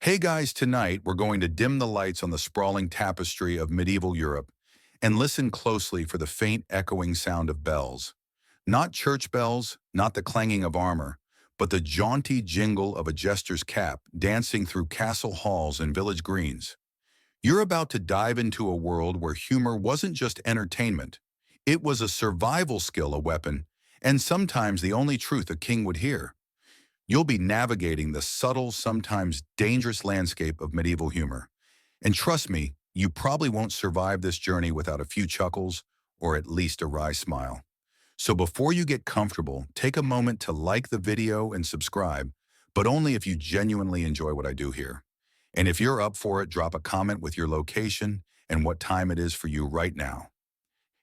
Hey guys, tonight we're going to dim the lights on the sprawling tapestry of medieval Europe and listen closely for the faint echoing sound of bells. Not church bells, not the clanging of armor, but the jaunty jingle of a jester's cap dancing through castle halls and village greens. You're about to dive into a world where humor wasn't just entertainment. It was a survival skill, a weapon, and sometimes the only truth a king would hear. You'll be navigating the subtle, sometimes dangerous landscape of medieval humor. And trust me, you probably won't survive this journey without a few chuckles or at least a wry smile. So before you get comfortable, take a moment to like the video and subscribe, but only if you genuinely enjoy what I do here. And if you're up for it, drop a comment with your location and what time it is for you right now.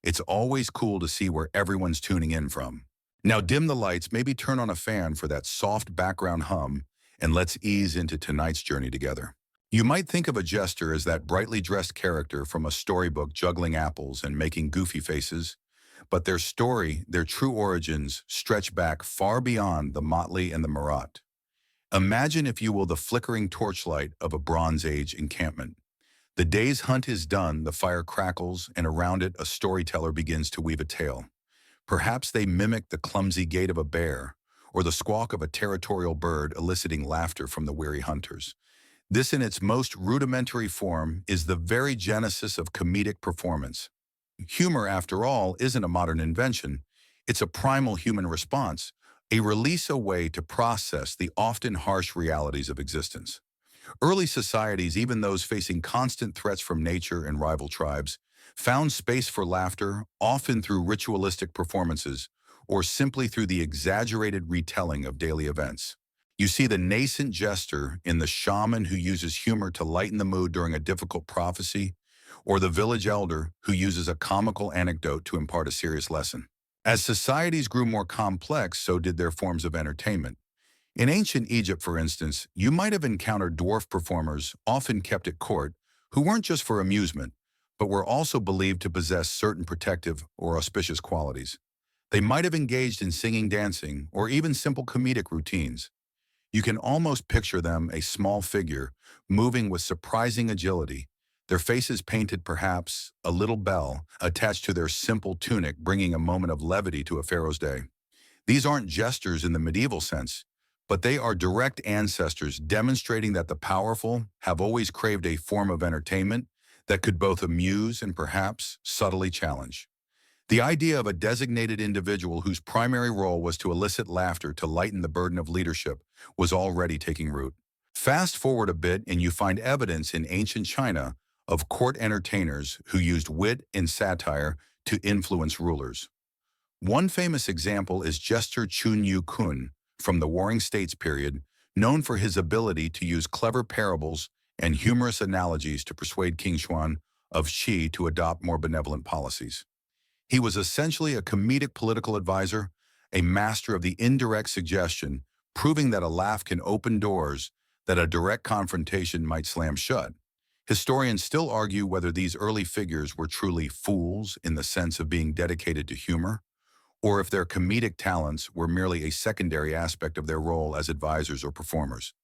It's always cool to see where everyone's tuning in from. Now dim the lights, maybe turn on a fan for that soft background hum, and let's ease into tonight's journey together. You might think of a jester as that brightly dressed character from a storybook juggling apples and making goofy faces, but their story, their true origins, stretch back far beyond the motley and the marat. Imagine, if you will, the flickering torchlight of a Bronze Age encampment. The day's hunt is done, the fire crackles, and around it a storyteller begins to weave a tale. Perhaps they mimic the clumsy gait of a bear, or the squawk of a territorial bird eliciting laughter from the weary hunters. This, in its most rudimentary form, is the very genesis of comedic performance. Humor, after all, isn't a modern invention. It's a primal human response, a release, a way to process the often harsh realities of existence. Early societies, even those facing constant threats from nature and rival tribes, found space for laughter, often through ritualistic performances or simply through the exaggerated retelling of daily events. You see the nascent jester in the shaman who uses humor to lighten the mood during a difficult prophecy, or the village elder who uses a comical anecdote to impart a serious lesson. As societies grew more complex, so did their forms of entertainment. In ancient Egypt, for instance, you might have encountered dwarf performers, often kept at court, who weren't just for amusement, but were also believed to possess certain protective or auspicious qualities. They might have engaged in singing, dancing, or even simple comedic routines. You can almost picture them, a small figure, moving with surprising agility, their faces painted, perhaps a little bell attached to their simple tunic, bringing a moment of levity to a pharaoh's day. These aren't jesters in the medieval sense, but they are direct ancestors demonstrating that the powerful have always craved a form of entertainment that could both amuse and perhaps subtly challenge. The idea of a designated individual whose primary role was to elicit laughter to lighten the burden of leadership was already taking root. Fast forward a bit and you find evidence in ancient China of court entertainers who used wit and satire to influence rulers. One famous example is Jester Chun Yu Kun from the Warring States period, known for his ability to use clever parables and humorous analogies to persuade King Xuan of Qi to adopt more benevolent policies. He was essentially a comedic political advisor, a master of the indirect suggestion, proving that a laugh can open doors that a direct confrontation might slam shut. Historians still argue whether these early figures were truly fools in the sense of being dedicated to humor, or if their comedic talents were merely a secondary aspect of their role as advisors or performers.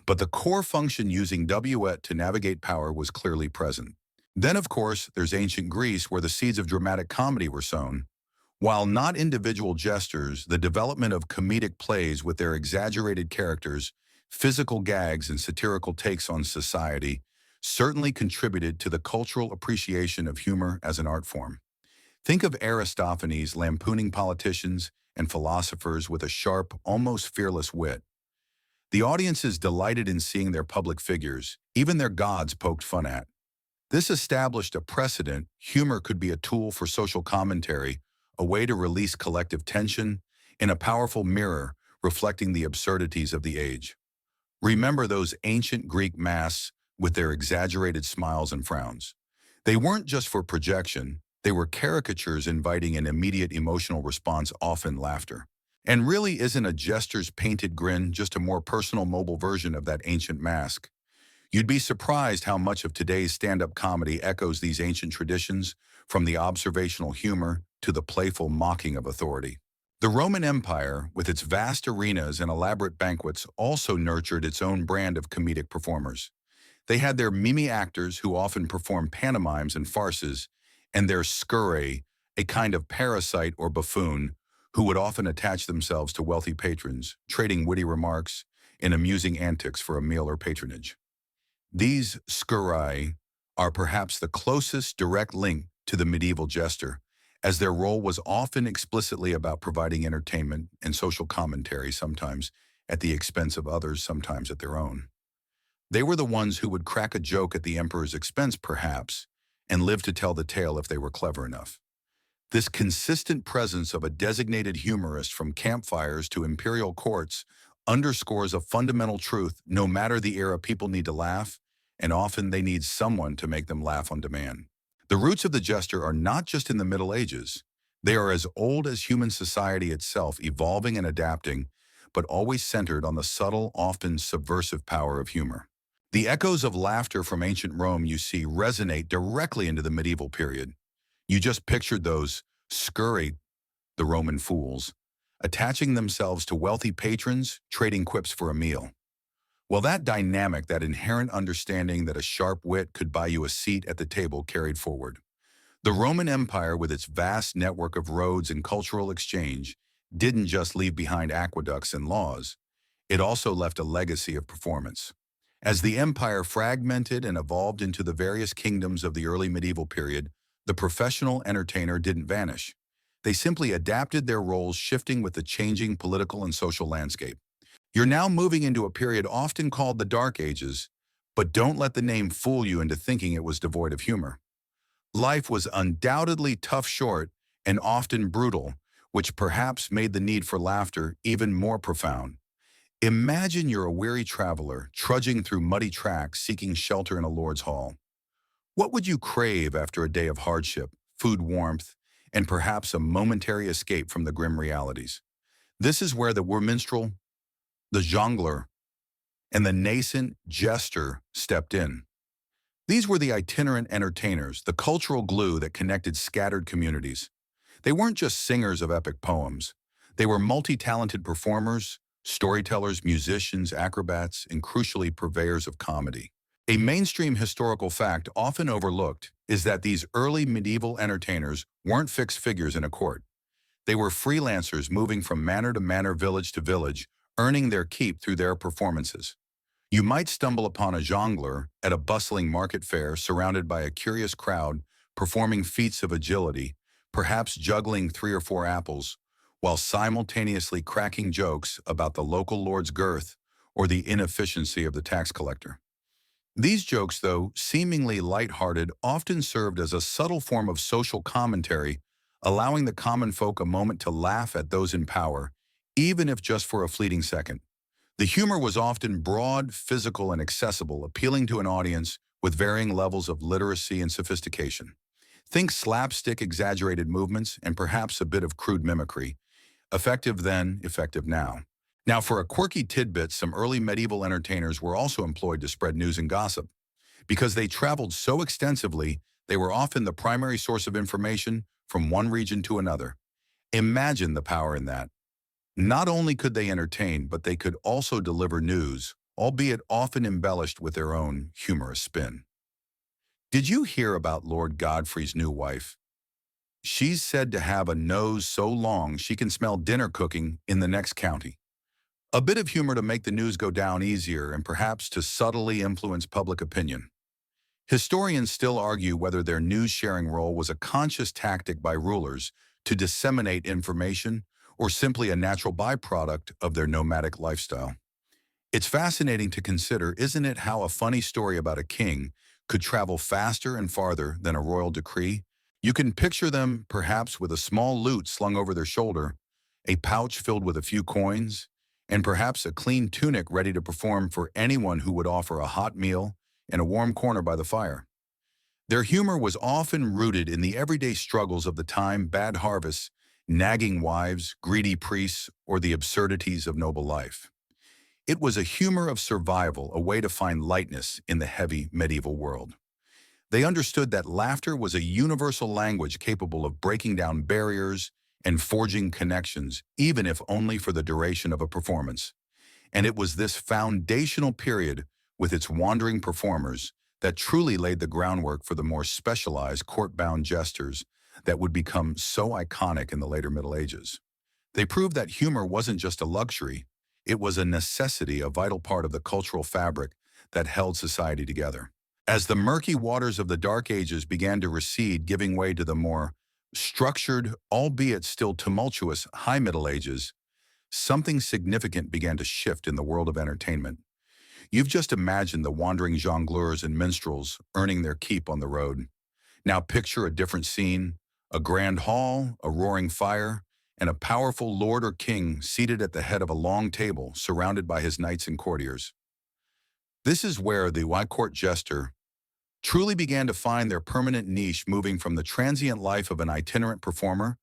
But the core function, using wit to navigate power, was clearly present. Then, of course, there's ancient Greece, where the seeds of dramatic comedy were sown. While not individual jesters, the development of comedic plays with their exaggerated characters, physical gags, and satirical takes on society certainly contributed to the cultural appreciation of humor as an art form. Think of Aristophanes lampooning politicians and philosophers with a sharp, almost fearless wit. The audiences delighted in seeing their public figures, even their gods, poked fun at. This established a precedent. Humor could be a tool for social commentary, a way to release collective tension, and a powerful mirror reflecting the absurdities of the age. Remember those ancient Greek masks with their exaggerated smiles and frowns. They weren't just for projection, they were caricatures inviting an immediate emotional response, often laughter. And really, isn't a jester's painted grin just a more personal, mobile version of that ancient mask? You'd be surprised how much of today's stand-up comedy echoes these ancient traditions, from the observational humor to the playful mocking of authority. The Roman Empire, with its vast arenas and elaborate banquets, also nurtured its own brand of comedic performers. They had their mimi actors who often performed pantomimes and farces, and their scurry, a kind of parasite or buffoon, who would often attach themselves to wealthy patrons, trading witty remarks and amusing antics for a meal or patronage. These scurri are perhaps the closest direct link to the medieval jester, as their role was often explicitly about providing entertainment and social commentary, sometimes at the expense of others, sometimes at their own. They were the ones who would crack a joke at the emperor's expense, perhaps, and live to tell the tale if they were clever enough. This consistent presence of a designated humorist from campfires to imperial courts underscores a fundamental truth: no matter the era, people need to laugh, and often they need someone to make them laugh on demand. The roots of the jester are not just in the Middle Ages. They are as old as human society itself, evolving and adapting, but always centered on the subtle, often subversive power of humor. The echoes of laughter from ancient Rome, you see, resonate directly into the medieval period. You just pictured those scurry, the Roman fools, attaching themselves to wealthy patrons, trading quips for a meal. Well, that dynamic, that inherent understanding that a sharp wit could buy you a seat at the table, carried forward. The Roman Empire, with its vast network of roads and cultural exchange, didn't just leave behind aqueducts and laws. It also left a legacy of performance. As the empire fragmented and evolved into the various kingdoms of the early medieval period, the professional entertainer didn't vanish. They simply adapted their roles, shifting with the changing political and social landscape. You're now moving into a period often called the Dark Ages, but don't let the name fool you into thinking it was devoid of humor. Life was undoubtedly tough, short, and often brutal, which perhaps made the need for laughter even more profound. Imagine you're a weary traveler, trudging through muddy tracks, seeking shelter in a lord's hall. What would you crave after a day of hardship, food, warmth, and perhaps a momentary escape from the grim realities? This is where the minstrel, the jongleur, and the nascent jester stepped in. These were the itinerant entertainers, the cultural glue that connected scattered communities. They weren't just singers of epic poems. They were multi-talented performers, storytellers, musicians, acrobats, and crucially, purveyors of comedy. A mainstream historical fact often overlooked is that these early medieval entertainers weren't fixed figures in a court. They were freelancers moving from manor to manor, village to village, earning their keep through their performances. You might stumble upon a jongleur at a bustling market fair, surrounded by a curious crowd, performing feats of agility, perhaps juggling 3 or 4 apples, while simultaneously cracking jokes about the local lord's girth or the inefficiency of the tax collector. These jokes, though seemingly lighthearted, often served as a subtle form of social commentary, allowing the common folk a moment to laugh at those in power, even if just for a fleeting second. The humor was often broad, physical, and accessible, appealing to an audience with varying levels of literacy and sophistication. Think slapstick, exaggerated movements, and perhaps a bit of crude mimicry. Effective then, effective now. Now, for a quirky tidbit, some early medieval entertainers were also employed to spread news and gossip. Because they traveled so extensively, they were often the primary source of information from one region to another. Imagine the power in that. Not only could they entertain, but they could also deliver news, albeit often embellished with their own humorous spin. Did you hear about Lord Godfrey's new wife? She's said to have a nose so long she can smell dinner cooking in the next county. A bit of humor to make the news go down easier and perhaps to subtly influence public opinion. Historians still argue whether their news-sharing role was a conscious tactic by rulers to disseminate information or simply a natural byproduct of their nomadic lifestyle. It's fascinating to consider, isn't it, how a funny story about a king could travel faster and farther than a royal decree? You can picture them perhaps with a small lute slung over their shoulder, a pouch filled with a few coins, and perhaps a clean tunic ready to perform for anyone who would offer a hot meal and a warm corner by the fire. Their humor was often rooted in the everyday struggles of the time: bad harvests, nagging wives, greedy priests, or the absurdities of noble life. It was a humor of survival, a way to find lightness in the heavy medieval world. They understood that laughter was a universal language capable of breaking down barriers and forging connections, even if only for the duration of a performance. And it was this foundational period, with its wandering performers, that truly laid the groundwork for the more specialized court-bound jesters that would become so iconic in the later Middle Ages. They proved that humor wasn't just a luxury, it was a necessity, a vital part of the cultural fabric that held society together. As the murky waters of the Dark Ages began to recede, giving way to the more structured, albeit still tumultuous, High Middle Ages, something significant began to shift in the world of entertainment. You've just imagined the wandering jongleurs and minstrels earning their keep on the road. Now picture a different scene, a grand hall, a roaring fire, and a powerful lord or king seated at the head of a long table surrounded by his knights and courtiers. This is where the Court Jester truly began to find their permanent niche, moving from the transient life of an itinerant performer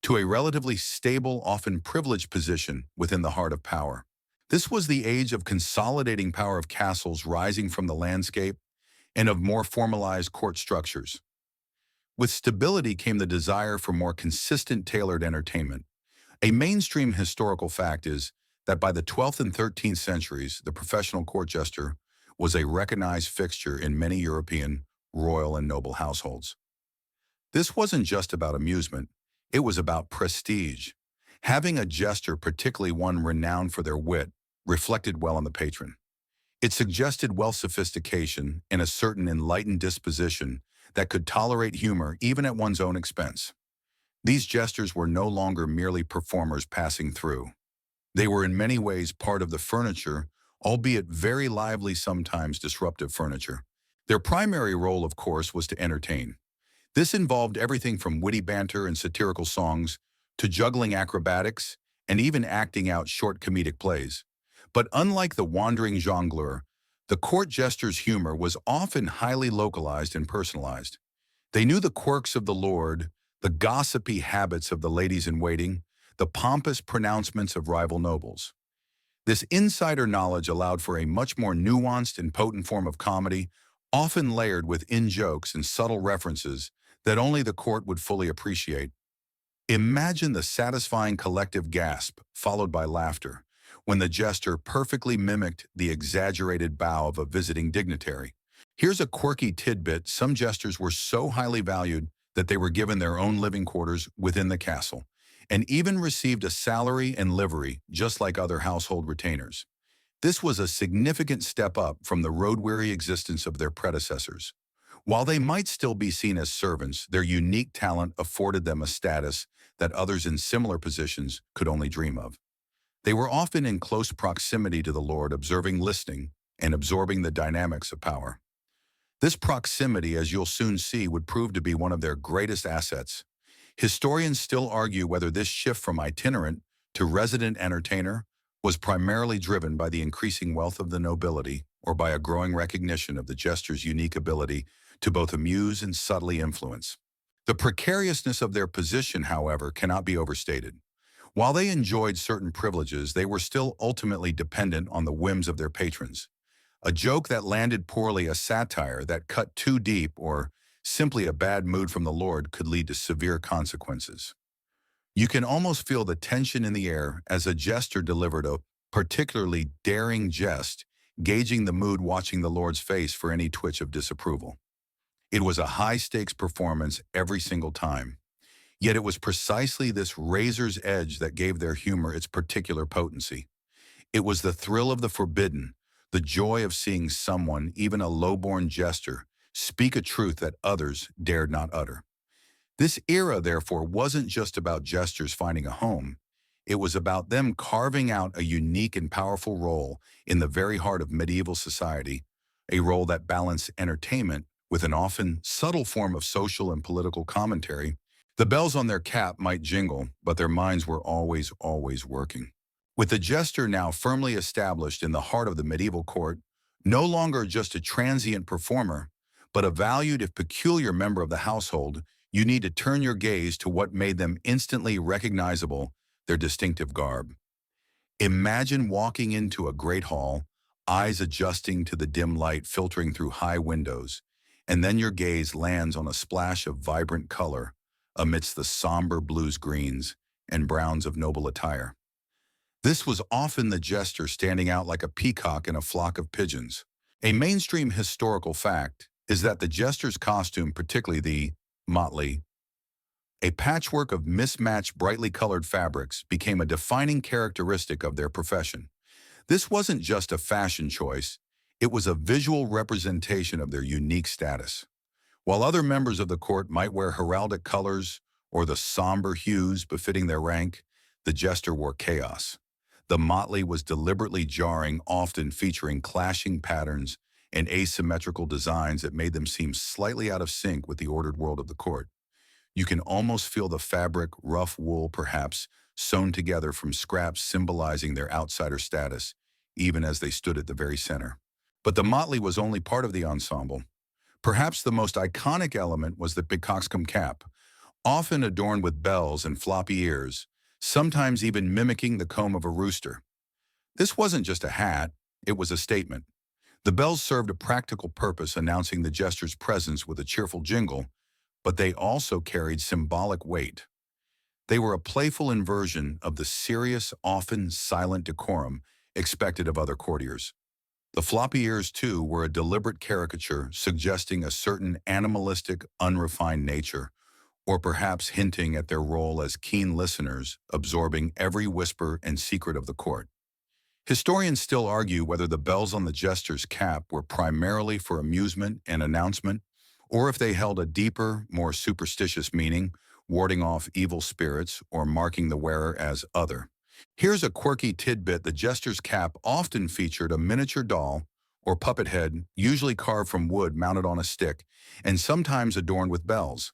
to a relatively stable, often privileged position within the heart of power. This was the age of consolidating power, of castles rising from the landscape and of more formalized court structures. With stability came the desire for more consistent, tailored entertainment. A mainstream historical fact is that by the 12th and 13th centuries, the professional court jester was a recognized fixture in many European royal and noble households. This wasn't just about amusement, it was about prestige. Having a jester, particularly one renowned for their wit, reflected well on the patron. It suggested wealth, sophistication, and a certain enlightened disposition that could tolerate humor even at one's own expense. These jesters were no longer merely performers passing through. They were in many ways part of the furniture, albeit very lively, sometimes disruptive furniture. Their primary role, of course, was to entertain. This involved everything from witty banter and satirical songs to juggling acrobatics and even acting out short comedic plays. But unlike the wandering jongleur, the court jester's humor was often highly localized and personalized. They knew the quirks of the lord, the gossipy habits of the ladies-in-waiting, the pompous pronouncements of rival nobles. This insider knowledge allowed for a much more nuanced and potent form of comedy, often layered with in-jokes and subtle references that only the court would fully appreciate. Imagine the satisfying collective gasp, followed by laughter, when the jester perfectly mimicked the exaggerated bow of a visiting dignitary. Here's a quirky tidbit: some jesters were so highly valued that they were given their own living quarters within the castle, and even received a salary and livery just like other household retainers. This was a significant step up from the road-weary existence of their predecessors. While they might still be seen as servants, their unique talent afforded them a status that others in similar positions could only dream of. They were often in close proximity to the lord, observing, listening, and absorbing the dynamics of power. This proximity, as you'll soon see, would prove to be one of their greatest assets. Historians still argue whether this shift from itinerant to resident entertainer was primarily driven by the increasing wealth of the nobility or by a growing recognition of the jester's unique ability to both amuse and subtly influence. The precariousness of their position, however, cannot be overstated. While they enjoyed certain privileges, they were still ultimately dependent on the whims of their patrons. A joke that landed poorly, a satire that cut too deep, or simply a bad mood from the lord could lead to severe consequences. You can almost feel the tension in the air as a jester delivered a particularly daring jest, gauging the mood, watching the lord's face for any twitch of disapproval. It was a high-stakes performance every single time. Yet it was precisely this razor's edge that gave their humor its particular potency. It was the thrill of the forbidden, the joy of seeing someone, even a low-born jester, speak a truth that others dared not utter. This era, therefore, wasn't just about jesters finding a home. It was about them carving out a unique and powerful role in the very heart of medieval society, a role that balanced entertainment with an often subtle form of social and political commentary. The bells on their cap might jingle, but their minds were always working. With the jester now firmly established in the heart of the medieval court, no longer just a transient performer, but a valued, if peculiar, member of the household, you need to turn your gaze to what made them instantly recognizable: their distinctive garb. Imagine walking into a great hall, eyes adjusting to the dim light filtering through high windows, and then your gaze lands on a splash of vibrant color amidst the somber blues greens, and browns of noble attire. This was often the jester standing out like a peacock in a flock of pigeons. A mainstream historical fact is that the jester's costume, particularly the motley, a patchwork of mismatched brightly colored fabrics, became a defining characteristic of their profession. This wasn't just a fashion choice, it was a visual representation of their unique status. While other members of the court might wear heraldic colors or the somber hues befitting their rank, the jester wore chaos. The motley was deliberately jarring, often featuring clashing patterns and asymmetrical designs that made them seem slightly out of sync with the ordered world of the court. You can almost feel the fabric, rough wool perhaps, sewn together from scraps symbolizing their outsider status, even as they stood at the very center. But the motley was only part of the ensemble. Perhaps the most iconic element was the coxcomb cap, often adorned with bells and floppy ears, sometimes even mimicking the comb of a rooster. This wasn't just a hat, it was a statement. The bells served a practical purpose, announcing the jester's presence with a cheerful jingle, but they also carried symbolic weight. They were a playful inversion of the serious, often silent decorum expected of other courtiers. The floppy ears, too, were a deliberate caricature suggesting a certain animalistic, unrefined nature, or perhaps hinting at their role as keen listeners, absorbing every whisper and secret of the court. Historians still argue whether the bells on the jester's cap were primarily for amusement and announcement, or if they held a deeper, more superstitious meaning, warding off evil spirits or marking the wearer as other. Here's a quirky tidbit: the jester's cap often featured a miniature doll or puppet head, usually carved from wood mounted on a stick, and sometimes adorned with bells.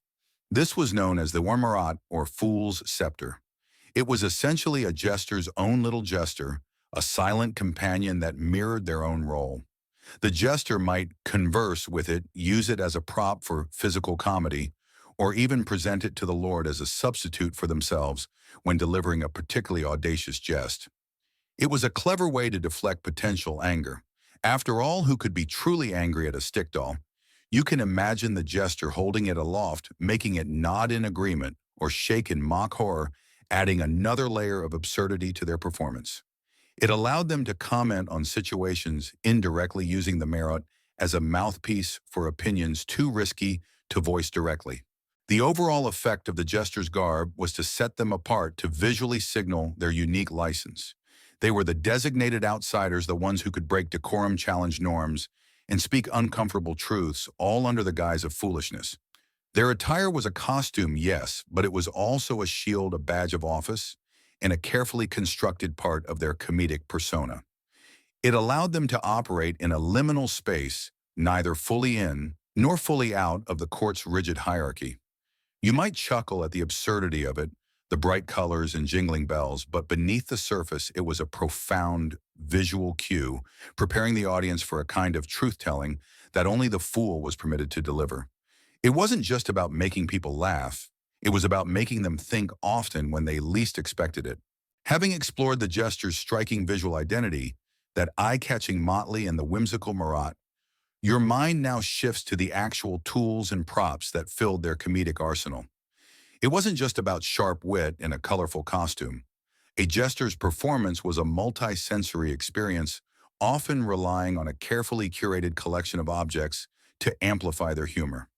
This was known as the wormerat, or fool's scepter. It was essentially a jester's own little jester, a silent companion that mirrored their own role. The jester might converse with it, use it as a prop for physical comedy, or even present it to the Lord as a substitute for themselves when delivering a particularly audacious jest. It was a clever way to deflect potential anger. After all, who could be truly angry at a stick doll? You can imagine the jester holding it aloft, making it nod in agreement or shake in mock horror, adding another layer of absurdity to their performance. It allowed them to comment on situations indirectly, using the merit as a mouthpiece for opinions too risky to voice directly. The overall effect of the jester's garb was to set them apart, to visually signal their unique license. They were the designated outsiders, the ones who could break decorum, challenge norms, and speak uncomfortable truths, all under the guise of foolishness. Their attire was a costume, yes, but it was also a shield, a badge of office, and a carefully constructed part of their comedic persona. It allowed them to operate in a liminal space, neither fully in nor fully out of the court's rigid hierarchy. You might chuckle at the absurdity of it, the bright colors and jingling bells, but beneath the surface it was a profound visual cue, preparing the audience for a kind of truth-telling that only the fool was permitted to deliver. It wasn't just about making people laugh, it was about making them think, often when they least expected it. Having explored the jester's striking visual identity, that eye-catching motley and the whimsical marat, your mind now shifts to the actual tools and props that filled their comedic arsenal. It wasn't just about sharp wit and a colorful costume. A jester's performance was a multi-sensory experience, often relying on a carefully curated collection of objects to amplify their humor.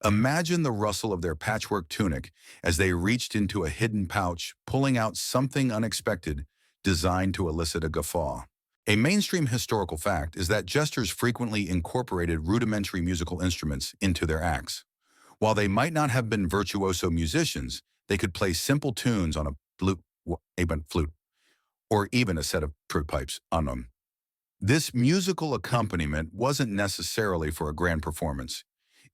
Imagine the rustle of their patchwork tunic as they reached into a hidden pouch, pulling out something unexpected designed to elicit a guffaw. A mainstream historical fact is that jesters frequently incorporated rudimentary musical instruments into their acts. While they might not have been virtuoso musicians, they could play simple tunes on a flute, or even a set of crude pipes on them. This musical accompaniment wasn't necessarily for a grand performance.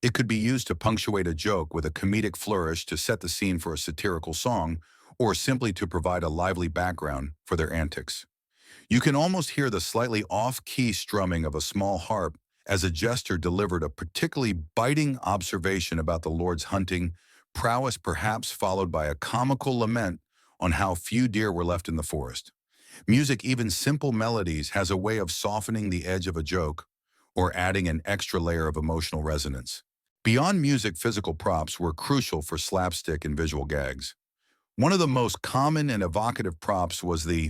It could be used to punctuate a joke with a comedic flourish, to set the scene for a satirical song, or simply to provide a lively background for their antics. You can almost hear the slightly off-key strumming of a small harp as a jester delivered a particularly biting observation about the Lord's hunting prowess, perhaps followed by a comical lament on how few deer were left in the forest. Music, even simple melodies, has a way of softening the edge of a joke or adding an extra layer of emotional resonance. Beyond music, physical props were crucial for slapstick and visual gags. One of the most common and evocative props was the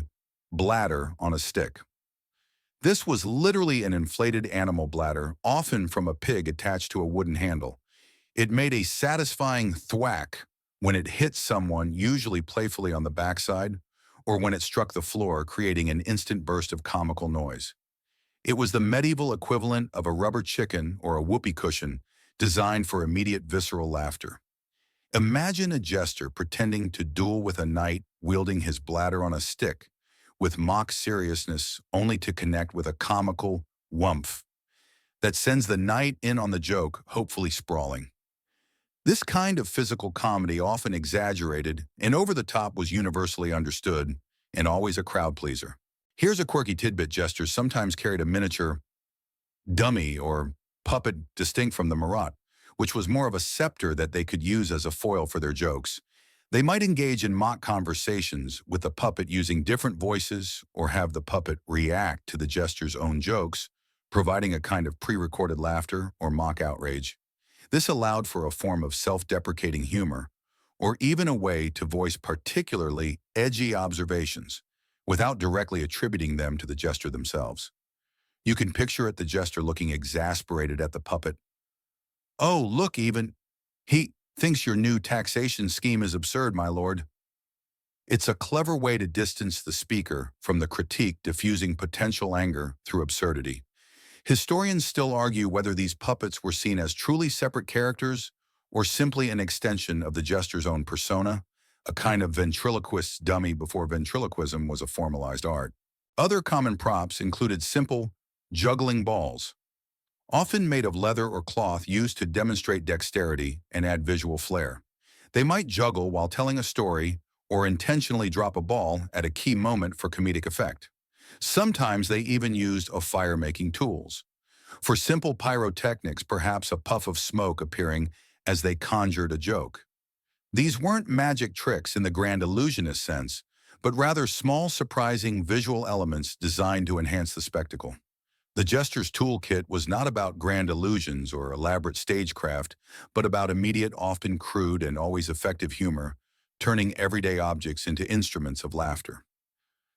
bladder on a stick. This was literally an inflated animal bladder, often from a pig attached to a wooden handle. It made a satisfying thwack when it hit someone, usually playfully on the backside, or when it struck the floor, creating an instant burst of comical noise. It was the medieval equivalent of a rubber chicken or a whoopee cushion, designed for immediate visceral laughter. Imagine a jester pretending to duel with a knight wielding his bladder on a stick, with mock seriousness only to connect with a comical whumph that sends the knight in on the joke, hopefully sprawling. This kind of physical comedy, often exaggerated and over the top, was universally understood and always a crowd pleaser. Here's a quirky tidbit: jesters sometimes carried a miniature dummy or puppet distinct from the marat, which was more of a scepter that they could use as a foil for their jokes. They might engage in mock conversations with the puppet using different voices or have the puppet react to the jester's own jokes, providing a kind of pre-recorded laughter or mock outrage. This allowed for a form of self-deprecating humor, or even a way to voice particularly edgy observations without directly attributing them to the jester themselves. You can picture it, the jester looking exasperated at the puppet. "Oh, look, even he thinks your new taxation scheme is absurd, my lord." It's a clever way to distance the speaker from the critique, diffusing potential anger through absurdity. Historians still argue whether these puppets were seen as truly separate characters or simply an extension of the jester's own persona, a kind of ventriloquist's dummy before ventriloquism was a formalized art. Other common props included simple juggling balls, often made of leather or cloth, used to demonstrate dexterity and add visual flair. They might juggle while telling a story or intentionally drop a ball at a key moment for comedic effect. Sometimes they even used of fire-making tools. For simple pyrotechnics, perhaps a puff of smoke appearing as they conjured a joke. These weren't magic tricks in the grand illusionist sense, but rather small, surprising visual elements designed to enhance the spectacle. The jester's toolkit was not about grand illusions or elaborate stagecraft, but about immediate, often crude, and always effective humor, turning everyday objects into instruments of laughter.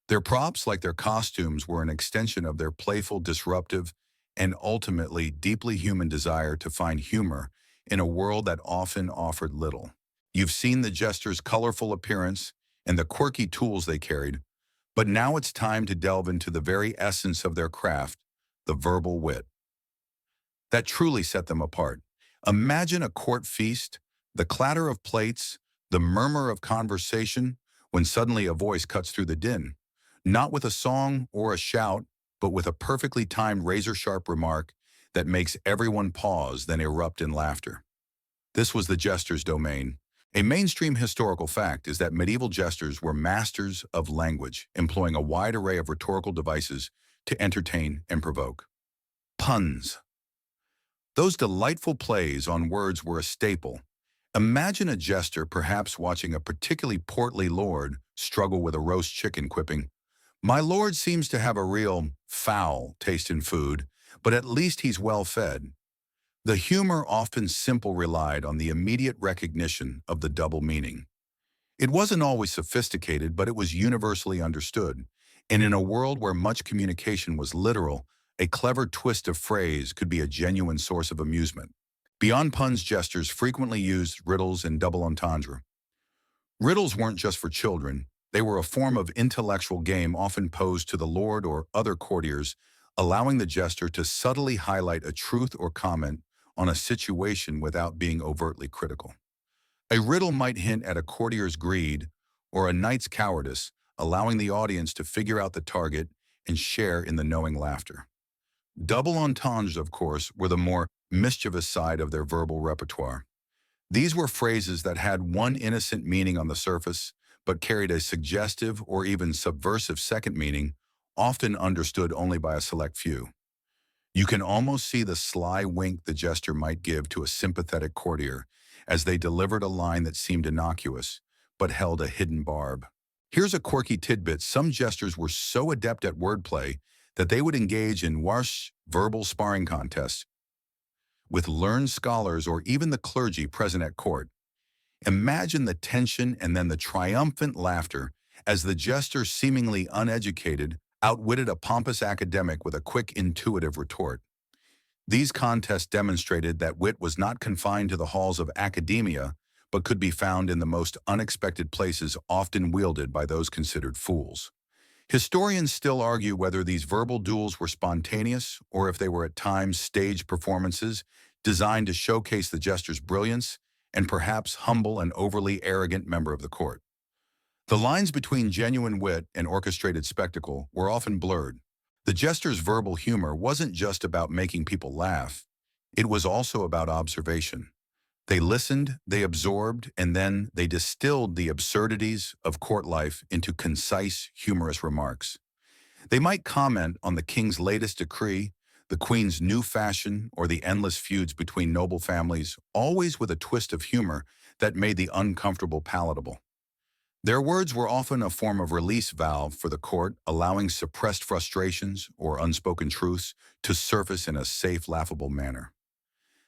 Their props, like their costumes, were an extension of their playful, disruptive, and ultimately deeply human desire to find humor in a world that often offered little. You've seen the jester's colorful appearance and the quirky tools they carried, but now it's time to delve into the very essence of their craft, the verbal wit that truly set them apart. Imagine a court feast, the clatter of plates, the murmur of conversation, when suddenly a voice cuts through the din, not with a song or a shout, but with a perfectly timed razor-sharp remark that makes everyone pause, then erupt in laughter. This was the jester's domain. A mainstream historical fact is that medieval jesters were masters of language, employing a wide array of rhetorical devices to entertain and provoke. Puns. Those delightful plays on words were a staple. Imagine a jester perhaps watching a particularly portly lord struggle with a roast chicken, quipping, "My lord seems to have a real foul taste in food, but at least he's well fed." The humor, often simple, relied on the immediate recognition of the double meaning. It wasn't always sophisticated, but it was universally understood. And in a world where much communication was literal, a clever twist of phrase could be a genuine source of amusement. Beyond puns, jesters frequently used riddles and double entendre. Riddles weren't just for children. They were a form of intellectual game often posed to the lord or other courtiers, allowing the jester to subtly highlight a truth or comment on a situation without being overtly critical. A riddle might hint at a courtier's greed or a knight's cowardice, allowing the audience to figure out the target and share in the knowing laughter. Double entendres, of course, were the more mischievous side of their verbal repertoire. These were phrases that had one innocent meaning on the surface, but carried a suggestive or even subversive second meaning, often understood only by a select few. You can almost see the sly wink the jester might give to a sympathetic courtier as they delivered a line that seemed innocuous, but held a hidden barb. Here's a quirky tidbit: some jesters were so adept at wordplay that they would engage in wash verbal sparring contests with learned scholars or even the clergy present at court. Imagine the tension and then the triumphant laughter as the jester, seemingly uneducated, outwitted a pompous academic with a quick, intuitive retort. These contests demonstrated that wit was not confined to the halls of academia, but could be found in the most unexpected places, often wielded by those considered fools. Historians still argue whether these verbal duels were spontaneous or if they were at times staged performances designed to showcase the jester's brilliance and perhaps humble an overly arrogant member of the court. The lines between genuine wit and orchestrated spectacle were often blurred. The jester's verbal humor wasn't just about making people laugh, it was also about observation. They listened, they absorbed, and then they distilled the absurdities of court life into concise, humorous remarks. They might comment on the king's latest decree, the queen's new fashion, or the endless feuds between noble families, always with a twist of humor that made the uncomfortable palatable. Their words were often a form of release valve for the court, allowing suppressed frustrations or unspoken truths to surface in a safe, laughable manner.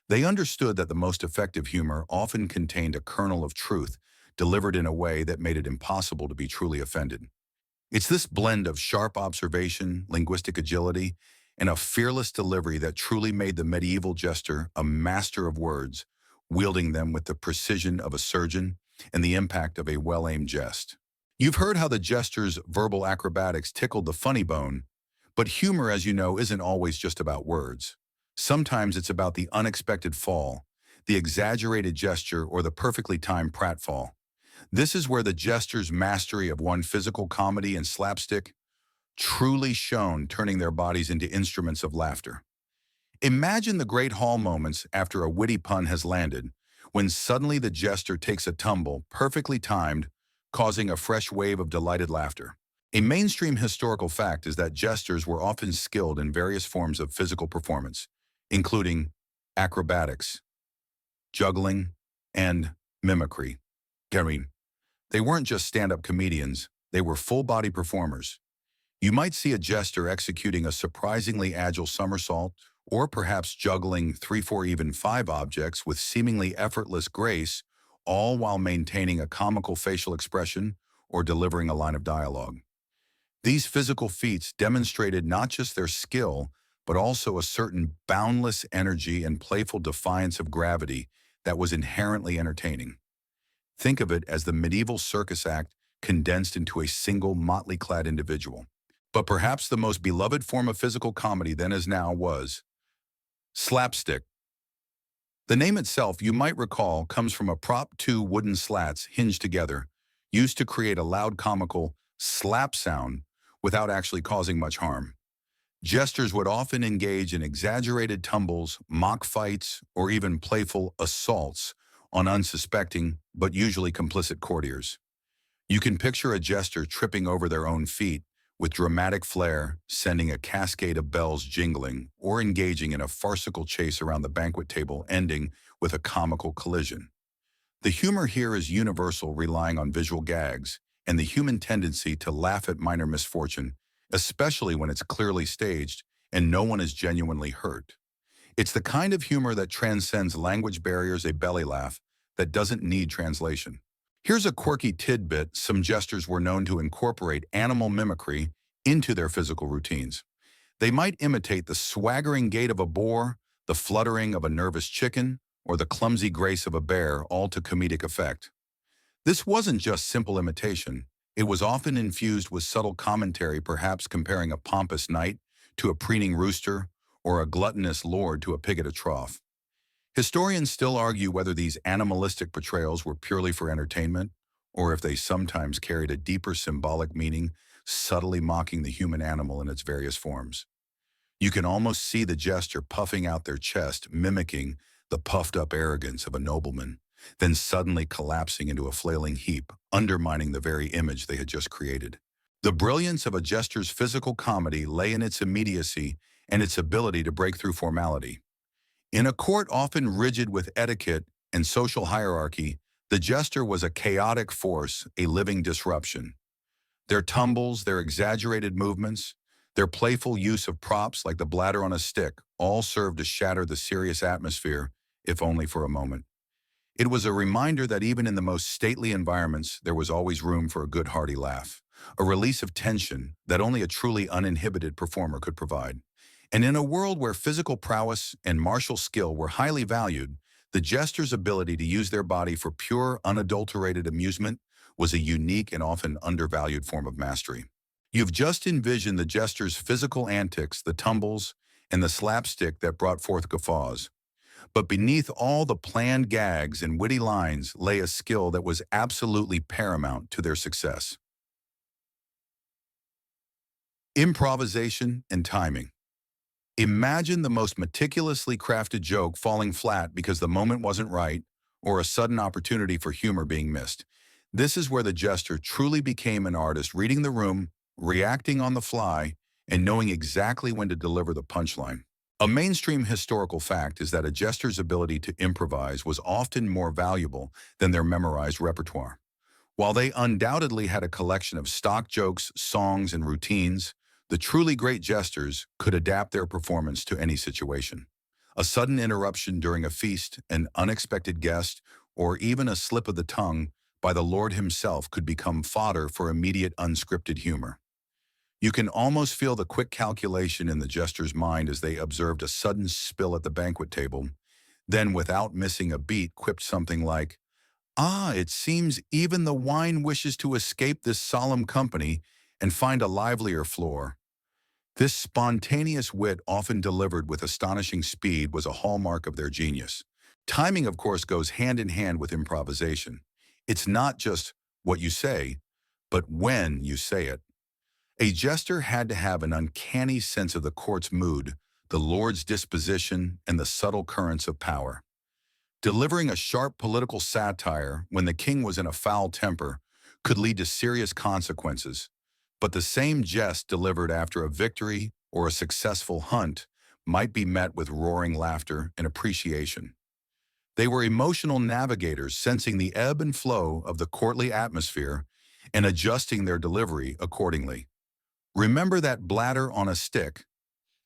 They understood that the most effective humor often contained a kernel of truth, delivered in a way that made it impossible to be truly offended. It's this blend of sharp observation, linguistic agility, and a fearless delivery that truly made the medieval jester a master of words, wielding them with the precision of a surgeon and the impact of a well-aimed jest. You've heard how the jester's verbal acrobatics tickled the funny bone, but humor, as you know, isn't always just about words. Sometimes it's about the unexpected fall, the exaggerated gesture, or the perfectly timed pratfall. This is where the jester's mastery of one physical comedy and slapstick truly shone, turning their bodies into instruments of laughter. Imagine the great hall moments after a witty pun has landed, when suddenly the jester takes a tumble, perfectly timed, causing a fresh wave of delighted laughter. A mainstream historical fact is that jesters were often skilled in various forms of physical performance, including acrobatics, juggling, and mimicry. They weren't just stand-up comedians, they were full-body performers. You might see a jester executing a surprisingly agile somersault, or perhaps juggling 3, 4, even 5 objects with seemingly effortless grace, all while maintaining a comical facial expression or delivering a line of dialogue. These physical feats demonstrated not just their skill, but also a certain boundless energy and playful defiance of gravity that was inherently entertaining. Think of it as the medieval circus act condensed into a single motley-clad individual. But perhaps the most beloved form of physical comedy then as now was slapstick. The name itself, you might recall, comes from a prop 2 wooden slats hinged together, used to create a loud comical slap sound without actually causing much harm. Jesters would often engage in exaggerated tumbles, mock fights, or even playful assaults on unsuspecting, but usually complicit courtiers. You can picture a jester tripping over their own feet, with dramatic flair, sending a cascade of bells jingling, or engaging in a farcical chase around the banquet table, ending with a comical collision. The humor here is universal, relying on visual gags, and the human tendency to laugh at minor misfortune, especially when it's clearly staged and no one is genuinely hurt. It's the kind of humor that transcends language barriers, a belly laugh that doesn't need translation. Here's a quirky tidbit: some jesters were known to incorporate animal mimicry into their physical routines. They might imitate the swaggering gait of a boar, the fluttering of a nervous chicken, or the clumsy grace of a bear, all to comedic effect. This wasn't just simple imitation. It was often infused with subtle commentary, perhaps comparing a pompous knight to a preening rooster or a gluttonous lord to a pig at a trough. Historians still argue whether these animalistic portrayals were purely for entertainment or if they sometimes carried a deeper symbolic meaning, subtly mocking the human animal in its various forms. You can almost see the jester puffing out their chest, mimicking the puffed-up arrogance of a nobleman, then suddenly collapsing into a flailing heap, undermining the very image they had just created. The brilliance of a jester's physical comedy lay in its immediacy and its ability to break through formality. In a court often rigid with etiquette and social hierarchy, the jester was a chaotic force, a living disruption. Their tumbles, their exaggerated movements, their playful use of props like the bladder on a stick all served to shatter the serious atmosphere, if only for a moment. It was a reminder that even in the most stately environments, there was always room for a good hearty laugh, a release of tension that only a truly uninhibited performer could provide. And in a world where physical prowess and martial skill were highly valued, the jester's ability to use their body for pure, unadulterated amusement was a unique and often undervalued form of mastery. You've just envisioned the jester's physical antics, the tumbles, and the slapstick that brought forth guffaws. But beneath all the planned gags and witty lines lay a skill that was absolutely paramount to their success. Improvisation and timing. Imagine the most meticulously crafted joke falling flat because the moment wasn't right, or a sudden opportunity for humor being missed. This is where the jester truly became an artist, reading the room, reacting on the fly, and knowing exactly when to deliver the punchline. A mainstream historical fact is that a jester's ability to improvise was often more valuable than their memorized repertoire. While they undoubtedly had a collection of stock jokes, songs, and routines, the truly great jesters could adapt their performance to any situation. A sudden interruption during a feast, an unexpected guest, or even a slip of the tongue by the Lord himself could become fodder for immediate unscripted humor. You can almost feel the quick calculation in the jester's mind as they observed a sudden spill at the banquet table, then without missing a beat quipped something like, "Ah, it seems even the wine wishes to escape this solemn company and find a livelier floor." This spontaneous wit, often delivered with astonishing speed, was a hallmark of their genius. Timing, of course, goes hand in hand with improvisation. It's not just what you say, but when you say it. A jester had to have an uncanny sense of the court's mood, the Lord's disposition, and the subtle currents of power. Delivering a sharp political satire when the king was in a foul temper could lead to serious consequences, but the same jest delivered after a victory or a successful hunt might be met with roaring laughter and appreciation. They were emotional navigators, sensing the ebb and flow of the courtly atmosphere and adjusting their delivery accordingly. Remember that bladder on a stick?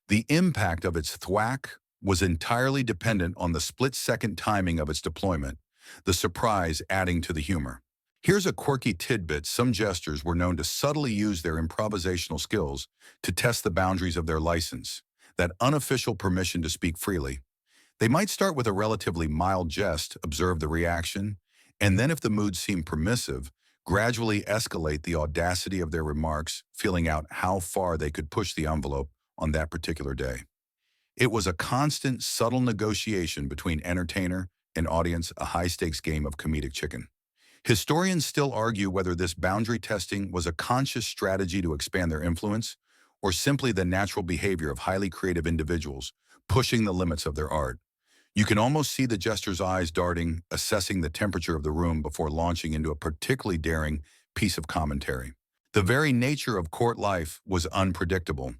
The impact of its thwack was entirely dependent on the split-second timing of its deployment, the surprise adding to the humor. Here's a quirky tidbit: some jesters were known to subtly use their improvisational skills to test the boundaries of their license, that unofficial permission to speak freely. They might start with a relatively mild jest, observe the reaction, and then if the mood seemed permissive, gradually escalate the audacity of their remarks, feeling out how far they could push the envelope on that particular day. It was a constant, subtle negotiation between entertainer and audience, a high-stakes game of comedic chicken. Historians still argue whether this boundary testing was a conscious strategy to expand their influence, or simply the natural behavior of highly creative individuals pushing the limits of their art. You can almost see the jester's eyes darting, assessing the temperature of the room before launching into a particularly daring piece of commentary. The very nature of court life was unpredictable.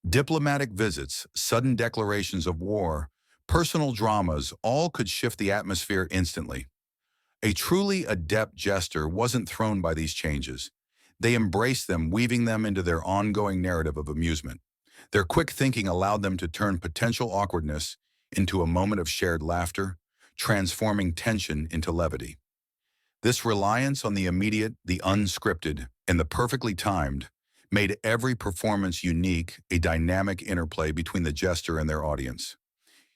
Diplomatic visits, sudden declarations of war, personal dramas, all could shift the atmosphere instantly. A truly adept jester wasn't thrown by these changes. They embraced them, weaving them into their ongoing narrative of amusement. Their quick thinking allowed them to turn potential awkwardness into a moment of shared laughter, transforming tension into levity. This reliance on the immediate, the unscripted, and the perfectly timed made every performance unique, a dynamic interplay between the jester and their audience.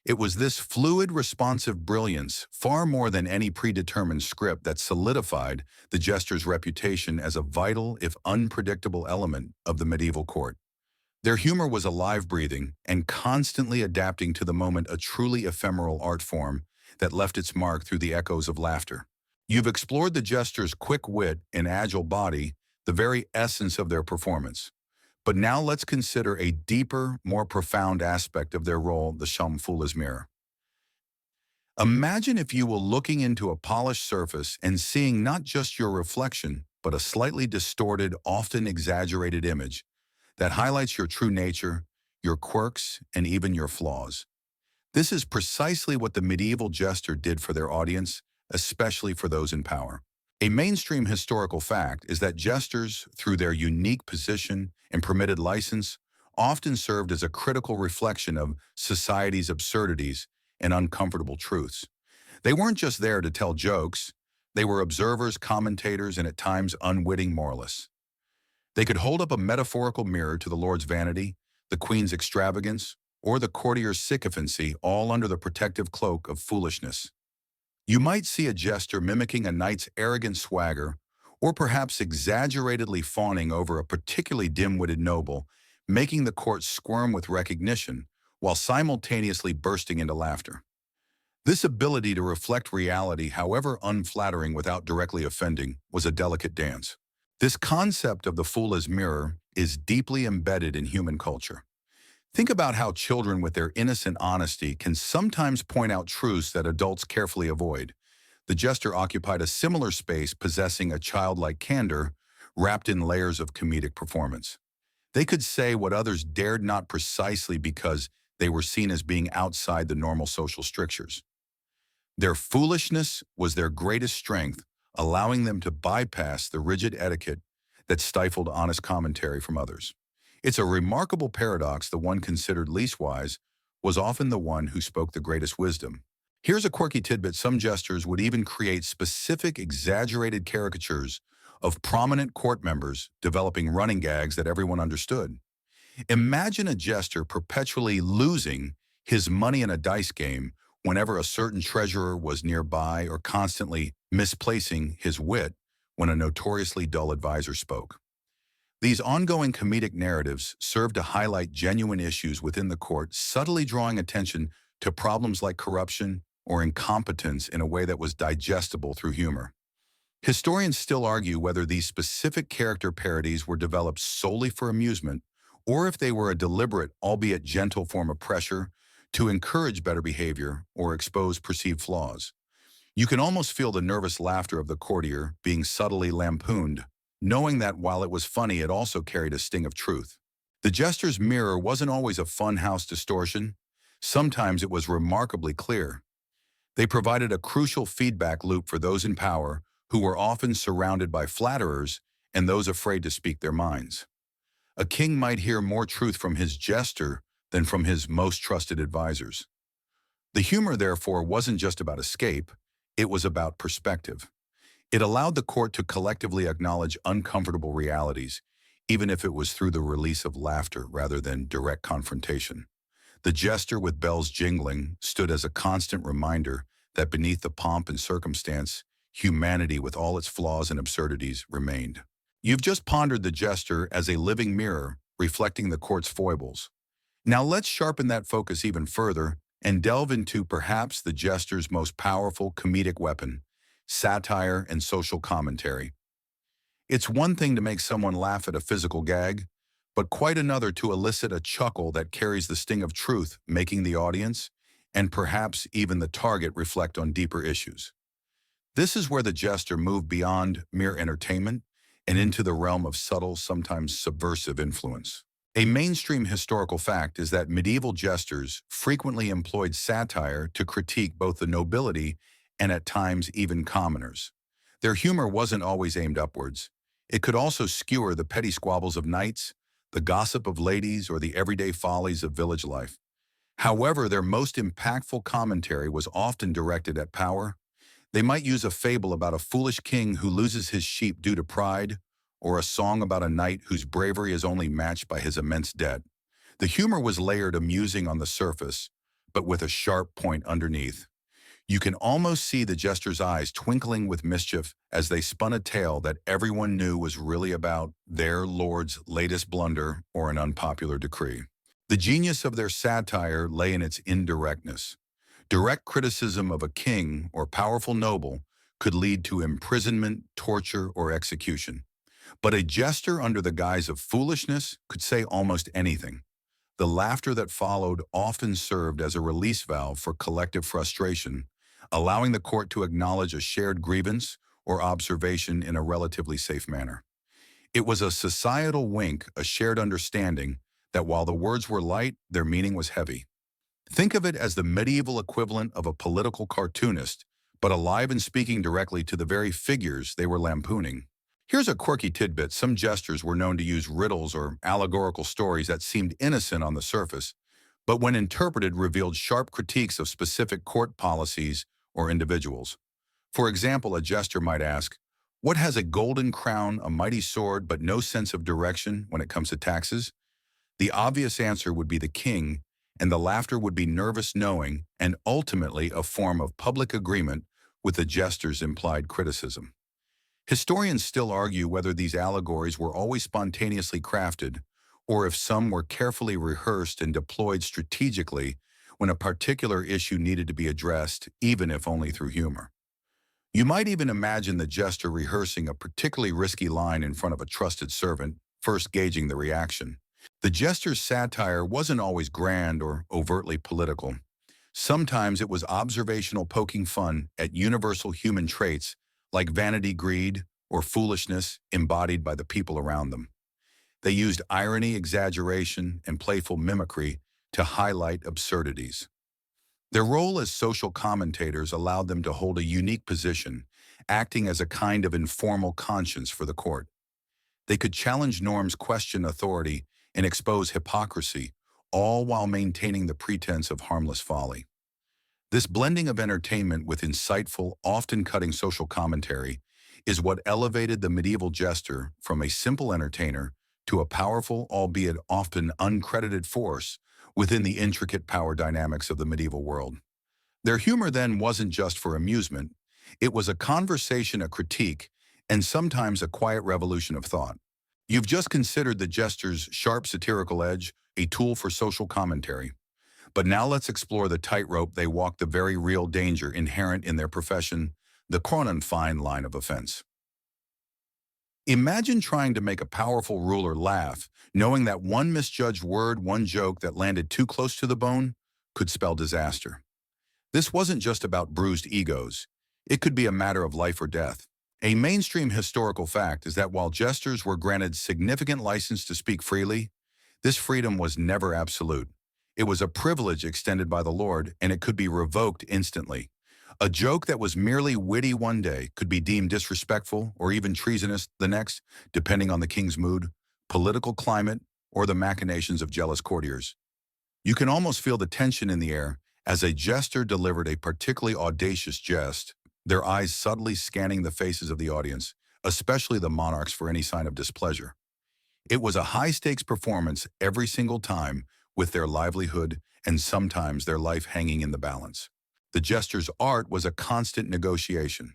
It was this fluid, responsive brilliance, far more than any predetermined script, that solidified the jester's reputation as a vital, if unpredictable, element of the medieval court. Their humor was alive, breathing, and constantly adapting to the moment, a truly ephemeral art form that left its mark through the echoes of laughter. You've explored the jester's quick wit and agile body, the very essence of their performance. But now let's consider a deeper, more profound aspect of their role, the Shamfula's mirror. Imagine, if you will, looking into a polished surface and seeing not just your reflection, but a slightly distorted, often exaggerated image that highlights your true nature, your quirks, and even your flaws. This is precisely what the medieval jester did for their audience, especially for those in power. A mainstream historical fact is that jesters, through their unique position and permitted license, often served as a critical reflection of society's absurdities and uncomfortable truths. They weren't just there to tell jokes. They were observers, commentators, and at times unwitting moralists. They could hold up a metaphorical mirror to the Lord's vanity, the Queen's extravagance, or the courtier's sycophancy, all under the protective cloak of foolishness. You might see a jester mimicking a knight's arrogant swagger, or perhaps exaggeratedly fawning over a particularly dim-witted noble, making the court squirm with recognition, while simultaneously bursting into laughter. This ability to reflect reality, however unflattering without directly offending, was a delicate dance. This concept of the fool as mirror is deeply embedded in human culture. Think about how children with their innocent honesty can sometimes point out truths that adults carefully avoid. The jester occupied a similar space, possessing a childlike candor wrapped in layers of comedic performance. They could say what others dared not, precisely because they were seen as being outside the normal social strictures. Their foolishness was their greatest strength, allowing them to bypass the rigid etiquette that stifled honest commentary from others. It's a remarkable paradox. The one considered least wise was often the one who spoke the greatest wisdom. Here's a quirky tidbit. Some jesters would even create specific, exaggerated caricatures of prominent court members, developing running gags that everyone understood. Imagine a jester perpetually losing his money in a dice game whenever a certain treasurer was nearby, or constantly misplacing his wit when a notoriously dull advisor spoke. These ongoing comedic narratives serve to highlight genuine issues within the court, subtly drawing attention to problems like corruption or incompetence in a way that was digestible through humor. Historians still argue whether these specific character parodies were developed solely for amusement, or if they were a deliberate, albeit gentle, form of pressure to encourage better behavior or expose perceived flaws. You can almost feel the nervous laughter of the courtier being subtly lampooned, knowing that while it was funny, it also carried a sting of truth. The jester's mirror wasn't always a funhouse distortion. Sometimes it was remarkably clear. They provided a crucial feedback loop for those in power, who were often surrounded by flatterers and those afraid to speak their minds. A king might hear more truth from his jester than from his most trusted advisors. The humor, therefore, wasn't just about escape, it was about perspective. It allowed the court to collectively acknowledge uncomfortable realities, even if it was through the release of laughter rather than direct confrontation. The jester, with bells jingling, stood as a constant reminder that beneath the pomp and circumstance, humanity, with all its flaws and absurdities, remained. You've just pondered the jester as a living mirror, reflecting the court's foibles. Now let's sharpen that focus even further and delve into perhaps the jester's most powerful comedic weapon: satire and social commentary. It's one thing to make someone laugh at a physical gag, but quite another to elicit a chuckle that carries the sting of truth, making the audience, and perhaps even the target, reflect on deeper issues. This is where the jester moved beyond mere entertainment and into the realm of subtle, sometimes subversive influence. A mainstream historical fact is that medieval jesters frequently employed satire to critique both the nobility and at times even commoners. Their humor wasn't always aimed upwards. It could also skewer the petty squabbles of knights, the gossip of ladies, or the everyday follies of village life. However, their most impactful commentary was often directed at power. They might use a fable about a foolish king who loses his sheep due to pride, or a song about a knight whose bravery is only matched by his immense debt. The humor was layered, amusing on the surface, but with a sharp point underneath. You can almost see the jester's eyes twinkling with mischief as they spun a tale that everyone knew was really about their lord's latest blunder or an unpopular decree. The genius of their satire lay in its indirectness. Direct criticism of a king or powerful noble could lead to imprisonment, torture, or execution. But a jester, under the guise of foolishness, could say almost anything. The laughter that followed often served as a release valve for collective frustration, allowing the court to acknowledge a shared grievance or observation in a relatively safe manner. It was a societal wink, a shared understanding that while the words were light, their meaning was heavy. Think of it as the medieval equivalent of a political cartoonist, but alive and speaking directly to the very figures they were lampooning. Here's a quirky tidbit. Some jesters were known to use riddles or allegorical stories that seemed innocent on the surface, but when interpreted revealed sharp critiques of specific court policies or individuals. For example, a jester might ask, "What has a golden crown, a mighty sword, but no sense of direction when it comes to taxes?" The obvious answer would be the king, and the laughter would be nervous knowing and ultimately a form of public agreement with the jester's implied criticism. Historians still argue whether these allegories were always spontaneously crafted or if some were carefully rehearsed and deployed strategically when a particular issue needed to be addressed, even if only through humor. You might even imagine the jester rehearsing a particularly risky line in front of a trusted servant, first gauging the reaction. The jester's satire wasn't always grand or overtly political. Sometimes it was observational, poking fun at universal human traits like vanity, greed, or foolishness embodied by the people around them. They used irony, exaggeration, and playful mimicry to highlight absurdities. Their role as social commentators allowed them to hold a unique position, acting as a kind of informal conscience for the court. They could challenge norms, question authority, and expose hypocrisy, all while maintaining the pretense of harmless folly. This blending of entertainment with insightful, often cutting social commentary is what elevated the medieval jester from a simple entertainer to a powerful, albeit often uncredited force within the intricate power dynamics of the medieval world. Their humor then wasn't just for amusement, it was a conversation, a critique, and sometimes a quiet revolution of thought. You've just considered the jester's sharp satirical edge, a tool for social commentary. But now let's explore the tightrope they walk, the very real danger inherent in their profession, the fine line of offense. Imagine trying to make a powerful ruler laugh, knowing that one misjudged word, one joke that landed too close to the bone, could spell disaster. This wasn't just about bruised egos. It could be a matter of life or death. A mainstream historical fact is that while jesters were granted significant license to speak freely, this freedom was never absolute. It was a privilege extended by the Lord, and it could be revoked instantly. A joke that was merely witty one day could be deemed disrespectful or even treasonous the next, depending on the king's mood, political climate, or the machinations of jealous courtiers. You can almost feel the tension in the air as a jester delivered a particularly audacious jest, their eyes subtly scanning the faces of the audience, especially the monarchs, for any sign of displeasure. It was a high-stakes performance every single time, with their livelihood and sometimes their life hanging in the balance. The jester's art was a constant negotiation.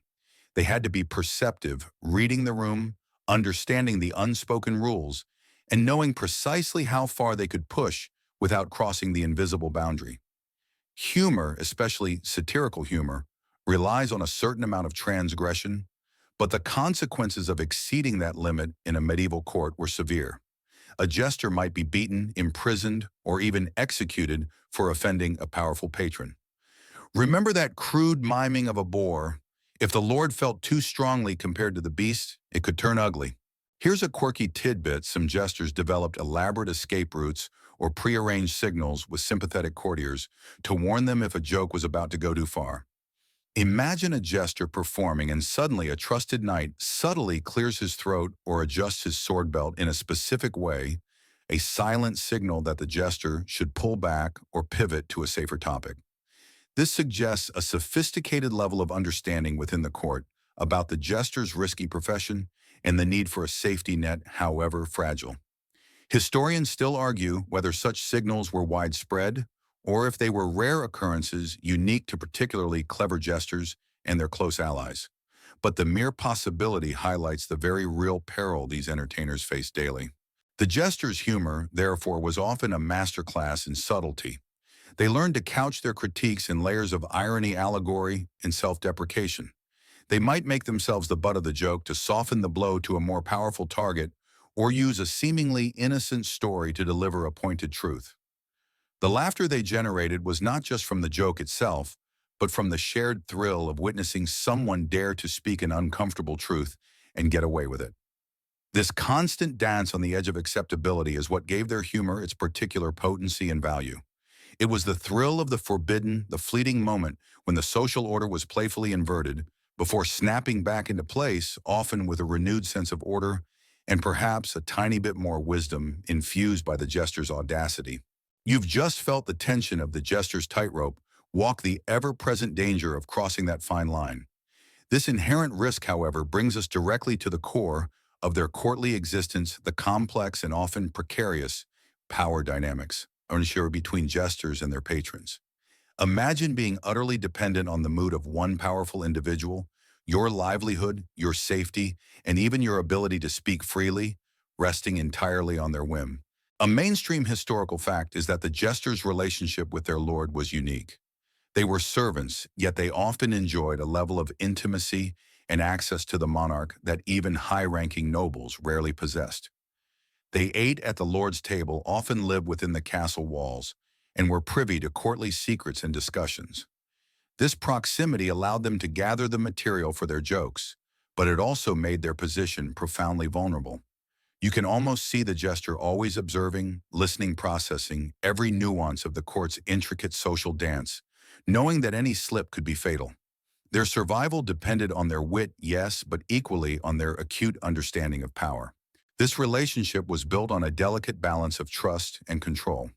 They had to be perceptive, reading the room, understanding the unspoken rules, and knowing precisely how far they could push without crossing the invisible boundary. Humor, especially satirical humor, relies on a certain amount of transgression, but the consequences of exceeding that limit in a medieval court were severe. A jester might be beaten, imprisoned, or even executed for offending a powerful patron. Remember that crude miming of a boar? If the Lord felt too strongly compared to the beast, it could turn ugly. Here's a quirky tidbit: some jesters developed elaborate escape routes or prearranged signals with sympathetic courtiers to warn them if a joke was about to go too far. Imagine a jester performing and suddenly a trusted knight subtly clears his throat or adjusts his sword belt in a specific way, a silent signal that the jester should pull back or pivot to a safer topic. This suggests a sophisticated level of understanding within the court about the jester's risky profession and the need for a safety net, however fragile. Historians still argue whether such signals were widespread or if they were rare occurrences unique to particularly clever jesters and their close allies. But the mere possibility highlights the very real peril these entertainers face daily. The jester's humor, therefore, was often a masterclass in subtlety. They learned to couch their critiques in layers of irony, allegory, and self-deprecation. They might make themselves the butt of the joke to soften the blow to a more powerful target, or use a seemingly innocent story to deliver a pointed truth. The laughter they generated was not just from the joke itself, but from the shared thrill of witnessing someone dare to speak an uncomfortable truth and get away with it. This constant dance on the edge of acceptability is what gave their humor its particular potency and value. It was the thrill of the forbidden, the fleeting moment when the social order was playfully inverted, before snapping back into place, often with a renewed sense of order and perhaps a tiny bit more wisdom infused by the jester's audacity. You've just felt the tension of the jester's tightrope, walk the ever-present danger of crossing that fine line. This inherent risk, however, brings us directly to the core of their courtly existence, the complex and often precarious power dynamics ensured between jesters and their patrons. Imagine being utterly dependent on the mood of one powerful individual, your livelihood, your safety, and even your ability to speak freely, resting entirely on their whim. A mainstream historical fact is that the jesters' relationship with their lord was unique. They were servants, yet they often enjoyed a level of intimacy and access to the monarch that even high-ranking nobles rarely possessed. They ate at the lord's table, often lived within the castle walls, and were privy to courtly secrets and discussions. This proximity allowed them to gather the material for their jokes, but it also made their position profoundly vulnerable. You can almost see the jester always observing, listening, processing every nuance of the court's intricate social dance, knowing that any slip could be fatal. Their survival depended on their wit, yes, but equally on their acute understanding of power. This relationship was built on a delicate balance of trust and control.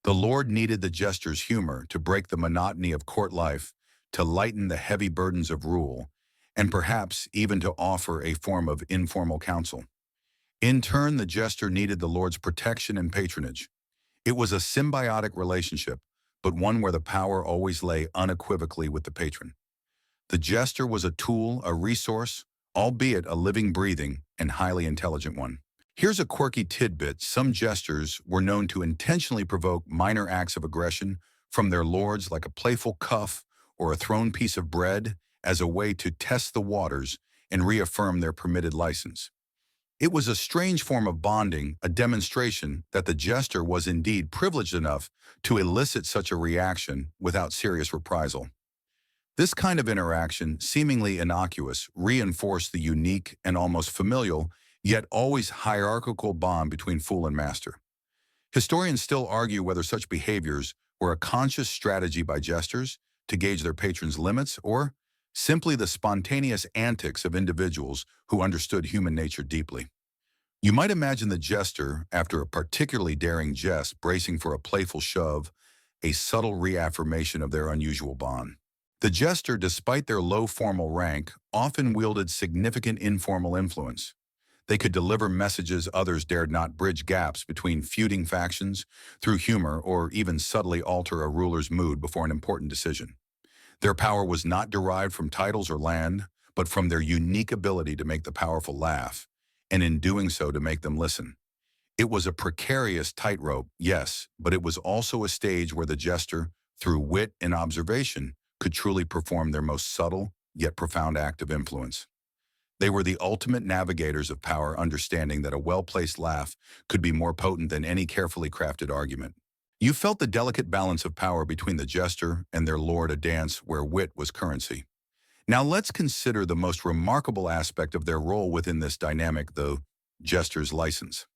The Lord needed the jester's humor to break the monotony of court life, to lighten the heavy burdens of rule, and perhaps even to offer a form of informal counsel. In turn, the jester needed the Lord's protection and patronage. It was a symbiotic relationship, but one where the power always lay unequivocally with the patron. The jester was a tool, a resource, albeit a living, breathing, and highly intelligent one. Here's a quirky tidbit. Some jesters were known to intentionally provoke minor acts of aggression from their lords, like a playful cuff or a thrown piece of bread, as a way to test the waters and reaffirm their permitted license. It was a strange form of bonding, a demonstration that the jester was indeed privileged enough to elicit such a reaction without serious reprisal. This kind of interaction, seemingly innocuous, reinforced the unique and almost familial, yet always hierarchical bond between fool and master. Historians still argue whether such behaviors were a conscious strategy by jesters to gauge their patrons' limits, or simply the spontaneous antics of individuals who understood human nature deeply. You might imagine the jester, after a particularly daring jest, bracing for a playful shove, a subtle reaffirmation of their unusual bond. The jester, despite their low formal rank, often wielded significant informal influence. They could deliver messages others dared not, bridge gaps between feuding factions through humor, or even subtly alter a ruler's mood before an important decision. Their power was not derived from titles or land, but from their unique ability to make the powerful laugh, and in doing so to make them listen. It was a precarious tightrope, yes, but it was also a stage where the jester, through wit and observation, could truly perform their most subtle yet profound act of influence. They were the ultimate navigators of power, understanding that a well-placed laugh could be more potent than any carefully crafted argument. You felt the delicate balance of power between the jester and their lord, a dance where wit was currency. Now let's consider the most remarkable aspect of their role within this dynamic, the jester's license.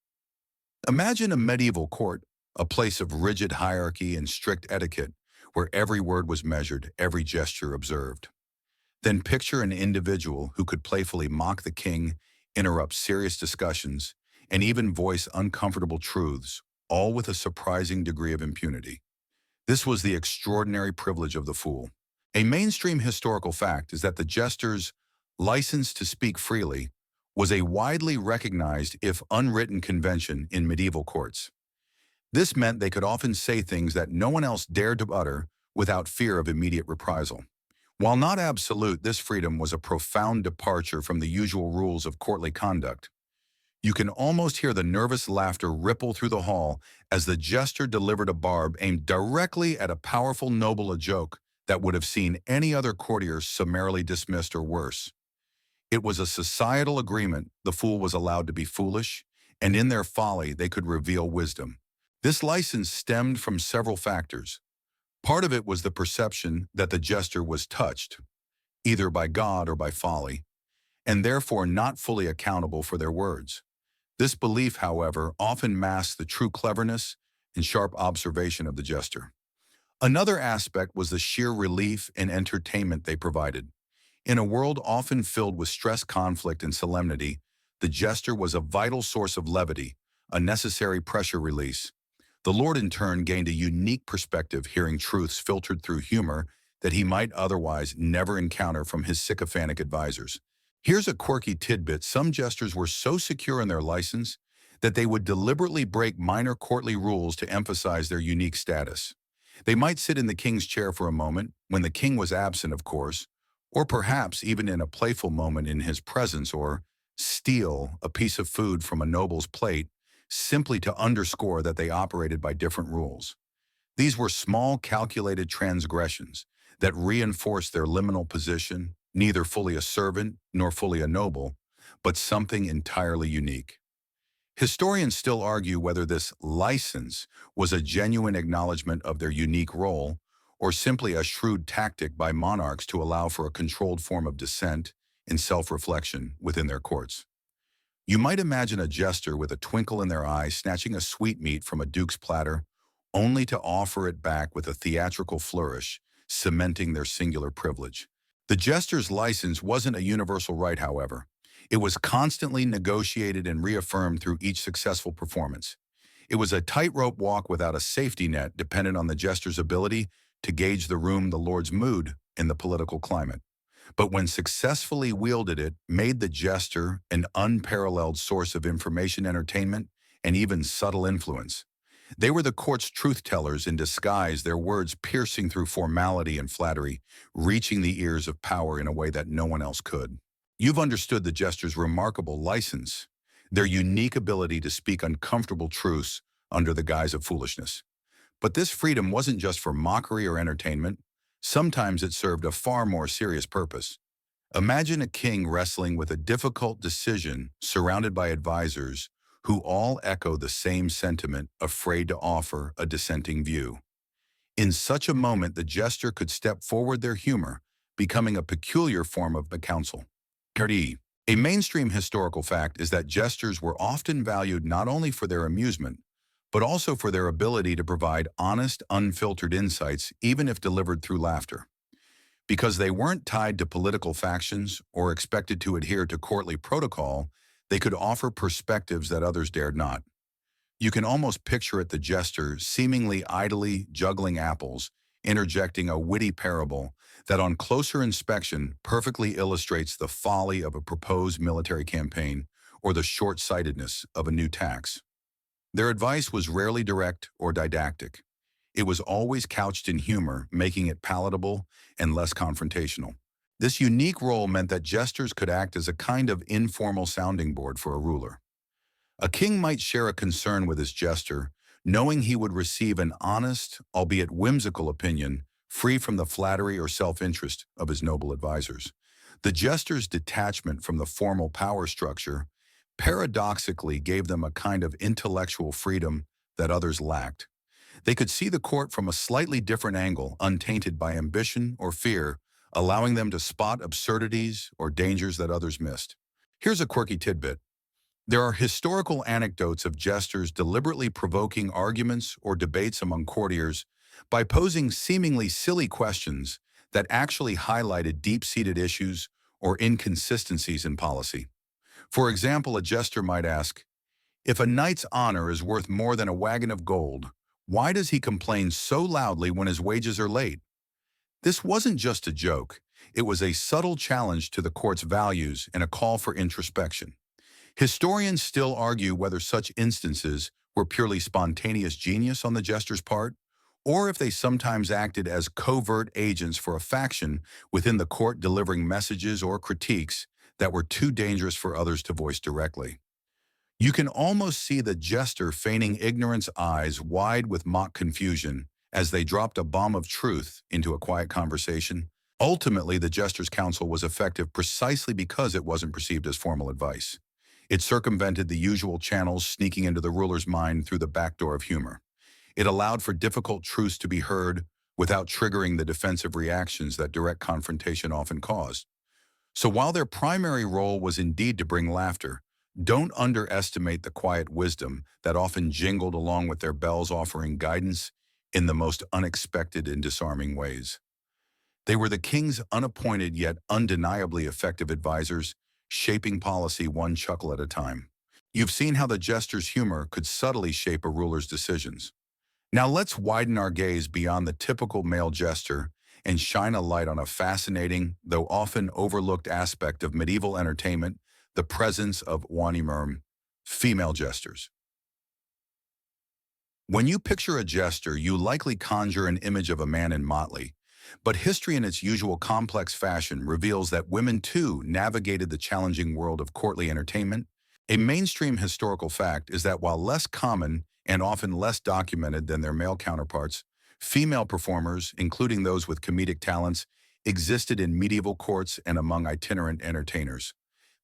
Imagine a medieval court, a place of rigid hierarchy and strict etiquette, where every word was measured, every gesture observed. Then picture an individual who could playfully mock the king, interrupt serious discussions, and even voice uncomfortable truths, all with a surprising degree of impunity. This was the extraordinary privilege of the fool. A mainstream historical fact is that the jester's license to speak freely was a widely recognized, if unwritten, convention in medieval courts. This meant they could often say things that no one else dared to utter without fear of immediate reprisal. While not absolute, this freedom was a profound departure from the usual rules of courtly conduct. You can almost hear the nervous laughter ripple through the hall as the jester delivered a barb aimed directly at a powerful noble, a joke that would have seen any other courtier summarily dismissed or worse. It was a societal agreement. The fool was allowed to be foolish, and in their folly they could reveal wisdom. This license stemmed from several factors. Part of it was the perception that the jester was touched, either by God or by folly, and therefore not fully accountable for their words. This belief, however, often masked the true cleverness and sharp observation of the jester. Another aspect was the sheer relief and entertainment they provided. In a world often filled with stress, conflict, and solemnity, the jester was a vital source of levity, a necessary pressure release. The Lord in turn gained a unique perspective, hearing truths filtered through humor that he might otherwise never encounter from his sycophantic advisors. Here's a quirky tidbit. Some jesters were so secure in their license that they would deliberately break minor courtly rules to emphasize their unique status. They might sit in the king's chair for a moment, when the king was absent, of course, or perhaps even in a playful moment in his presence, or steal a piece of food from a noble's plate, simply to underscore that they operated by different rules. These were small, calculated transgressions that reinforced their liminal position, neither fully a servant nor fully a noble, but something entirely unique. Historians still argue whether this license was a genuine acknowledgement of their unique role, or simply a shrewd tactic by monarchs to allow for a controlled form of dissent and self-reflection within their courts. You might imagine a jester with a twinkle in their eye snatching a sweetmeat from a duke's platter, only to offer it back with a theatrical flourish, cementing their singular privilege. The jester's license wasn't a universal right, however. It was constantly negotiated and reaffirmed through each successful performance. It was a tightrope walk without a safety net, dependent on the jester's ability to gauge the room, the Lord's mood, and the political climate. But when successfully wielded, it made the jester an unparalleled source of information, entertainment, and even subtle influence. They were the court's truth-tellers in disguise, their words piercing through formality and flattery, reaching the ears of power in a way that no one else could. You've understood the jester's remarkable license, their unique ability to speak uncomfortable truths under the guise of foolishness. But this freedom wasn't just for mockery or entertainment. Sometimes it served a far more serious purpose. Imagine a king wrestling with a difficult decision surrounded by advisors who all echo the same sentiment, afraid to offer a dissenting view. In such a moment, the jester could step forward, their humor becoming a peculiar form of the counsel. A mainstream historical fact is that jesters were often valued not only for their amusement, but also for their ability to provide honest, unfiltered insights, even if delivered through laughter. Because they weren't tied to political factions or expected to adhere to courtly protocol, they could offer perspectives that others dared not. You can almost picture it, the jester seemingly idly juggling apples, interjecting a witty parable that on closer inspection perfectly illustrates the folly of a proposed military campaign or the short-sightedness of a new tax. Their advice was rarely direct or didactic. It was always couched in humor, making it palatable and less confrontational. This unique role meant that jesters could act as a kind of informal sounding board for a ruler. A king might share a concern with his jester, knowing he would receive an honest, albeit whimsical opinion, free from the flattery or self-interest of his noble advisors. The jester's detachment from the formal power structure paradoxically gave them a kind of intellectual freedom that others lacked. They could see the court from a slightly different angle, untainted by ambition or fear, allowing them to spot absurdities or dangers that others missed. Here's a quirky tidbit. There are historical anecdotes of jesters deliberately provoking arguments or debates among courtiers by posing seemingly silly questions that actually highlighted deep-seated issues or inconsistencies in policy. For example, a jester might ask, "If a knight's honor is worth more than a wagon of gold, why does he complain so loudly when his wages are late?" This wasn't just a joke. It was a subtle challenge to the court's values and a call for introspection. Historians still argue whether such instances were purely spontaneous genius on the jester's part, or if they sometimes acted as covert agents for a faction within the court, delivering messages or critiques that were too dangerous for others to voice directly. You can almost see the jester feigning ignorance, eyes wide with mock confusion, as they dropped a bomb of truth into a quiet conversation. Ultimately, the jester's counsel was effective precisely because it wasn't perceived as formal advice. It circumvented the usual channels, sneaking into the ruler's mind through the back door of humor. It allowed for difficult truths to be heard without triggering the defensive reactions that direct confrontation often caused. So while their primary role was indeed to bring laughter, don't underestimate the quiet wisdom that often jingled along with their bells, offering guidance in the most unexpected and disarming ways. They were the king's unappointed yet undeniably effective advisors, shaping policy one chuckle at a time. You've seen how the jester's humor could subtly shape a ruler's decisions. Now let's widen our gaze beyond the typical male jester and shine a light on a fascinating, though often overlooked aspect of medieval entertainment, the presence of wanimurm, female jesters. When you picture a jester, you likely conjure an image of a man in motley, but history in its usual complex fashion reveals that women too navigated the challenging world of courtly entertainment. A mainstream historical fact is that while less common and often less documented than their male counterparts, female performers, including those with comedic talents, existed in medieval courts and among itinerant entertainers.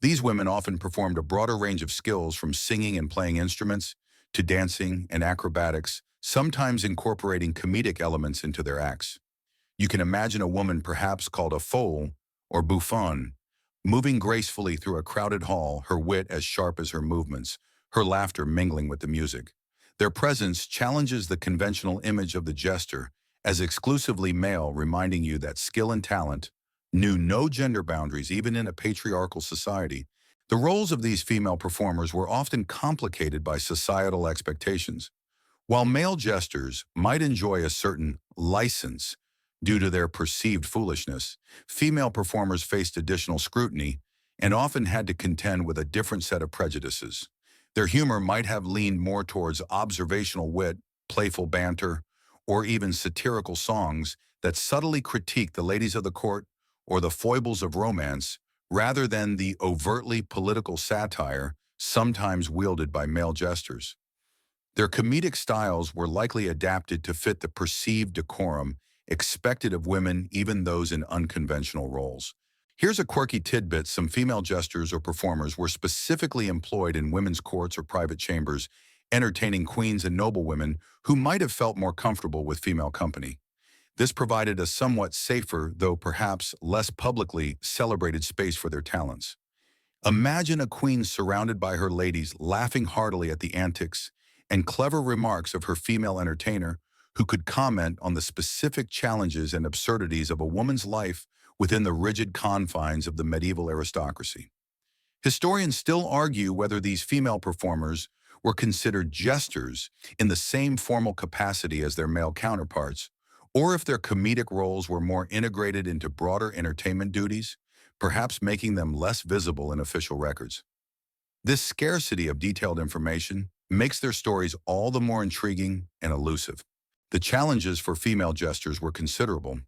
These women often performed a broader range of skills from singing and playing instruments to dancing and acrobatics, sometimes incorporating comedic elements into their acts. You can imagine a woman perhaps called a foal or bouffon, moving gracefully through a crowded hall, her wit as sharp as her movements, her laughter mingling with the music. Their presence challenges the conventional image of the jester as exclusively male, reminding you that skill and talent knew no gender boundaries even in a patriarchal society. The roles of these female performers were often complicated by societal expectations. While male jesters might enjoy a certain license due to their perceived foolishness, female performers faced additional scrutiny and often had to contend with a different set of prejudices. Their humor might have leaned more towards observational wit, playful banter, or even satirical songs that subtly critique the ladies of the court or the foibles of romance, rather than the overtly political satire sometimes wielded by male jesters. Their comedic styles were likely adapted to fit the perceived decorum expected of women, even those in unconventional roles. Here's a quirky tidbit: some female jesters or performers were specifically employed in women's courts or private chambers, entertaining queens and noblewomen who might have felt more comfortable with female company. This provided a somewhat safer, though perhaps less publicly celebrated space for their talents. Imagine a queen surrounded by her ladies, laughing heartily at the antics and clever remarks of her female entertainer, who could comment on the specific challenges and absurdities of a woman's life within the rigid confines of the medieval aristocracy. Historians still argue whether these female performers were considered jesters in the same formal capacity as their male counterparts, or if their comedic roles were more integrated into broader entertainment duties, perhaps making them less visible in official records. This scarcity of detailed information makes their stories all the more intriguing and elusive. The challenges for female jesters were considerable.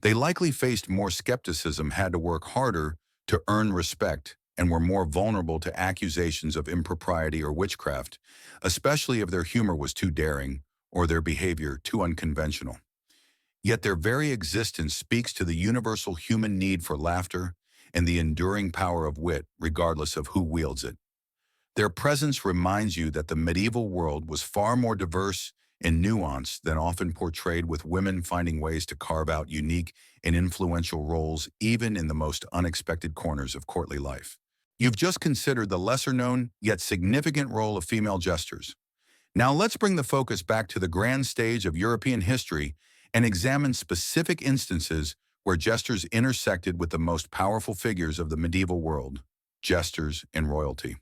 They likely faced more skepticism, had to work harder to earn respect, and were more vulnerable to accusations of impropriety or witchcraft, especially if their humor was too daring or their behavior too unconventional. Yet their very existence speaks to the universal human need for laughter and the enduring power of wit, regardless of who wields it. Their presence reminds you that the medieval world was far more diverse and nuanced than often portrayed, with women finding ways to carve out unique and influential roles even in the most unexpected corners of courtly life. You've just considered the lesser-known yet significant role of female jesters. Now let's bring the focus back to the grand stage of European history and examine specific instances where jesters intersected with the most powerful figures of the medieval world, jesters and royalty.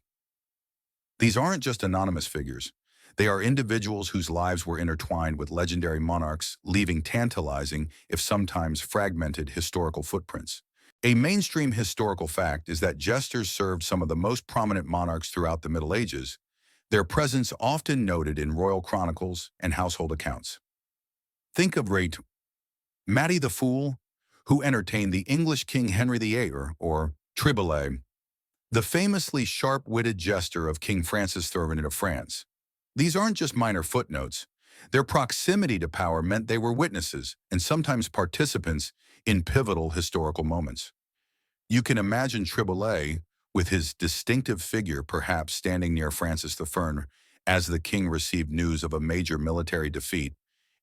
These aren't just anonymous figures. They are individuals whose lives were intertwined with legendary monarchs, leaving tantalizing, if sometimes fragmented, historical footprints. A mainstream historical fact is that jesters served some of the most prominent monarchs throughout the Middle Ages, their presence often noted in royal chronicles and household accounts. Think of Rate Matty the Fool, who entertained the English King Henry VIII, or Triboulet, the famously sharp-witted jester of King Francis III of France. These aren't just minor footnotes. Their proximity to power meant they were witnesses and sometimes participants in pivotal historical moments. You can imagine Triboulet, with his distinctive figure, perhaps standing near Francis I as the king received news of a major military defeat,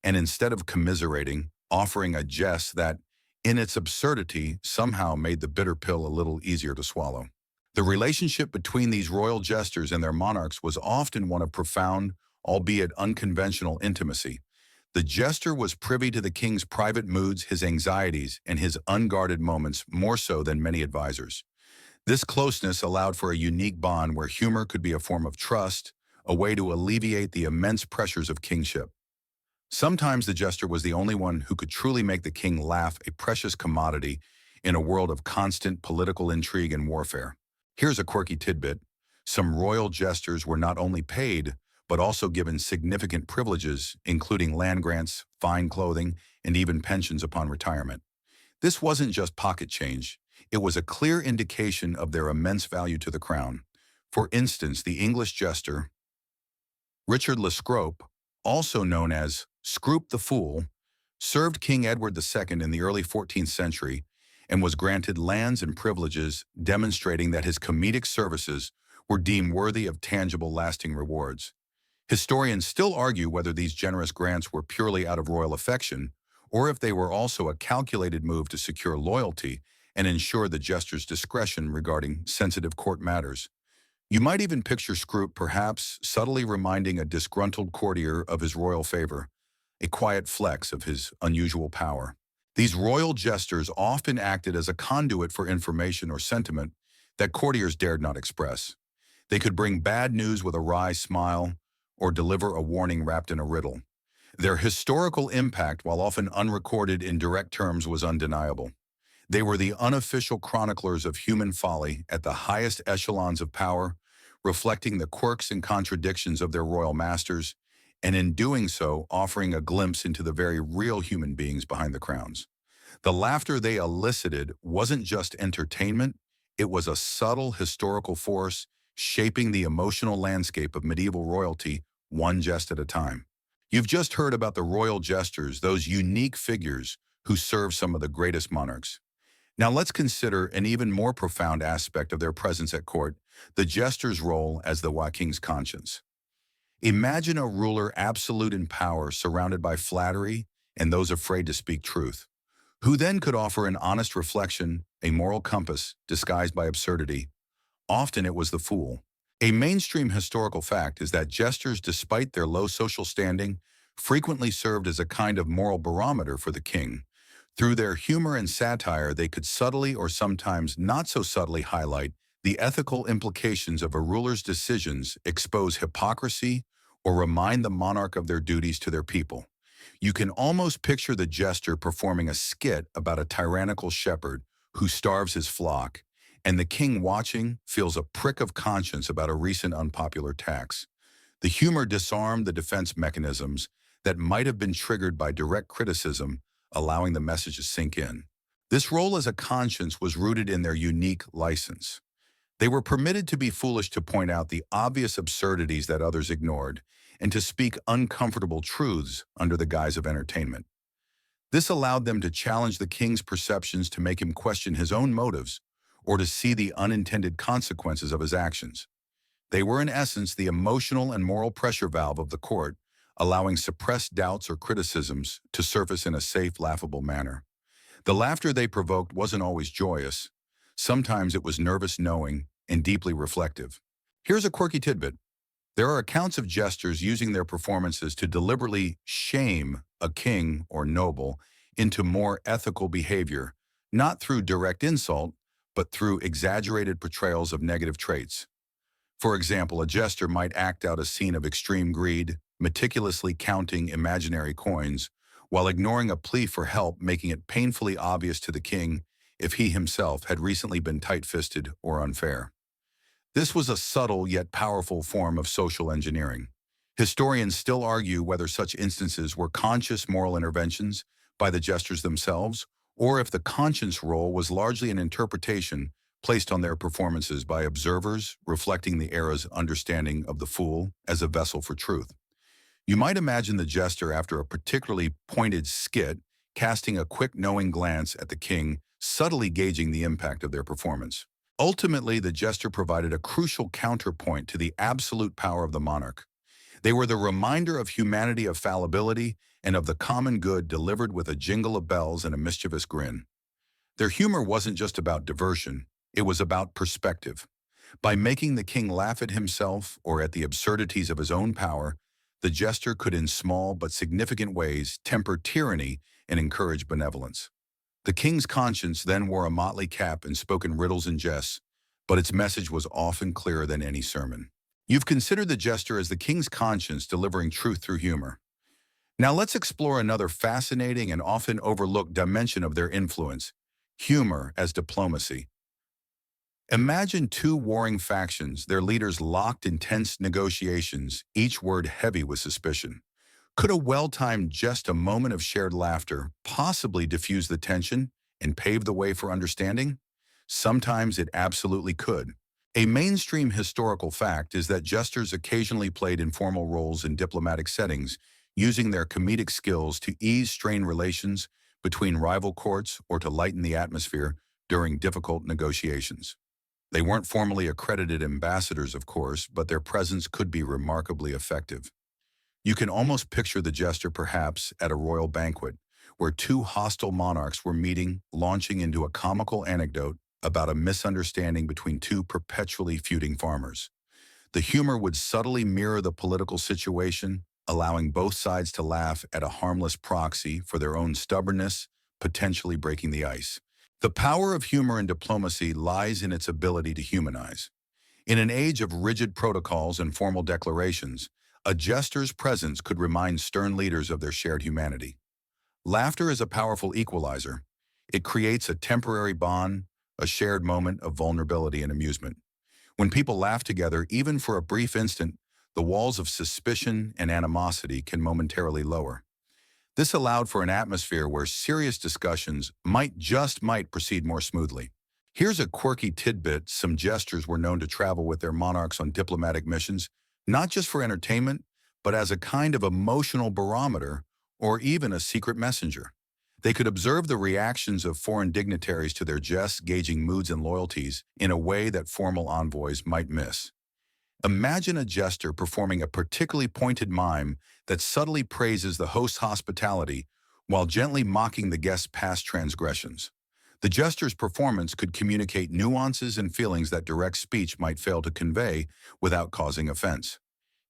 and instead of commiserating, offering a jest that, in its absurdity, somehow made the bitter pill a little easier to swallow. The relationship between these royal jesters and their monarchs was often one of profound, albeit unconventional, intimacy. The jester was privy to the king's private moods, his anxieties, and his unguarded moments more so than many advisors. This closeness allowed for a unique bond where humor could be a form of trust, a way to alleviate the immense pressures of kingship. Sometimes the jester was the only one who could truly make the king laugh, a precious commodity in a world of constant political intrigue and warfare. Here's a quirky tidbit. Some royal jesters were not only paid, but also given significant privileges, including land grants, fine clothing, and even pensions upon retirement. This wasn't just pocket change. It was a clear indication of their immense value to the crown. For instance, the English jester, Richard Le Scrope, also known as Scroop the Fool, served King Edward II in the early 14th century and was granted lands and privileges demonstrating that his comedic services were deemed worthy of tangible, lasting rewards. Historians still argue whether these generous grants were purely out of royal affection or if they were also a calculated move to secure loyalty and ensure the jester's discretion regarding sensitive court matters. You might even picture Scroop perhaps subtly reminding a disgruntled courtier of his royal favor, a quiet flex of his unusual power. These royal jesters often acted as a conduit for information or sentiment that courtiers dared not express. They could bring bad news with a wry smile or deliver a warning wrapped in a riddle. Their historical impact, while often unrecorded in direct terms, was undeniable. They were the unofficial chroniclers of human folly at the highest echelons of power, reflecting the quirks and contradictions of their royal masters, and in doing so, offering a glimpse into the very real human beings behind the crowns. The laughter they elicited wasn't just entertainment, it was a subtle historical force shaping the emotional landscape of medieval royalty, one jest at a time. You've just heard about the royal jesters, those unique figures who served some of the greatest monarchs. Now let's consider an even more profound aspect of their presence at court, the jester's role as the king's conscience. Imagine a ruler absolute in power, surrounded by flattery and those afraid to speak truth. Who then could offer an honest reflection, a moral compass disguised by absurdity? Often it was the fool. A mainstream historical fact is that jesters, despite their low social standing, frequently served as a kind of moral barometer for the king. Through their humor and satire, they could subtly or sometimes not so subtly highlight the ethical implications of a ruler's decisions, expose hypocrisy, or remind the monarch of their duties to their people. You can almost picture the jester performing a skit about a tyrannical shepherd who starves his flock, and the king watching feels a prick of conscience about a recent unpopular tax. The humor disarmed the defense mechanisms that might have been triggered by direct criticism, allowing the message to sink in. This role as a conscience was rooted in their unique license. They were permitted to be foolish, to point out the obvious absurdities that others ignored, and to speak uncomfortable truths under the guise of entertainment. This allowed them to challenge the king's perceptions, to make him question his own motives, or to see the unintended consequences of his actions. They were in essence the emotional and moral pressure valve of the court, allowing suppressed doubts or criticisms to surface in a safe, laughable manner. The laughter they provoked wasn't always joyous. Sometimes it was nervous, knowing, and deeply reflective. Here's a quirky tidbit. There are accounts of jesters using their performances to deliberately shame a king or noble into more ethical behavior, not through direct insult, but through exaggerated portrayals of negative traits. For example, a jester might act out a scene of extreme greed, meticulously counting imaginary coins, while ignoring a plea for help, making it painfully obvious to the king if he himself had recently been tight-fisted or unfair. This was a subtle yet powerful form of social engineering. Historians still argue whether such instances were conscious moral interventions by the jesters themselves, or if the conscience role was largely an interpretation placed on their performances by observers, reflecting the era's understanding of the fool as a vessel for truth. You might imagine the jester, after a particularly pointed skit, casting a quick, knowing glance at the king, subtly gauging the impact of their performance. Ultimately, the jester provided a crucial counterpoint to the absolute power of the monarch. They were the reminder of humanity, of fallibility, and of the common good, delivered with a jingle of bells and a mischievous grin. Their humor wasn't just about diversion, it was about perspective. By making the king laugh at himself or at the absurdities of his own power, the jester could, in small but significant ways, temper tyranny and encourage benevolence. The king's conscience then wore a motley cap and spoke in riddles and jests, but its message was often clearer than any sermon. You've considered the jester as the king's conscience, delivering truth through humor. Now let's explore another fascinating and often overlooked dimension of their influence, humor as diplomacy. Imagine two warring factions, their leaders locked in tense negotiations, each word heavy with suspicion. Could a well-timed just a moment of shared laughter possibly diffuse the tension and pave the way for understanding? Sometimes it absolutely could. A mainstream historical fact is that jesters occasionally played informal roles in diplomatic settings, using their comedic skills to ease strained relations between rival courts or to lighten the atmosphere during difficult negotiations. They weren't formally accredited ambassadors, of course, but their presence could be remarkably effective. You can almost picture the jester perhaps at a royal banquet, where two hostile monarchs were meeting, launching into a comical anecdote about a misunderstanding between two perpetually feuding farmers. The humor would subtly mirror the political situation, allowing both sides to laugh at a harmless proxy for their own stubbornness, potentially breaking the ice. The power of humor in diplomacy lies in its ability to humanize. In an age of rigid protocols and formal declarations, a jester's presence could remind stern leaders of their shared humanity. Laughter is a powerful equalizer. It creates a temporary bond, a shared moment of vulnerability and amusement. When people laugh together, even for a brief instant, the walls of suspicion and animosity can momentarily lower. This allowed for an atmosphere where serious discussions might proceed more smoothly. Here's a quirky tidbit: some jesters were known to travel with their monarchs on diplomatic missions, not just for entertainment, but as a kind of emotional barometer or even a secret messenger. They could observe the reactions of foreign dignitaries to their jests, gauging moods and loyalties in a way that formal envoys might miss. Imagine a jester performing a particularly pointed mime that subtly praises the host's hospitality while gently mocking the guest's past transgressions. The jester's performance could communicate nuances and feelings that direct speech might fail to convey without causing offense.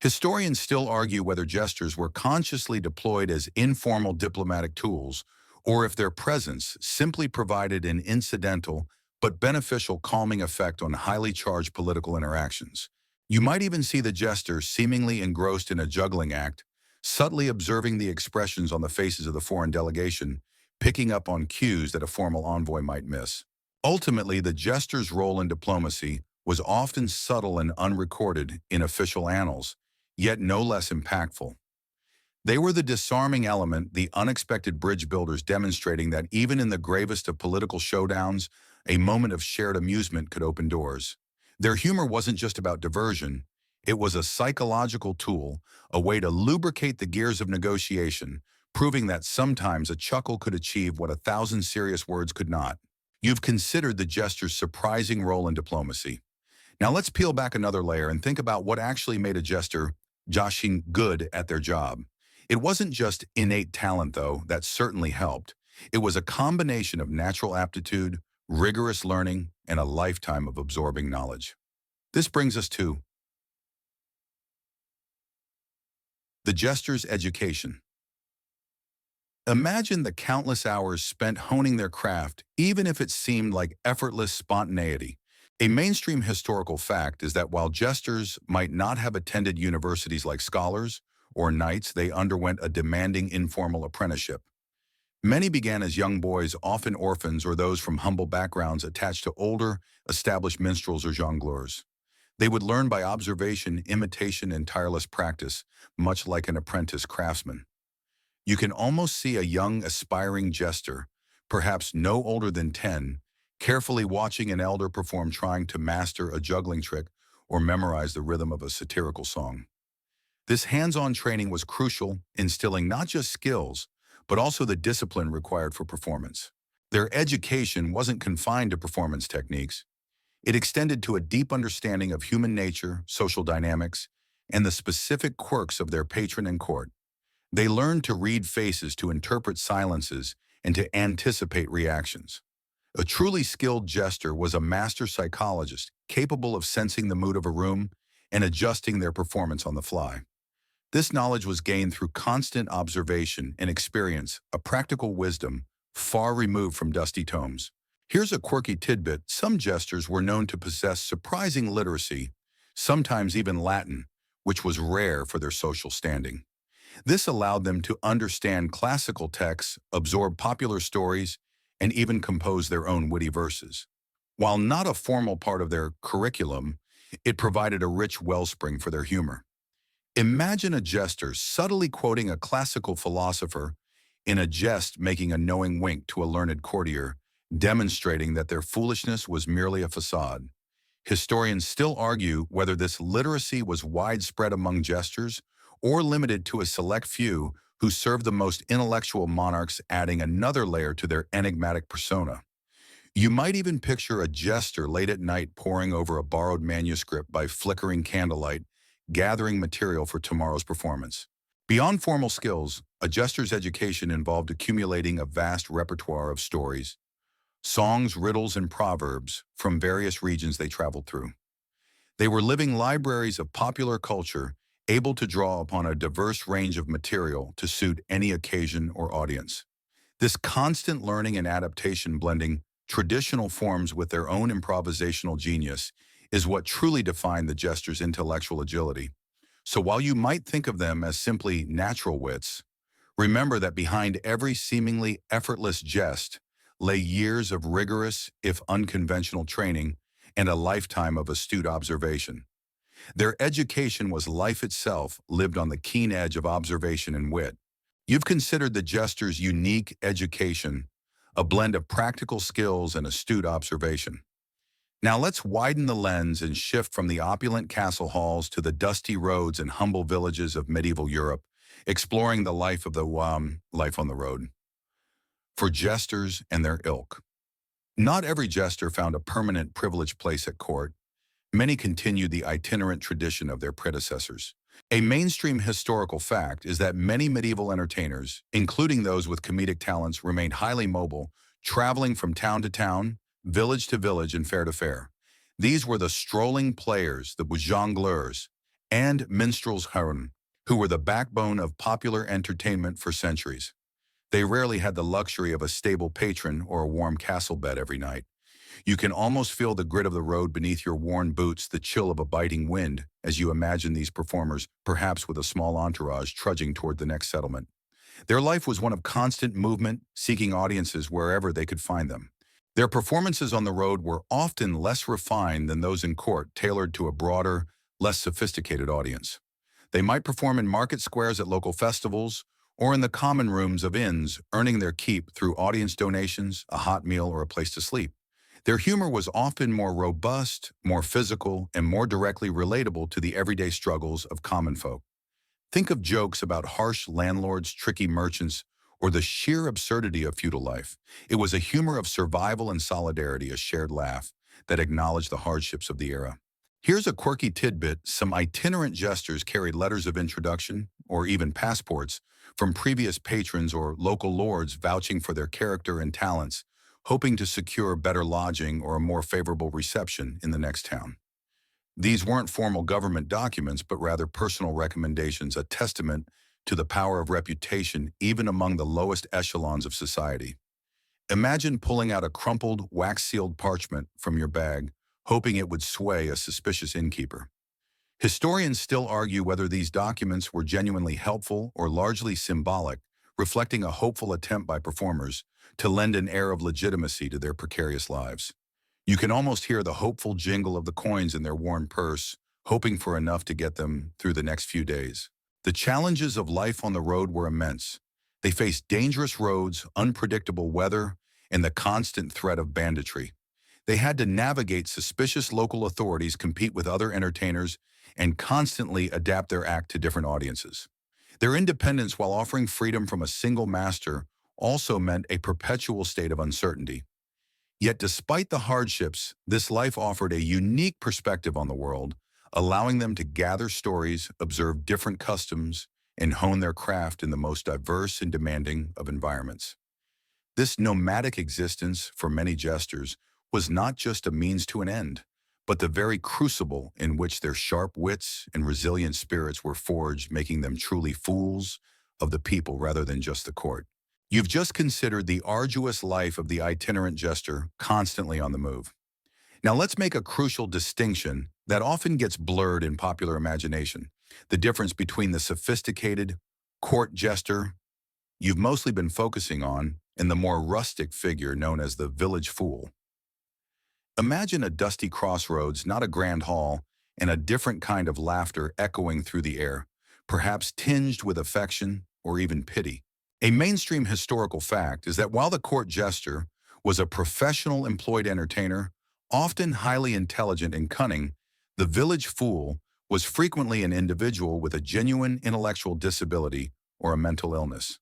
Historians still argue whether jesters were consciously deployed as informal diplomatic tools or if their presence simply provided an incidental but beneficial calming effect on highly charged political interactions. You might even see the jester seemingly engrossed in a juggling act, subtly observing the expressions on the faces of the foreign delegation, picking up on cues that a formal envoy might miss. Ultimately, the jester's role in diplomacy was often subtle and unrecorded in official annals, yet no less impactful. They were the disarming element, the unexpected bridge builders, demonstrating that even in the gravest of political showdowns, a moment of shared amusement could open doors. Their humor wasn't just about diversion, it was a psychological tool, a way to lubricate the gears of negotiation, proving that sometimes a chuckle could achieve what 1,000 serious words could not. You've considered the jester's surprising role in diplomacy. Now let's peel back another layer and think about what actually made a jester joshing good at their job. It wasn't just innate talent, though, that certainly helped. It was a combination of natural aptitude, rigorous learning, and a lifetime of absorbing knowledge. This brings us to the jester's education. Imagine the countless hours spent honing their craft, even if it seemed like effortless spontaneity. A mainstream historical fact is that while jesters might not have attended universities like scholars or knights, they underwent a demanding informal apprenticeship. Many began as young boys, often orphans or those from humble backgrounds attached to older, established minstrels or jongleurs. They would learn by observation, imitation, and tireless practice, much like an apprentice craftsman. You can almost see a young, aspiring jester, perhaps no older than 10, carefully watching an elder perform, trying to master a juggling trick or memorize the rhythm of a satirical song. This hands-on training was crucial, instilling not just skills, but also the discipline required for performance. Their education wasn't confined to performance techniques. It extended to a deep understanding of human nature, social dynamics, and the specific quirks of their patron and court. They learned to read faces, to interpret silences, and to anticipate reactions. A truly skilled jester was a master psychologist, capable of sensing the mood of a room and adjusting their performance on the fly. This knowledge was gained through constant observation and experience, a practical wisdom far removed from dusty tomes. Here's a quirky tidbit: some jesters were known to possess surprising literacy, sometimes even Latin, which was rare for their social standing. This allowed them to understand classical texts, absorb popular stories, and even compose their own witty verses. While not a formal part of their curriculum, it provided a rich wellspring for their humor. Imagine a jester subtly quoting a classical philosopher, in a jest making a knowing wink to a learned courtier, demonstrating that their foolishness was merely a facade. Historians still argue whether this literacy was widespread among jesters or limited to a select few who served the most intellectual monarchs, adding another layer to their enigmatic persona. You might even picture a jester late at night poring over a borrowed manuscript by flickering candlelight, gathering material for tomorrow's performance. Beyond formal skills, a jester's education involved accumulating a vast repertoire of stories, songs, riddles, and proverbs from various regions they traveled through. They were living libraries of popular culture, able to draw upon a diverse range of material to suit any occasion or audience. This constant learning and adaptation, blending traditional forms with their own improvisational genius, is what truly defined the jester's intellectual agility. So while you might think of them as simply natural wits, remember that behind every seemingly effortless jest lay years of rigorous, if unconventional training and a lifetime of astute observation. Their education was life itself, lived on the keen edge of observation and wit. You've considered the jester's unique education, a blend of practical skills and astute observation. Now let's widen the lens and shift from the opulent castle halls to the dusty roads and humble villages of medieval Europe, exploring the life of the life on the road. For jesters and their ilk. Not every jester found a permanent privileged place at court. Many continued the itinerant tradition of their predecessors. A mainstream historical fact is that many medieval entertainers, including those with comedic talents, remained highly mobile, traveling from town to town, village to village, and fair to fair. These were the strolling players, the jongleurs, and minstrels who were the backbone of popular entertainment for centuries. They rarely had the luxury of a stable patron or a warm castle bed every night. You can almost feel the grit of the road beneath your worn boots, the chill of a biting wind, as you imagine these performers, perhaps with a small entourage, trudging toward the next settlement. Their life was one of constant movement, seeking audiences wherever they could find them. Their performances on the road were often less refined than those in court, tailored to a broader, less sophisticated audience. They might perform in market squares at local festivals, or in the common rooms of inns, earning their keep through audience donations, a hot meal, or a place to sleep. Their humor was often more robust, more physical, and more directly relatable to the everyday struggles of common folk. Think of jokes about harsh landlords, tricky merchants, or the sheer absurdity of feudal life. It was a humor of survival and solidarity, a shared laugh that acknowledged the hardships of the era. Here's a quirky tidbit: some itinerant jesters carried letters of introduction, or even passports, from previous patrons or local lords vouching for their character and talents, hoping to secure better lodging or a more favorable reception in the next town. These weren't formal government documents, but rather personal recommendations, a testament to the power of reputation even among the lowest echelons of society. Imagine pulling out a crumpled, wax-sealed parchment from your bag, hoping it would sway a suspicious innkeeper. Historians still argue whether these documents were genuinely helpful or largely symbolic, reflecting a hopeful attempt by performers to lend an air of legitimacy to their precarious lives. You can almost hear the hopeful jingle of the coins in their worn purse, hoping for enough to get them through the next few days. The challenges of life on the road were immense. They faced dangerous roads, unpredictable weather, and the constant threat of banditry. They had to navigate suspicious local authorities, compete with other entertainers, and constantly adapt their act to different audiences. Their independence, while offering freedom from a single master, also meant a perpetual state of uncertainty. Yet despite the hardships, this life offered a unique perspective on the world, allowing them to gather stories, observe different customs, and hone their craft in the most diverse and demanding of environments. This nomadic existence, for many jesters, was not just a means to an end, but the very crucible in which their sharp wits and resilient spirits were forged, making them truly fools of the people rather than just the court. You've just considered the arduous life of the itinerant jester, constantly on the move. Now let's make a crucial distinction that often gets blurred in popular imagination: the difference between the sophisticated, Court Jester, you've mostly been focusing on, and the more rustic figure known as the village fool. Imagine a dusty crossroads, not a grand hall, and a different kind of laughter echoing through the air, perhaps tinged with affection or even pity. A mainstream historical fact is that while the court jester was a professional employed entertainer, often highly intelligent and cunning, the village fool was frequently an individual with a genuine intellectual disability or a mental illness.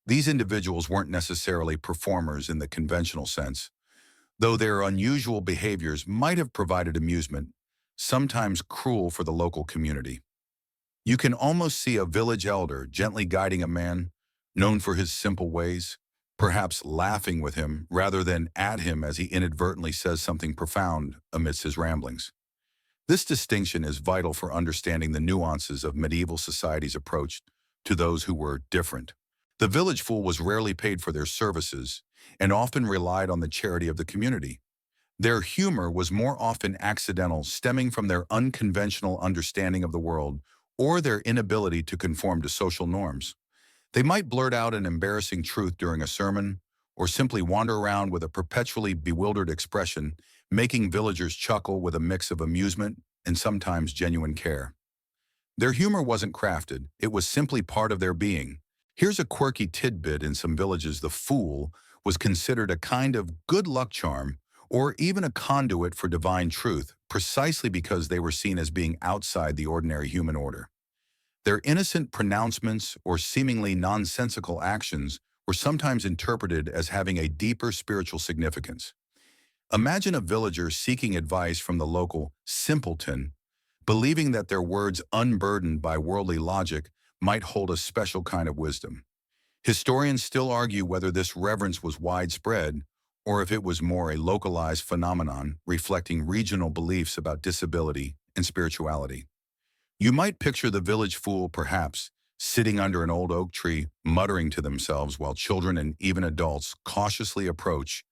These individuals weren't necessarily performers in the conventional sense, though their unusual behaviors might have provided amusement, sometimes cruel for the local community. You can almost see a village elder gently guiding a man, known for his simple ways, perhaps laughing with him rather than at him as he inadvertently says something profound amidst his ramblings. This distinction is vital for understanding the nuances of medieval society's approach to those who were different. The village fool was rarely paid for their services and often relied on the charity of the community. Their humor was more often accidental, stemming from their unconventional understanding of the world or their inability to conform to social norms. They might blurt out an embarrassing truth during a sermon or simply wander around with a perpetually bewildered expression, making villagers chuckle with a mix of amusement and sometimes genuine care. Their humor wasn't crafted, it was simply part of their being. Here's a quirky tidbit: in some villages, the fool was considered a kind of good luck charm or even a conduit for divine truth, precisely because they were seen as being outside the ordinary human order. Their innocent pronouncements or seemingly nonsensical actions were sometimes interpreted as having a deeper spiritual significance. Imagine a villager seeking advice from the local simpleton, believing that their words, unburdened by worldly logic, might hold a special kind of wisdom. Historians still argue whether this reverence was widespread or if it was more a localized phenomenon reflecting regional beliefs about disability and spirituality. You might picture the village fool, perhaps, sitting under an old oak tree, muttering to themselves while children and even adults cautiously approach,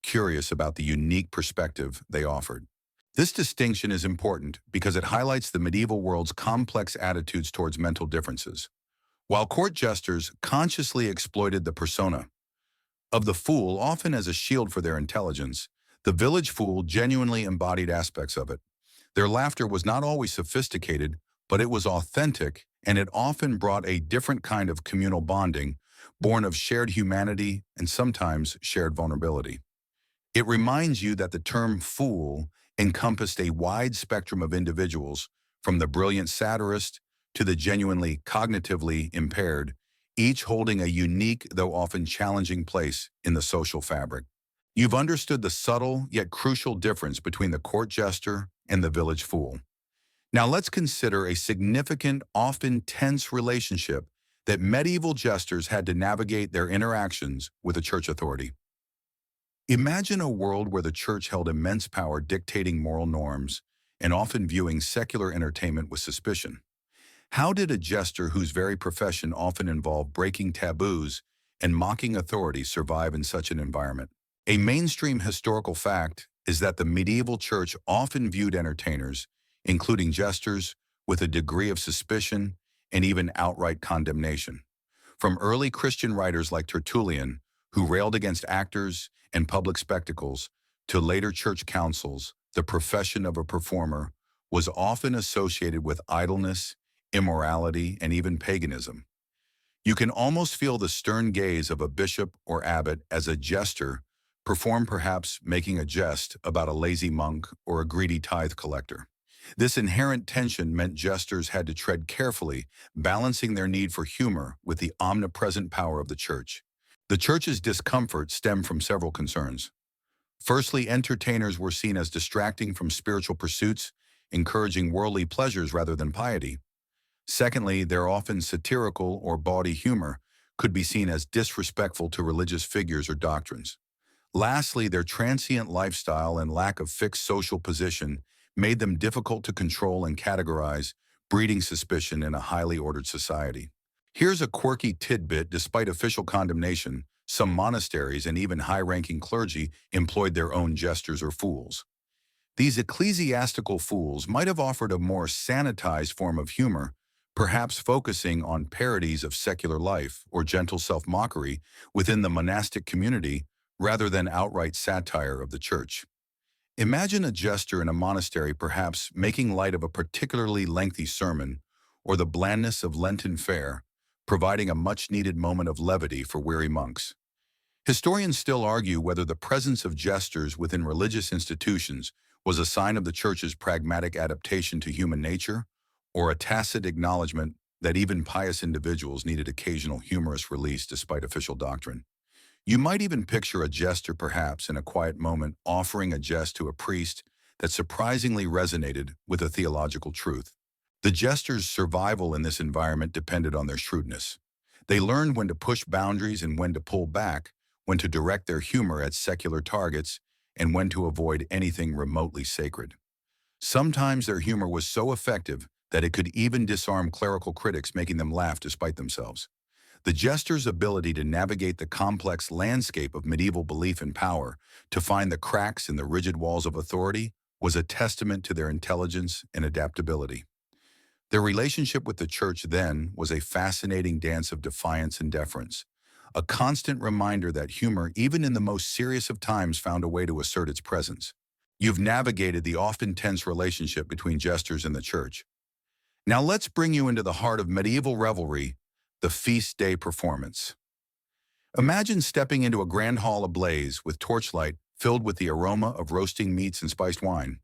curious about the unique perspective they offered. This distinction is important because it highlights the medieval world's complex attitudes towards mental differences. While court jesters consciously exploited the persona of the fool, often as a shield for their intelligence, the village fool genuinely embodied aspects of it. Their laughter was not always sophisticated, but it was authentic, and it often brought a different kind of communal bonding, born of shared humanity and sometimes shared vulnerability. It reminds you that the term fool encompassed a wide spectrum of individuals, from the brilliant satirist to the genuinely cognitively impaired, each holding a unique, though often challenging, place in the social fabric. You've understood the subtle yet crucial difference between the court jester and the village fool. Now let's consider a significant, often tense relationship that medieval jesters had to navigate their interactions with the church authority. Imagine a world where the church held immense power, dictating moral norms and often viewing secular entertainment with suspicion. How did a jester whose very profession often involved breaking taboos and mocking authority survive in such an environment? A mainstream historical fact is that the medieval church often viewed entertainers, including jesters, with a degree of suspicion and even outright condemnation. From early Christian writers like Tertullian, who railed against actors and public spectacles, to later church councils, the profession of a performer was often associated with idleness, immorality, and even paganism. You can almost feel the stern gaze of a bishop or abbot as a jester performed, perhaps making a jest about a lazy monk or a greedy tithe collector. This inherent tension meant jesters had to tread carefully, balancing their need for humor with the omnipresent power of the church. The church's discomfort stemmed from several concerns. Firstly, entertainers were seen as distracting from spiritual pursuits, encouraging worldly pleasures rather than piety. Secondly, their often satirical or bawdy humor could be seen as disrespectful to religious figures or doctrines. Lastly, their transient lifestyle and lack of fixed social position made them difficult to control and categorize, breeding suspicion in a highly ordered society. Here's a quirky tidbit: despite official condemnation, some monasteries and even high-ranking clergy employed their own jesters or fools. These ecclesiastical fools might have offered a more sanitized form of humor, perhaps focusing on parodies of secular life or gentle self-mockery within the monastic community rather than outright satire of the church. Imagine a jester in a monastery perhaps making light of a particularly lengthy sermon or the blandness of Lenten fare, providing a much-needed moment of levity for weary monks. Historians still argue whether the presence of jesters within religious institutions was a sign of the church's pragmatic adaptation to human nature, or a tacit acknowledgement that even pious individuals needed occasional humorous release despite official doctrine. You might even picture a jester perhaps in a quiet moment offering a jest to a priest that surprisingly resonated with a theological truth. The jester's survival in this environment depended on their shrewdness. They learned when to push boundaries and when to pull back, when to direct their humor at secular targets, and when to avoid anything remotely sacred. Sometimes their humor was so effective that it could even disarm clerical critics, making them laugh despite themselves. The jester's ability to navigate the complex landscape of medieval belief and power, to find the cracks in the rigid walls of authority, was a testament to their intelligence and adaptability. Their relationship with the church then was a fascinating dance of defiance and deference, a constant reminder that humor, even in the most serious of times, found a way to assert its presence. You've navigated the often tense relationship between jesters and the church. Now let's bring you into the heart of medieval revelry, the feast day performance. Imagine stepping into a grand hall ablaze with torchlight filled with the aroma of roasting meats and spiced wine.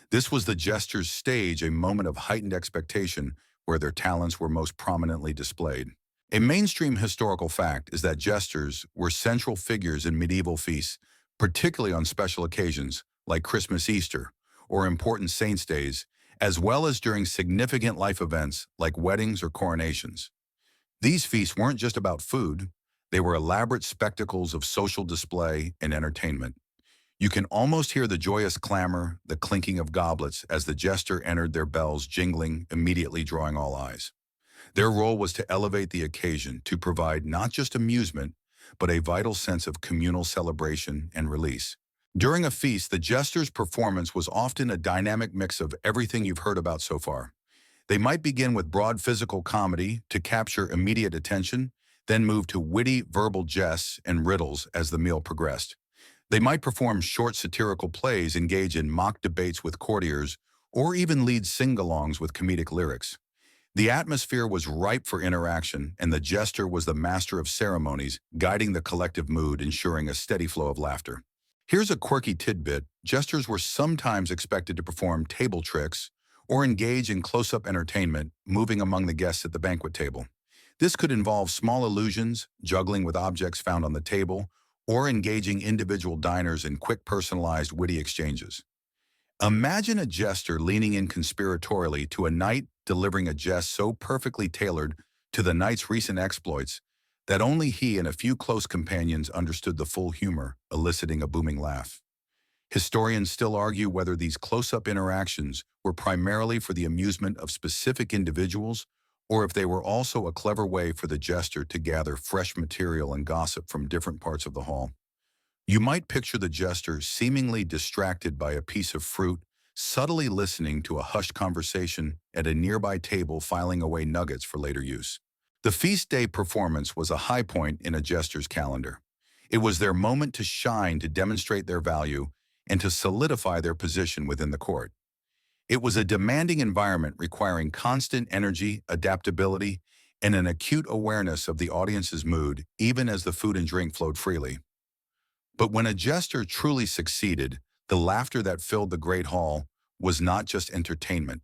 This was the jester's stage, a moment of heightened expectation where their talents were most prominently displayed. A mainstream historical fact is that jesters were central figures in medieval feasts, particularly on special occasions like Christmas, Easter, or important saints' days, as well as during significant life events like weddings or coronations. These feasts weren't just about food, they were elaborate spectacles of social display and entertainment. You can almost hear the joyous clamor, the clinking of goblets as the jester entered, their bells jingling, immediately drawing all eyes. Their role was to elevate the occasion, to provide not just amusement, but a vital sense of communal celebration and release. During a feast, the jester's performance was often a dynamic mix of everything you've heard about so far. They might begin with broad physical comedy to capture immediate attention, then move to witty verbal jests and riddles as the meal progressed. They might perform short satirical plays, engage in mock debates with courtiers, or even lead sing-alongs with comedic lyrics. The atmosphere was ripe for interaction, and the jester was the master of ceremonies, guiding the collective mood, ensuring a steady flow of laughter. Here's a quirky tidbit. Jesters were sometimes expected to perform table tricks or engage in close-up entertainment, moving among the guests at the banquet table. This could involve small illusions, juggling with objects found on the table, or engaging individual diners in quick, personalized, witty exchanges. Imagine a jester leaning in conspiratorially to a knight, delivering a jest so perfectly tailored to the knight's recent exploits that only he and a few close companions understood the full humor, eliciting a booming laugh. Historians still argue whether these close-up interactions were primarily for the amusement of specific individuals or if they were also a clever way for the jester to gather fresh material and gossip from different parts of the hall. You might picture the jester seemingly distracted by a piece of fruit, subtly listening to a hushed conversation at a nearby table, filing away nuggets for later use. The feast day performance was a high point in a jester's calendar. It was their moment to shine, to demonstrate their value, and to solidify their position within the court. It was a demanding environment requiring constant energy, adaptability, and an acute awareness of the audience's mood, even as the food and drink flowed freely. But when a jester truly succeeded, the laughter that filled the great hall was not just entertainment.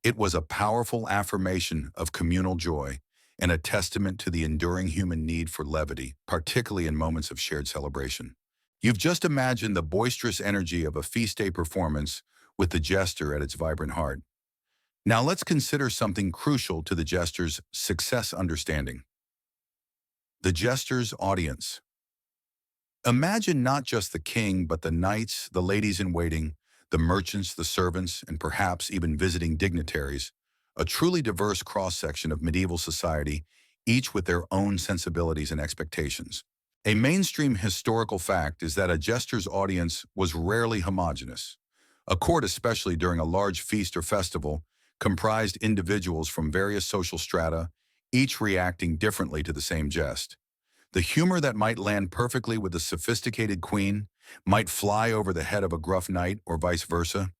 It was a powerful affirmation of communal joy and a testament to the enduring human need for levity, particularly in moments of shared celebration. You've just imagined the boisterous energy of a feast day performance with the jester at its vibrant heart. Now let's consider something crucial to the jester's success understanding: the jester's audience. Imagine not just the king, but the knights, the ladies-in-waiting, the merchants, the servants, and perhaps even visiting dignitaries, a truly diverse cross-section of medieval society, each with their own sensibilities and expectations. A mainstream historical fact is that a jester's audience was rarely homogeneous. A court, especially during a large feast or festival, comprised individuals from various social strata, each reacting differently to the same jest. The humor that might land perfectly with a sophisticated queen might fly over the head of a gruff knight or vice versa.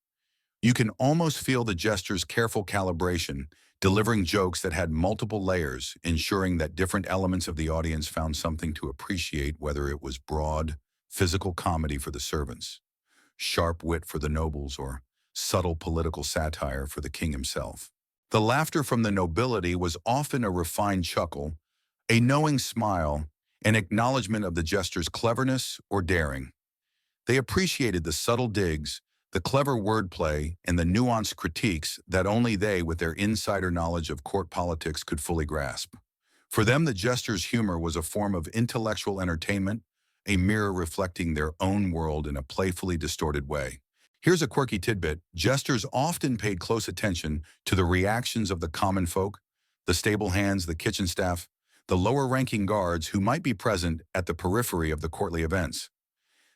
You can almost feel the jester's careful calibration, delivering jokes that had multiple layers, ensuring that different elements of the audience found something to appreciate, whether it was broad, physical comedy for the servants, sharp wit for the nobles, or subtle political satire for the king himself. The laughter from the nobility was often a refined chuckle, a knowing smile, an acknowledgement of the jester's cleverness or daring. They appreciated the subtle digs, the clever wordplay, and the nuanced critiques that only they, with their insider knowledge of court politics, could fully grasp. For them, the jester's humor was a form of intellectual entertainment, a mirror reflecting their own world in a playfully distorted way. Here's a quirky tidbit. Jesters often paid close attention to the reactions of the common folk, the stable hands, the kitchen staff, the lower-ranking guards who might be present at the periphery of the courtly events.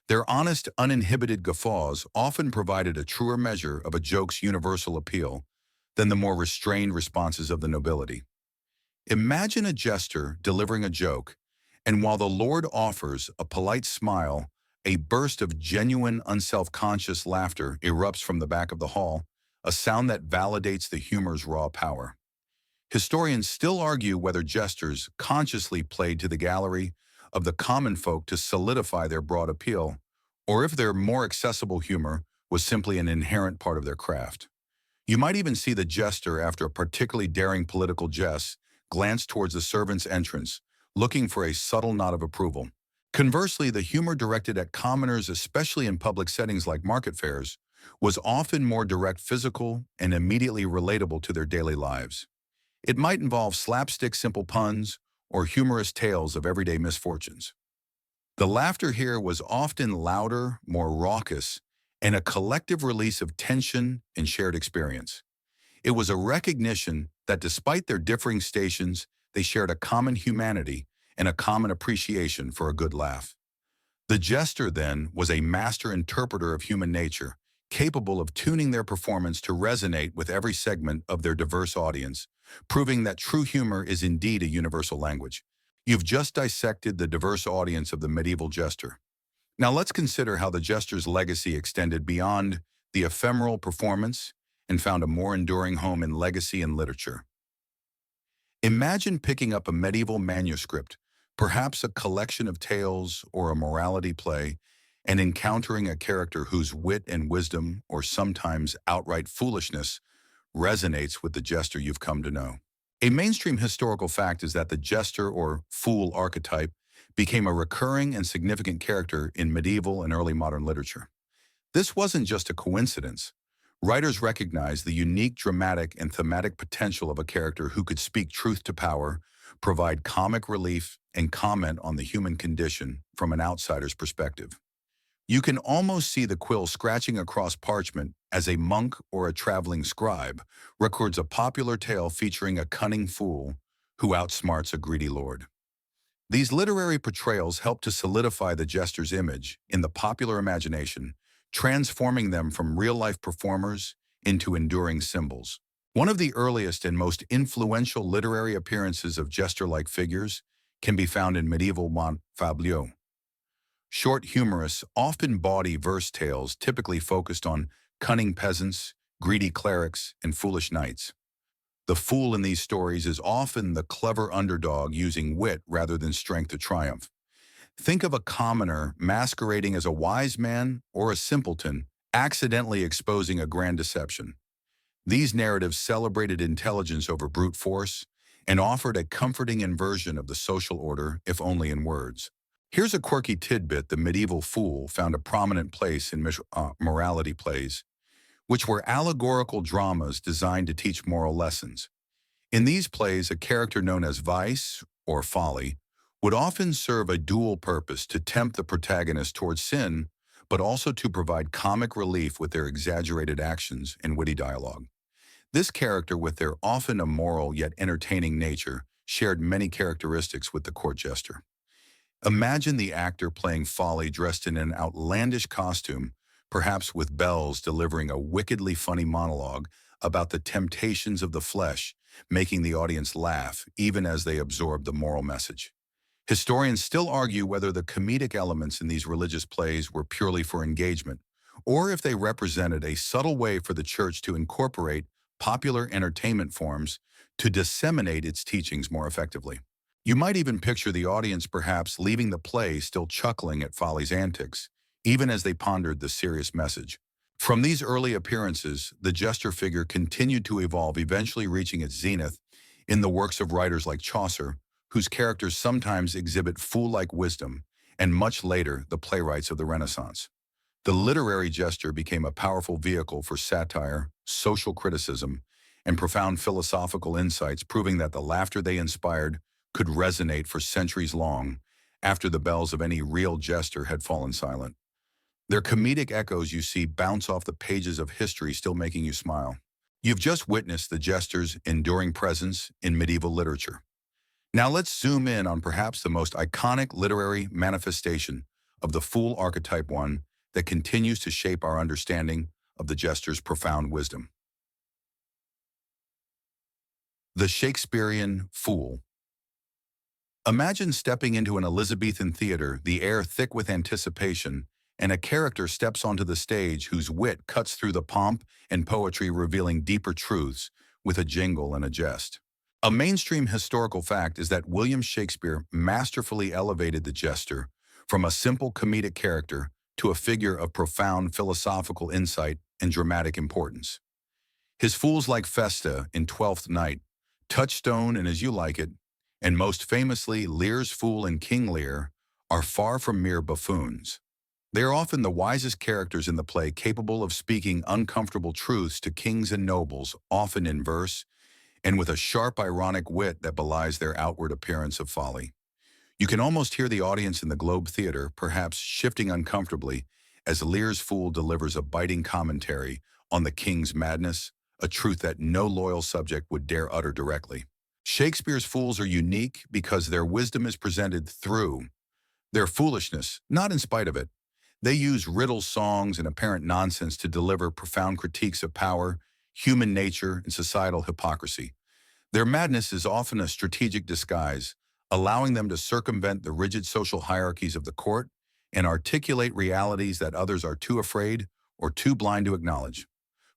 Their honest, uninhibited guffaws often provided a truer measure of a joke's universal appeal than the more restrained responses of the nobility. Imagine a jester delivering a joke, and while the lord offers a polite smile, a burst of genuine, unself-conscious laughter erupts from the back of the hall, a sound that validates the humor's raw power. Historians still argue whether jesters consciously played to the gallery of the common folk to solidify their broad appeal, or if their more accessible humor was simply an inherent part of their craft. You might even see the jester, after a particularly daring political jest, glance towards the servant's entrance, looking for a subtle nod of approval. Conversely, the humor directed at commoners, especially in public settings like market fairs, was often more direct, physical, and immediately relatable to their daily lives. It might involve slapstick simple puns or humorous tales of everyday misfortunes. The laughter here was often louder, more raucous, and a collective release of tension and shared experience. It was a recognition that despite their differing stations, they shared a common humanity and a common appreciation for a good laugh. The jester, then, was a master interpreter of human nature, capable of tuning their performance to resonate with every segment of their diverse audience, proving that true humor is indeed a universal language. You've just dissected the diverse audience of the medieval jester. Now let's consider how the jester's legacy extended beyond the ephemeral performance and found a more enduring home in legacy and literature. Imagine picking up a medieval manuscript, perhaps a collection of tales or a morality play, and encountering a character whose wit and wisdom, or sometimes outright foolishness, resonates with the jester you've come to know. A mainstream historical fact is that the jester or fool archetype became a recurring and significant character in medieval and early modern literature. This wasn't just a coincidence. Writers recognized the unique dramatic and thematic potential of a character who could speak truth to power, provide comic relief, and comment on the human condition from an outsider's perspective. You can almost see the quill scratching across parchment as a monk or a traveling scribe records a popular tale featuring a cunning fool who outsmarts a greedy lord. These literary portrayals help to solidify the jester's image in the popular imagination, transforming them from real-life performers into enduring symbols. One of the earliest and most influential literary appearances of jester-like figures can be found in medieval fabliaux. Short humorous, often bawdy verse tales typically focused on cunning peasants, greedy clerics, and foolish knights. The fool in these stories is often the clever underdog using wit rather than strength to triumph. Think of a commoner masquerading as a wise man or a simpleton, accidentally exposing a grand deception. These narratives celebrated intelligence over brute force and offered a comforting inversion of the social order, if only in words. Here's a quirky tidbit. The medieval fool found a prominent place in morality plays, which were allegorical dramas designed to teach moral lessons. In these plays, a character known as vice, or folly, would often serve a dual purpose: to tempt the protagonist towards sin, but also to provide comic relief with their exaggerated actions and witty dialogue. This character, with their often immoral yet entertaining nature, shared many characteristics with the court jester. Imagine the actor playing folly dressed in an outlandish costume, perhaps with bells delivering a wickedly funny monologue about the temptations of the flesh, making the audience laugh even as they absorb the moral message. Historians still argue whether the comedic elements in these religious plays were purely for engagement, or if they represented a subtle way for the church to incorporate popular entertainment forms to disseminate its teachings more effectively. You might even picture the audience perhaps leaving the play still chuckling at Folly's antics, even as they pondered the serious message. From these early appearances, the jester figure continued to evolve, eventually reaching its zenith in the works of writers like Chaucer, whose characters sometimes exhibit fool-like wisdom, and much later, the playwrights of the Renaissance. The literary jester became a powerful vehicle for satire, social criticism, and profound philosophical insights, proving that the laughter they inspired could resonate for centuries long after the bells of any real jester had fallen silent. Their comedic echoes, you see, bounce off the pages of history, still making you smile. You've just witnessed the jester's enduring presence in medieval literature. Now let's zoom in on perhaps the most iconic literary manifestation of the fool archetype, one that continues to shape our understanding of the jester's profound wisdom. The Shakespearean fool. Imagine stepping into an Elizabethan theater, the air thick with anticipation, and a character steps onto the stage whose wit cuts through the pomp and poetry, revealing deeper truths with a jingle and a jest. A mainstream historical fact is that William Shakespeare masterfully elevated the jester from a simple comedic character to a figure of profound philosophical insight and dramatic importance. His fools like Festa in Twelfth Night, Touchstone in As You Like It, and most famously Lear's fool in King Lear, are far from mere buffoons. They are often the wisest characters in the play, capable of speaking uncomfortable truths to kings and nobles, often in verse, and with a sharp ironic wit that belies their outward appearance of folly. You can almost hear the audience in the Globe Theatre, perhaps shifting uncomfortably, as Lear's fool delivers a biting commentary on the king's madness, a truth that no loyal subject would dare utter directly. Shakespeare's fools are unique because their wisdom is presented through their foolishness, not in spite of it. They use riddles, songs, and apparent nonsense to deliver profound critiques of power, human nature, and societal hypocrisy. Their madness is often a strategic disguise, allowing them to circumvent the rigid social hierarchies of the court and articulate realities that others are too afraid or too blind to acknowledge.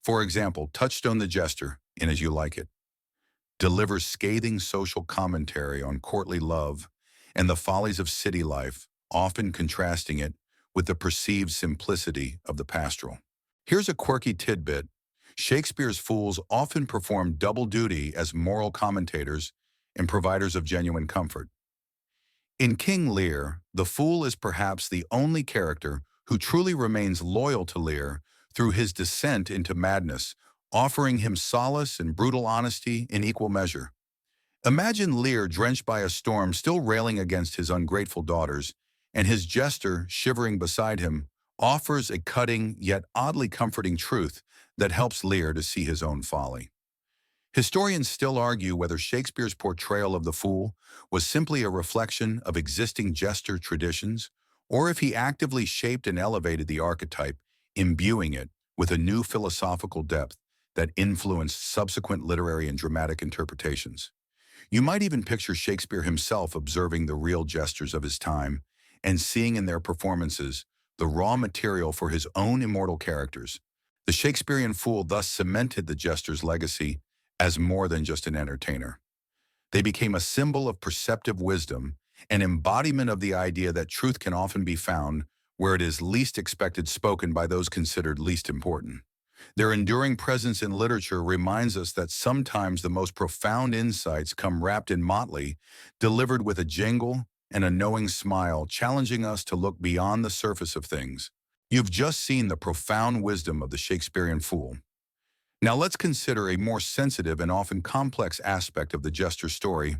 For example, Touchstone the Jester, in As You Like It, delivers scathing social commentary on courtly love and the follies of city life, often contrasting it with the perceived simplicity of the pastoral. Here's a quirky tidbit. Shakespeare's fools often perform double duty as moral commentators and providers of genuine comfort. In King Lear, the fool is perhaps the only character who truly remains loyal to Lear through his descent into madness, offering him solace and brutal honesty in equal measure. Imagine Lear drenched by a storm, still railing against his ungrateful daughters, and his jester, shivering beside him, offers a cutting yet oddly comforting truth that helps Lear to see his own folly. Historians still argue whether Shakespeare's portrayal of the fool was simply a reflection of existing jester traditions, or if he actively shaped and elevated the archetype, imbuing it with a new philosophical depth that influenced subsequent literary and dramatic interpretations. You might even picture Shakespeare himself observing the real jesters of his time and seeing in their performances the raw material for his own immortal characters. The Shakespearean fool thus cemented the jester's legacy as more than just an entertainer. They became a symbol of perceptive wisdom, an embodiment of the idea that truth can often be found where it is least expected, spoken by those considered least important. Their enduring presence in literature reminds us that sometimes the most profound insights come wrapped in motley, delivered with a jingle and a knowing smile, challenging us to look beyond the surface of things. You've just seen the profound wisdom of the Shakespearean fool. Now let's consider a more sensitive and often complex aspect of the jester story,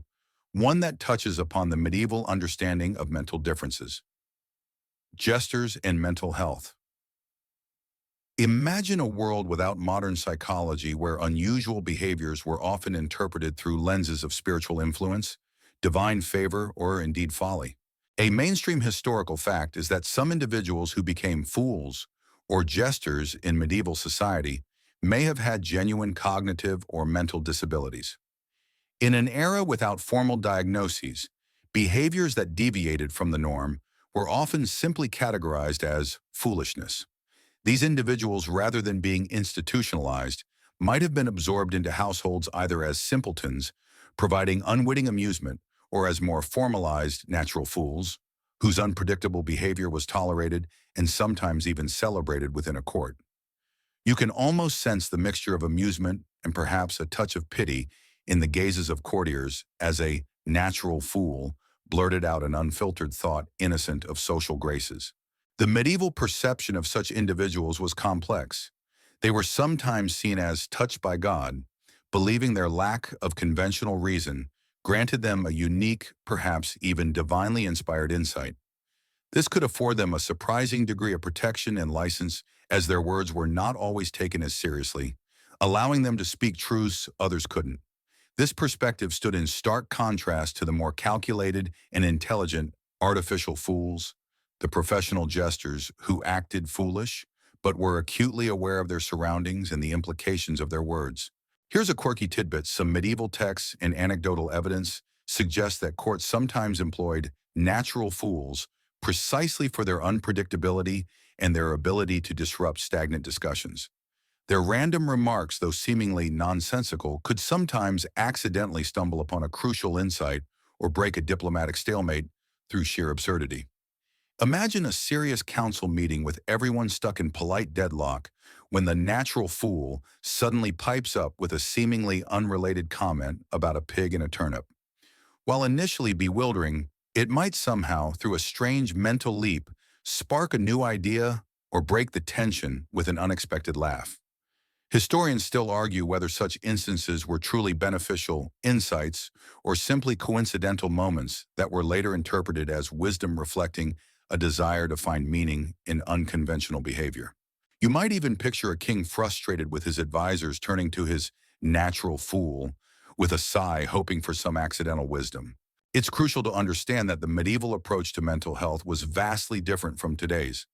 one that touches upon the medieval understanding of mental differences. Jesters and mental health. Imagine a world without modern psychology, where unusual behaviors were often interpreted through lenses of spiritual influence, divine favor, or indeed folly. A mainstream historical fact is that some individuals who became fools or jesters in medieval society may have had genuine cognitive or mental disabilities. In an era without formal diagnoses, behaviors that deviated from the norm were often simply categorized as foolishness. These individuals, rather than being institutionalized, might have been absorbed into households either as simpletons, providing unwitting amusement, or as more formalized natural fools, whose unpredictable behavior was tolerated and sometimes even celebrated within a court. You can almost sense the mixture of amusement and perhaps a touch of pity in the gazes of courtiers as a natural fool blurted out an unfiltered thought innocent of social graces. The medieval perception of such individuals was complex. They were sometimes seen as touched by God, believing their lack of conventional reason granted them a unique, perhaps even divinely inspired insight. This could afford them a surprising degree of protection and license, as their words were not always taken as seriously, allowing them to speak truths others couldn't. This perspective stood in stark contrast to the more calculated and intelligent artificial fools, the professional jesters who acted foolish, but were acutely aware of their surroundings and the implications of their words. Here's a quirky tidbit. Some medieval texts and anecdotal evidence suggest that courts sometimes employed natural fools precisely for their unpredictability and their ability to disrupt stagnant discussions. Their random remarks, though seemingly nonsensical, could sometimes accidentally stumble upon a crucial insight or break a diplomatic stalemate through sheer absurdity. Imagine a serious council meeting with everyone stuck in polite deadlock when the natural fool suddenly pipes up with a seemingly unrelated comment about a pig and a turnip. While initially bewildering, it might somehow, through a strange mental leap, spark a new idea or break the tension with an unexpected laugh. Historians still argue whether such instances were truly beneficial insights or simply coincidental moments that were later interpreted as wisdom reflecting a desire to find meaning in unconventional behavior. You might even picture a king frustrated with his advisors turning to his natural fool with a sigh, hoping for some accidental wisdom. It's crucial to understand that the medieval approach to mental health was vastly different from today's.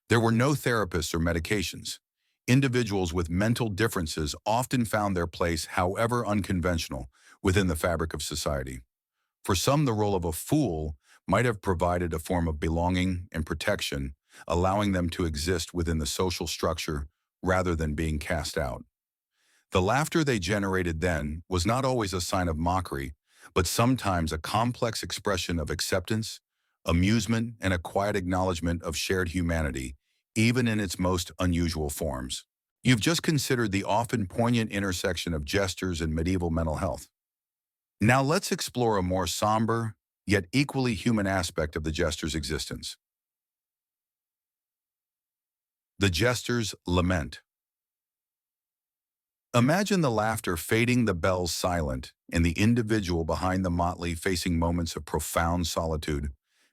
There were no therapists or medications. Individuals with mental differences often found their place, however unconventional, within the fabric of society. For some, the role of a fool might have provided a form of belonging and protection, allowing them to exist within the social structure rather than being cast out. The laughter they generated then was not always a sign of mockery, but sometimes a complex expression of acceptance, amusement, and a quiet acknowledgement of shared humanity, even in its most unusual forms. You've just considered the often poignant intersection of jesters and medieval mental health. Now let's explore a more somber, yet equally human aspect of the jester's existence. The jester's lament. Imagine the laughter fading, the bells silent, and the individual behind the motley facing moments of profound solitude,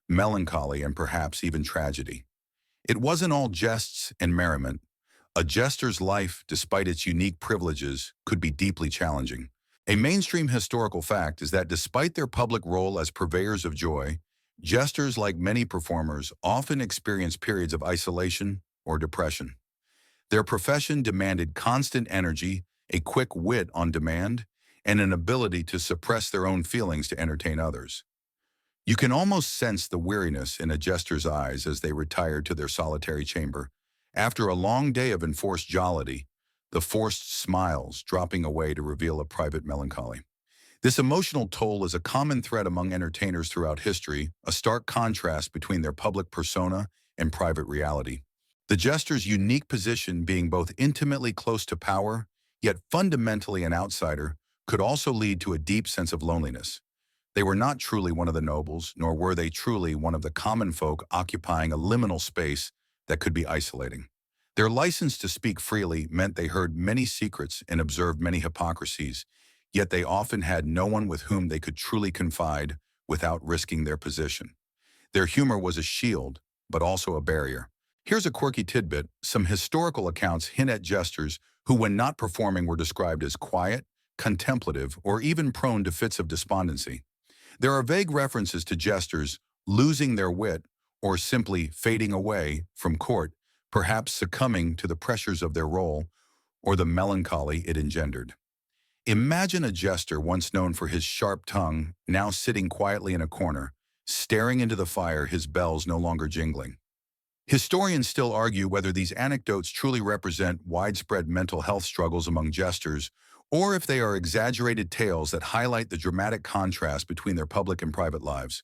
melancholy, and perhaps even tragedy. It wasn't all jests and merriment. A jester's life, despite its unique privileges, could be deeply challenging. A mainstream historical fact is that despite their public role as purveyors of joy, jesters, like many performers, often experience periods of isolation or depression. Their profession demanded constant energy, a quick wit on demand, and an ability to suppress their own feelings to entertain others. You can almost sense the weariness in a jester's eyes as they retire to their solitary chamber. After a long day of enforced jollity, the forced smiles dropping away to reveal a private melancholy. This emotional toll is a common thread among entertainers throughout history, a stark contrast between their public persona and private reality. The jester's unique position, being both intimately close to power, yet fundamentally an outsider, could also lead to a deep sense of loneliness. They were not truly one of the nobles, nor were they truly one of the common folk occupying a liminal space that could be isolating. Their license to speak freely meant they heard many secrets and observed many hypocrisies, yet they often had no one with whom they could truly confide without risking their position. Their humor was a shield, but also a barrier. Here's a quirky tidbit. Some historical accounts hint at jesters who, when not performing, were described as quiet, contemplative, or even prone to fits of despondency. There are vague references to jesters losing their wit or simply fading away from court, perhaps succumbing to the pressures of their role or the melancholy it engendered. Imagine a jester once known for his sharp tongue, now sitting quietly in a corner, staring into the fire, his bells no longer jingling. Historians still argue whether these anecdotes truly represent widespread mental health struggles among jesters, or if they are exaggerated tales that highlight the dramatic contrast between their public and private lives.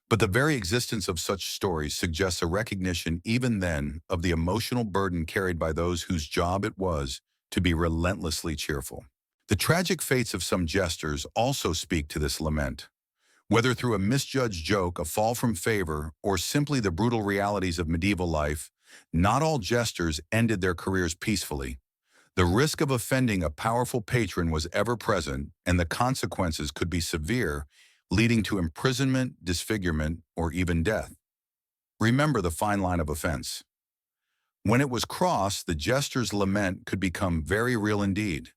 But the very existence of such stories suggests a recognition even then of the emotional burden carried by those whose job it was to be relentlessly cheerful. The tragic fates of some jesters also speak to this lament. Whether through a misjudged joke, a fall from favor, or simply the brutal realities of medieval life, not all jesters ended their careers peacefully. The risk of offending a powerful patron was ever present, and the consequences could be severe, leading to imprisonment, disfigurement, or even death. Remember the fine line of offense. When it was crossed, the jester's lament could become very real indeed.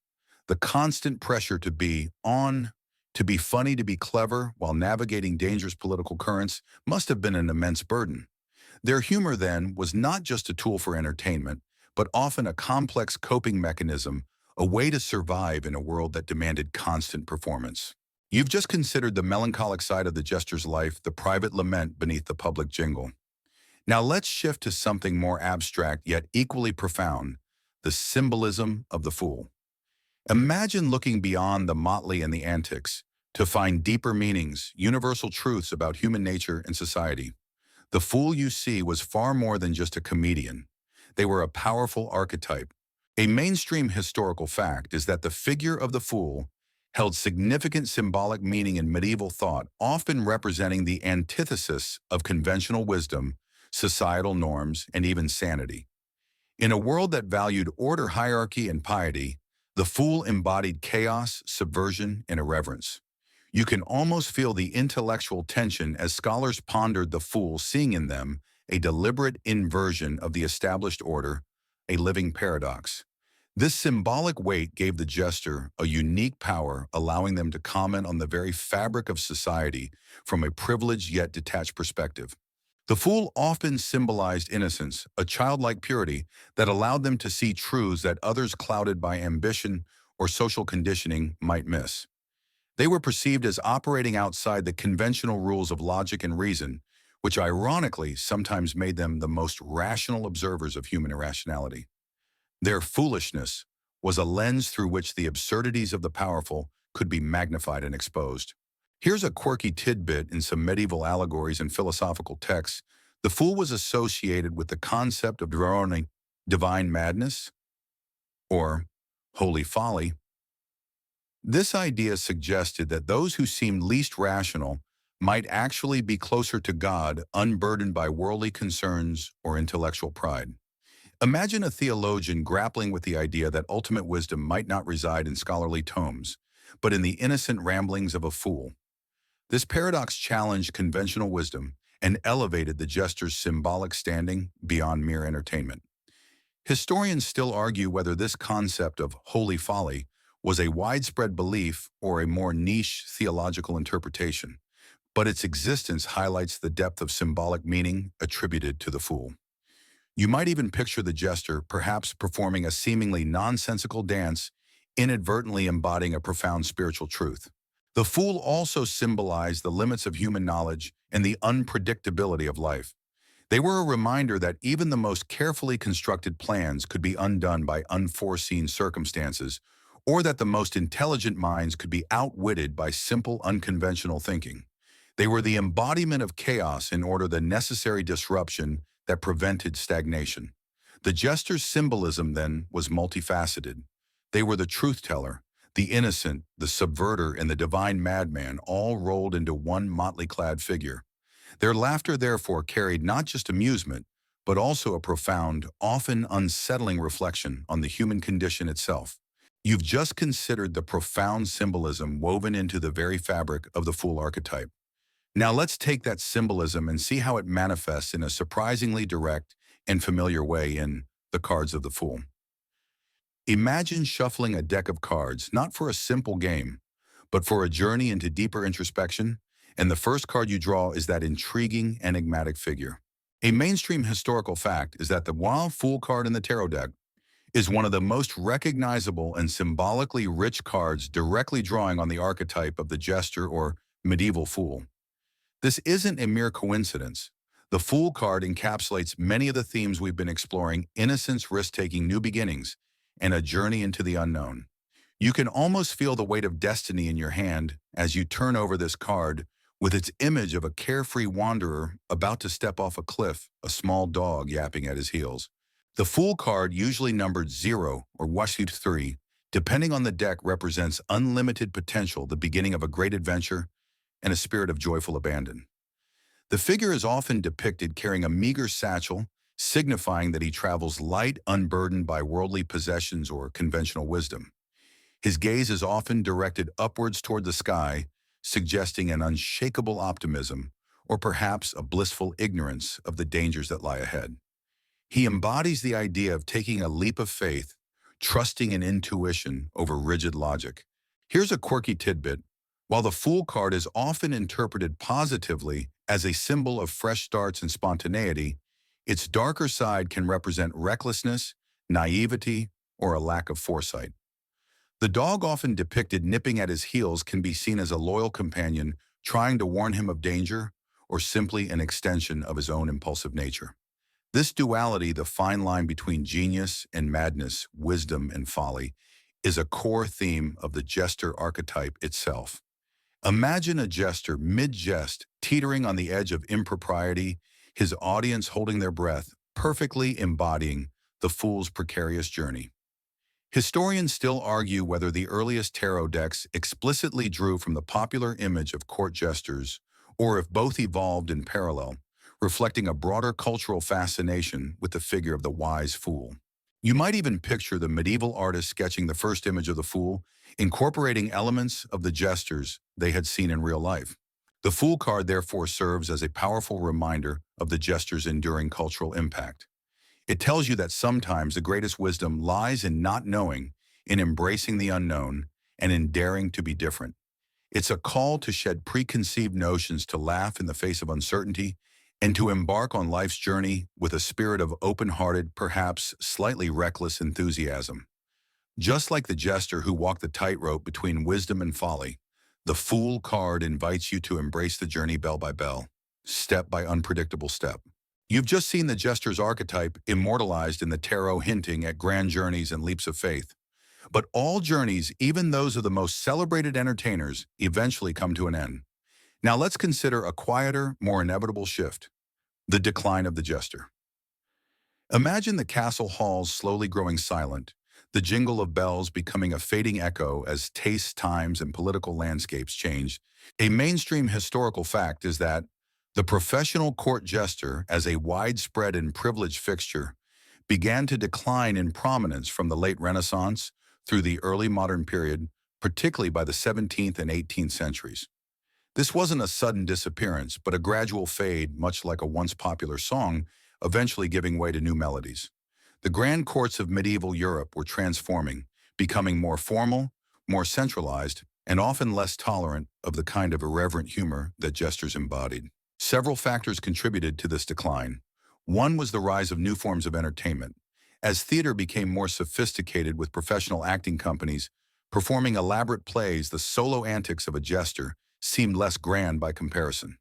The constant pressure to be on, to be funny, to be clever, while navigating dangerous political currents must have been an immense burden. Their humor, then, was not just a tool for entertainment, but often a complex coping mechanism, a way to survive in a world that demanded constant performance. You've just considered the melancholic side of the jester's life, the private lament beneath the public jingle. Now let's shift to something more abstract yet equally profound, the symbolism of the fool. Imagine looking beyond the motley and the antics to find deeper meanings, universal truths about human nature and society. The fool you see was far more than just a comedian. They were a powerful archetype. A mainstream historical fact is that the figure of the fool held significant symbolic meaning in medieval thought, often representing the antithesis of conventional wisdom, societal norms, and even sanity. In a world that valued order, hierarchy, and piety, the fool embodied chaos, subversion, and irreverence. You can almost feel the intellectual tension as scholars pondered the fool, seeing in them a deliberate inversion of the established order, a living paradox. This symbolic weight gave the jester a unique power, allowing them to comment on the very fabric of society from a privileged yet detached perspective. The fool often symbolized innocence, a childlike purity that allowed them to see truths that others clouded by ambition or social conditioning might miss. They were perceived as operating outside the conventional rules of logic and reason, which ironically sometimes made them the most rational observers of human irrationality. Their foolishness was a lens through which the absurdities of the powerful could be magnified and exposed. Here's a quirky tidbit in some medieval allegories and philosophical texts. The fool was associated with the concept of divine madness or holy folly. This idea suggested that those who seemed least rational might actually be closer to God, unburdened by worldly concerns or intellectual pride. Imagine a theologian grappling with the idea that ultimate wisdom might not reside in scholarly tomes, but in the innocent ramblings of a fool. This paradox challenged conventional wisdom and elevated the jester's symbolic standing beyond mere entertainment. Historians still argue whether this concept of holy folly was a widespread belief or a more niche theological interpretation, but its existence highlights the depth of symbolic meaning attributed to the fool. You might even picture the jester perhaps performing a seemingly nonsensical dance, inadvertently embodying a profound spiritual truth. The fool also symbolized the limits of human knowledge and the unpredictability of life. They were a reminder that even the most carefully constructed plans could be undone by unforeseen circumstances, or that the most intelligent minds could be outwitted by simple, unconventional thinking. They were the embodiment of chaos in order the necessary disruption that prevented stagnation. The jester's symbolism, then, was multifaceted. They were the truth-teller, the innocent, the subverter, and the divine madman, all rolled into one motley-clad figure. Their laughter, therefore, carried not just amusement, but also a profound, often unsettling reflection on the human condition itself. You've just considered the profound symbolism woven into the very fabric of the fool archetype. Now let's take that symbolism and see how it manifests in a surprisingly direct and familiar way in The Cards of the Fool. Imagine shuffling a deck of cards, not for a simple game, but for a journey into deeper introspection, and the first card you draw is that intriguing, enigmatic figure. A mainstream historical fact is that the Wild Fool card in the tarot deck is one of the most recognizable and symbolically rich cards, directly drawing on the archetype of the jester or medieval fool. This isn't a mere coincidence. The Fool card encapsulates many of the themes we've been exploring: innocence, risk-taking, new beginnings, and a journey into the unknown. You can almost feel the weight of destiny in your hand as you turn over this card, with its image of a carefree wanderer about to step off a cliff, a small dog yapping at his heels. The Fool card, usually numbered 0 or Washut 3, depending on the deck, represents unlimited potential, the beginning of a great adventure, and a spirit of joyful abandon. The figure is often depicted carrying a meager satchel, signifying that he travels light, unburdened by worldly possessions or conventional wisdom. His gaze is often directed upwards toward the sky, suggesting an unshakable optimism, or perhaps a blissful ignorance of the dangers that lie ahead. He embodies the idea of taking a leap of faith, trusting in intuition over rigid logic. Here's a quirky tidbit. While the Fool card is often interpreted positively as a symbol of fresh starts and spontaneity, its darker side can represent recklessness, naivety, or a lack of foresight. The dog, often depicted nipping at his heels, can be seen as a loyal companion trying to warn him of danger, or simply an extension of his own impulsive nature. This duality, the fine line between genius and madness, wisdom and folly, is a core theme of the jester archetype itself. Imagine a jester mid-jest, teetering on the edge of impropriety, his audience holding their breath, perfectly embodying the fool's precarious journey. Historians still argue whether the earliest tarot decks explicitly drew from the popular image of court jesters, or if both evolved in parallel, reflecting a broader cultural fascination with the figure of the wise fool. You might even picture the medieval artist sketching the first image of the fool, incorporating elements of the jesters they had seen in real life. The Fool card therefore serves as a powerful reminder of the jester's enduring cultural impact. It tells you that sometimes the greatest wisdom lies in not knowing, in embracing the unknown, and in daring to be different. It's a call to shed preconceived notions, to laugh in the face of uncertainty, and to embark on life's journey with a spirit of open-hearted, perhaps slightly reckless enthusiasm. Just like the jester who walked the tightrope between wisdom and folly, the Fool card invites you to embrace the journey bell by bell, step by unpredictable step. You've just seen the jester's archetype immortalized in the tarot, hinting at grand journeys and leaps of faith. But all journeys, even those of the most celebrated entertainers, eventually come to an end. Now let's consider a quieter, more inevitable shift: the decline of the jester. Imagine the castle halls slowly growing silent, the jingle of bells becoming a fading echo as tastes, times, and political landscapes change. A mainstream historical fact is that the professional court jester, as a widespread and privileged fixture, began to decline in prominence from the late Renaissance through the early modern period, particularly by the 17th and 18th centuries. This wasn't a sudden disappearance, but a gradual fade, much like a once popular song, eventually giving way to new melodies. The grand courts of medieval Europe were transforming, becoming more formal, more centralized, and often less tolerant of the kind of irreverent humor that jesters embodied. Several factors contributed to this decline. One was the rise of new forms of entertainment. As theater became more sophisticated, with professional acting companies performing elaborate plays, the solo antics of a jester seemed less grand by comparison.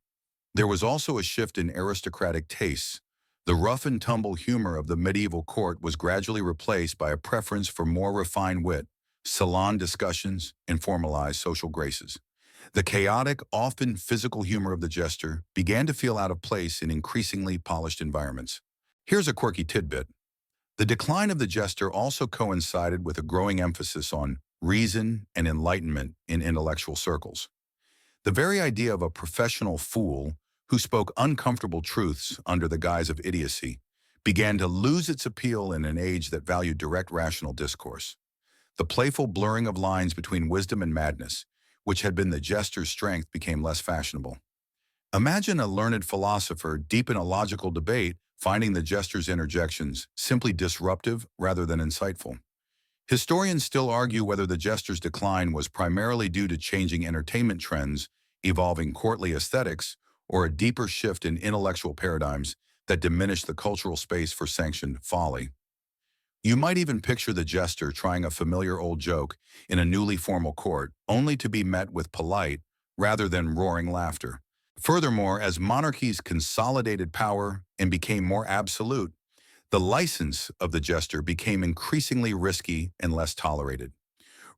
There was also a shift in aristocratic tastes. The rough-and-tumble humor of the medieval court was gradually replaced by a preference for more refined wit, salon discussions, and formalized social graces. The chaotic, often physical humor of the jester began to feel out of place in increasingly polished environments. Here's a quirky tidbit. The decline of the jester also coincided with a growing emphasis on reason and enlightenment in intellectual circles. The very idea of a professional fool who spoke uncomfortable truths under the guise of idiocy began to lose its appeal in an age that valued direct rational discourse. The playful blurring of lines between wisdom and madness, which had been the jester's strength, became less fashionable. Imagine a learned philosopher deep in a logical debate finding the jester's interjections simply disruptive rather than insightful. Historians still argue whether the jester's decline was primarily due to changing entertainment trends, evolving courtly aesthetics, or a deeper shift in intellectual paradigms that diminished the cultural space for sanctioned folly. You might even picture the jester trying a familiar old joke in a newly formal court, only to be met with polite rather than roaring laughter. Furthermore, as monarchies consolidated power and became more absolute, the license of the jester became increasingly risky and less tolerated.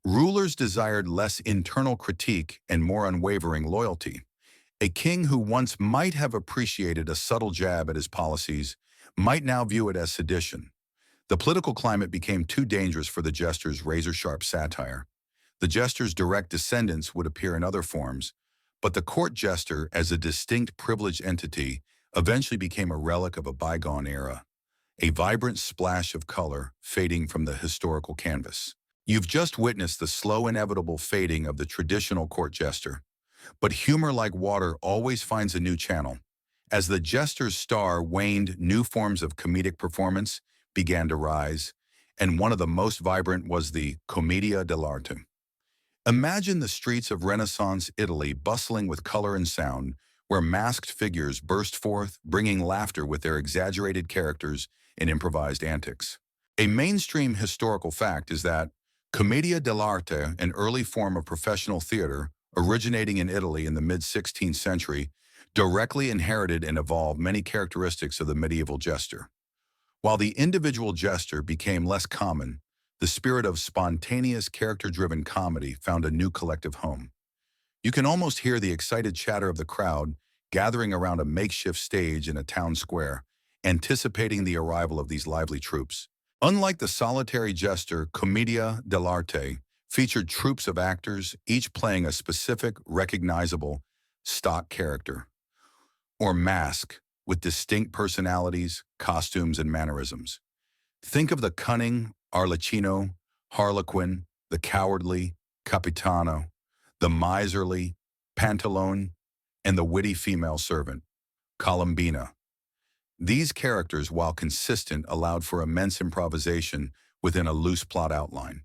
Rulers desired less internal critique and more unwavering loyalty. A king who once might have appreciated a subtle jab at his policies might now view it as sedition. The political climate became too dangerous for the jester's razor-sharp satire. The jester's direct descendants would appear in other forms, but the court jester, as a distinct privileged entity, eventually became a relic of a bygone era, a vibrant splash of color fading from the historical canvas. You've just witnessed the slow, inevitable fading of the traditional court jester. But humor, like water, always finds a new channel. As the jester's star waned, new forms of comedic performance began to rise, and one of the most vibrant was the commedia dell'arte. Imagine the streets of Renaissance Italy bustling with color and sound, where masked figures burst forth, bringing laughter with their exaggerated characters and improvised antics. A mainstream historical fact is that commedia dell'arte, an early form of professional theater originating in Italy in the mid-16th century, directly inherited and evolved many characteristics of the medieval jester. While the individual jester became less common, the spirit of spontaneous, character-driven comedy found a new collective home. You can almost hear the excited chatter of the crowd gathering around a makeshift stage in a town square, anticipating the arrival of these lively troops. Unlike the solitary jester, commedia dell'arte featured troops of actors, each playing a specific, recognizable, stock character, or mask, with distinct personalities, costumes, and mannerisms. Think of the cunning Arlecchino, Harlequin, the cowardly Capitano, the miserly Pantalone, and the witty female servant, Columbina. These characters, while consistent, allowed for immense improvisation within a loose plot outline.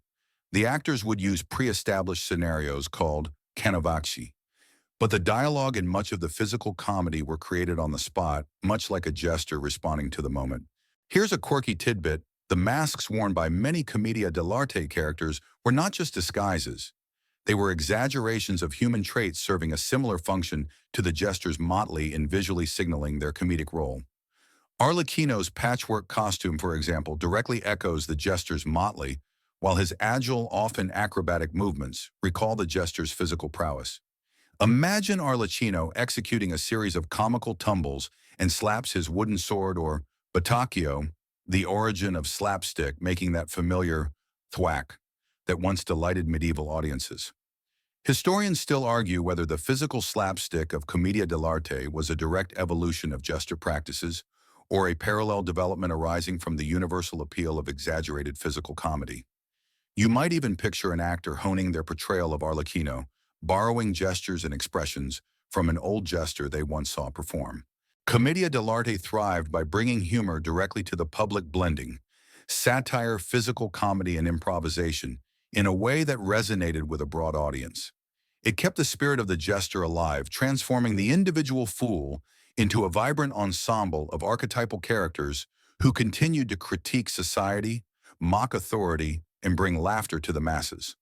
The actors would use pre-established scenarios called canovacci, but the dialogue and much of the physical comedy were created on the spot, much like a jester responding to the moment. Here's a quirky tidbit. The masks worn by many commedia dell'arte characters were not just disguises. They were exaggerations of human traits serving a similar function to the jester's motley in visually signaling their comedic role. Arlecchino's patchwork costume, for example, directly echoes the jester's motley, while his agile, often acrobatic movements recall the jester's physical prowess. Imagine Arlecchino executing a series of comical tumbles and slaps his wooden sword, or batacchio, the origin of slapstick, making that familiar thwack that once delighted medieval audiences. Historians still argue whether the physical slapstick of commedia dell'arte was a direct evolution of jester practices or a parallel development arising from the universal appeal of exaggerated physical comedy. You might even picture an actor honing their portrayal of Arlecchino, borrowing gestures and expressions from an old jester they once saw perform. Commedia dell'arte thrived by bringing humor directly to the public, blending satire, physical comedy, and improvisation in a way that resonated with a broad audience. It kept the spirit of the jester alive, transforming the individual fool into a vibrant ensemble of archetypal characters who continued to critique society, mock authority, and bring laughter to the masses.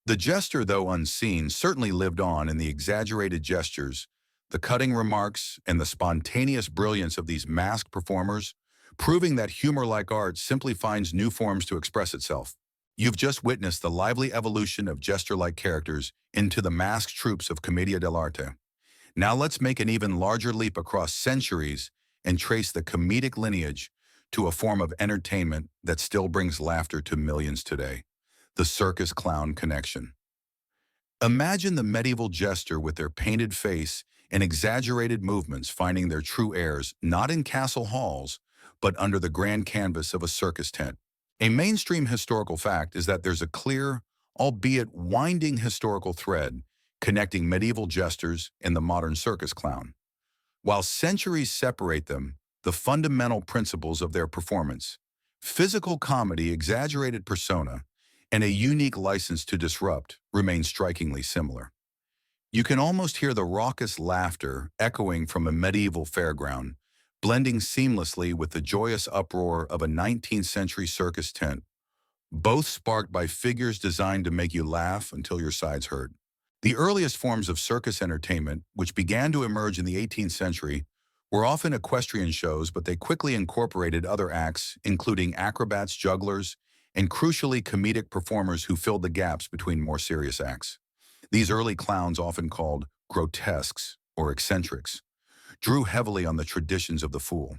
The jester, though unseen, certainly lived on in the exaggerated gestures, the cutting remarks, and the spontaneous brilliance of these masked performers, proving that humor, like art, simply finds new forms to express itself. You've just witnessed the lively evolution of jester-like characters into the masked troops of commedia dell'arte. Now let's make an even larger leap across centuries and trace the comedic lineage to a form of entertainment that still brings laughter to millions today: the circus clown connection. Imagine the medieval jester with their painted face and exaggerated movements finding their true heirs not in castle halls, but under the grand canvas of a circus tent. A mainstream historical fact is that there's a clear, albeit winding historical thread connecting medieval jesters and the modern circus clown. While centuries separate them, the fundamental principles of their performance, physical comedy, exaggerated persona, and a unique license to disrupt, remain strikingly similar. You can almost hear the raucous laughter echoing from a medieval fairground, blending seamlessly with the joyous uproar of a 19th century circus tent, both sparked by figures designed to make you laugh until your sides hurt. The earliest forms of circus entertainment, which began to emerge in the 18th century, were often equestrian shows, but they quickly incorporated other acts, including acrobats, jugglers, and crucially comedic performers who filled the gaps between more serious acts. These early clowns, often called grotesques or eccentrics, drew heavily on the traditions of the fool.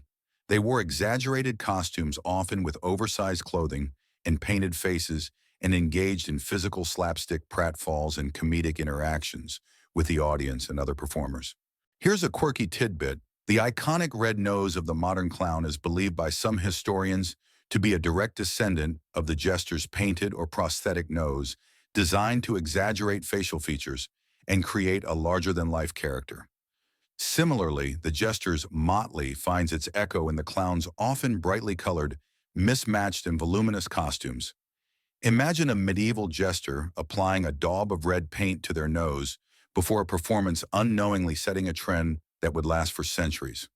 They wore exaggerated costumes, often with oversized clothing and painted faces, and engaged in physical slapstick pratfalls and comedic interactions with the audience and other performers. Here's a quirky tidbit. The iconic red nose of the modern clown is believed by some historians to be a direct descendant of the jester's painted or prosthetic nose, designed to exaggerate facial features and create a larger-than-life character. Similarly, the jester's motley finds its echo in the clown's often brightly colored, mismatched and voluminous costumes. Imagine a medieval jester applying a daub of red paint to their nose before a performance, unknowingly setting a trend that would last for centuries.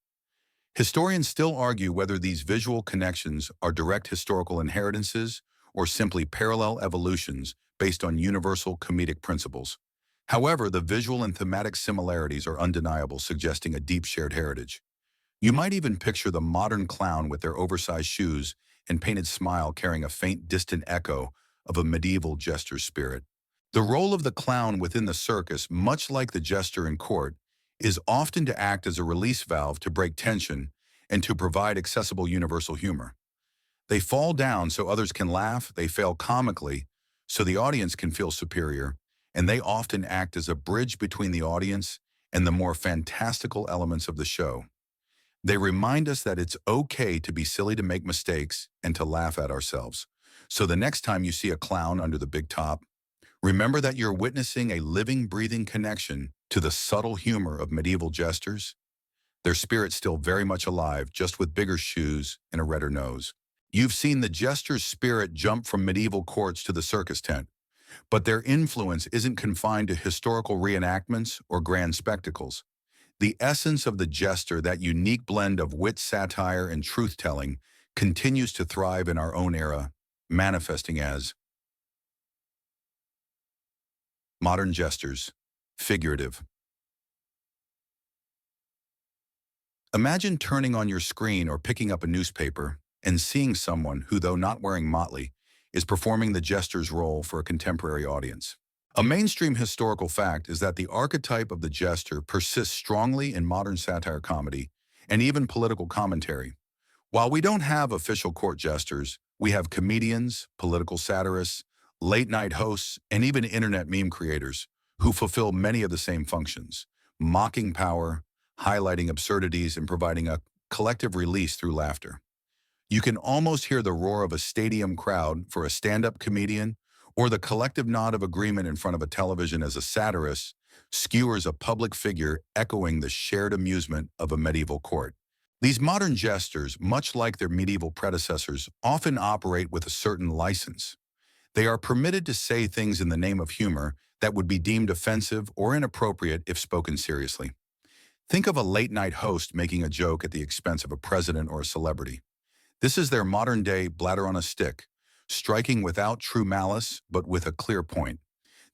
Historians still argue whether these visual connections are direct historical inheritances or simply parallel evolutions based on universal comedic principles. However, the visual and thematic similarities are undeniable, suggesting a deep shared heritage. You might even picture the modern clown with their oversized shoes and painted smile carrying a faint, distant echo of a medieval jester's spirit. The role of the clown within the circus, much like the jester in court, is often to act as a release valve to break tension and to provide accessible universal humor. They fall down so others can laugh, they fail comically so the audience can feel superior, and they often act as a bridge between the audience and the more fantastical elements of the show. They remind us that it's okay to be silly, to make mistakes, and to laugh at ourselves. So the next time you see a clown under the big top, remember that you're witnessing a living, breathing connection to the subtle humor of medieval jesters. Their spirit's still very much alive, just with bigger shoes and a redder nose. You've seen the jester's spirit jump from medieval courts to the circus tent, but their influence isn't confined to historical reenactments or grand spectacles. The essence of the jester, that unique blend of wit, satire, and truth-telling, continues to thrive in our own era, manifesting as modern jesters, figurative. Imagine turning on your screen or picking up a newspaper and seeing someone who, though not wearing motley, is performing the jester's role for a contemporary audience. A mainstream historical fact is that the archetype of the jester persists strongly in modern satire comedy and even political commentary. While we don't have official court jesters, we have comedians, political satirists, late-night hosts, and even internet meme creators who fulfill many of the same functions, mocking power, highlighting absurdities, and providing a collective release through laughter. You can almost hear the roar of a stadium crowd for a stand-up comedian, or the collective nod of agreement in front of a television as a satirist skewers a public figure, echoing the shared amusement of a medieval court. These modern jesters, much like their medieval predecessors, often operate with a certain license. They are permitted to say things in the name of humor that would be deemed offensive or inappropriate if spoken seriously. Think of a late-night host making a joke at the expense of a president or a celebrity. This is their modern-day Bladder on a stick, striking without true malice, but with a clear point.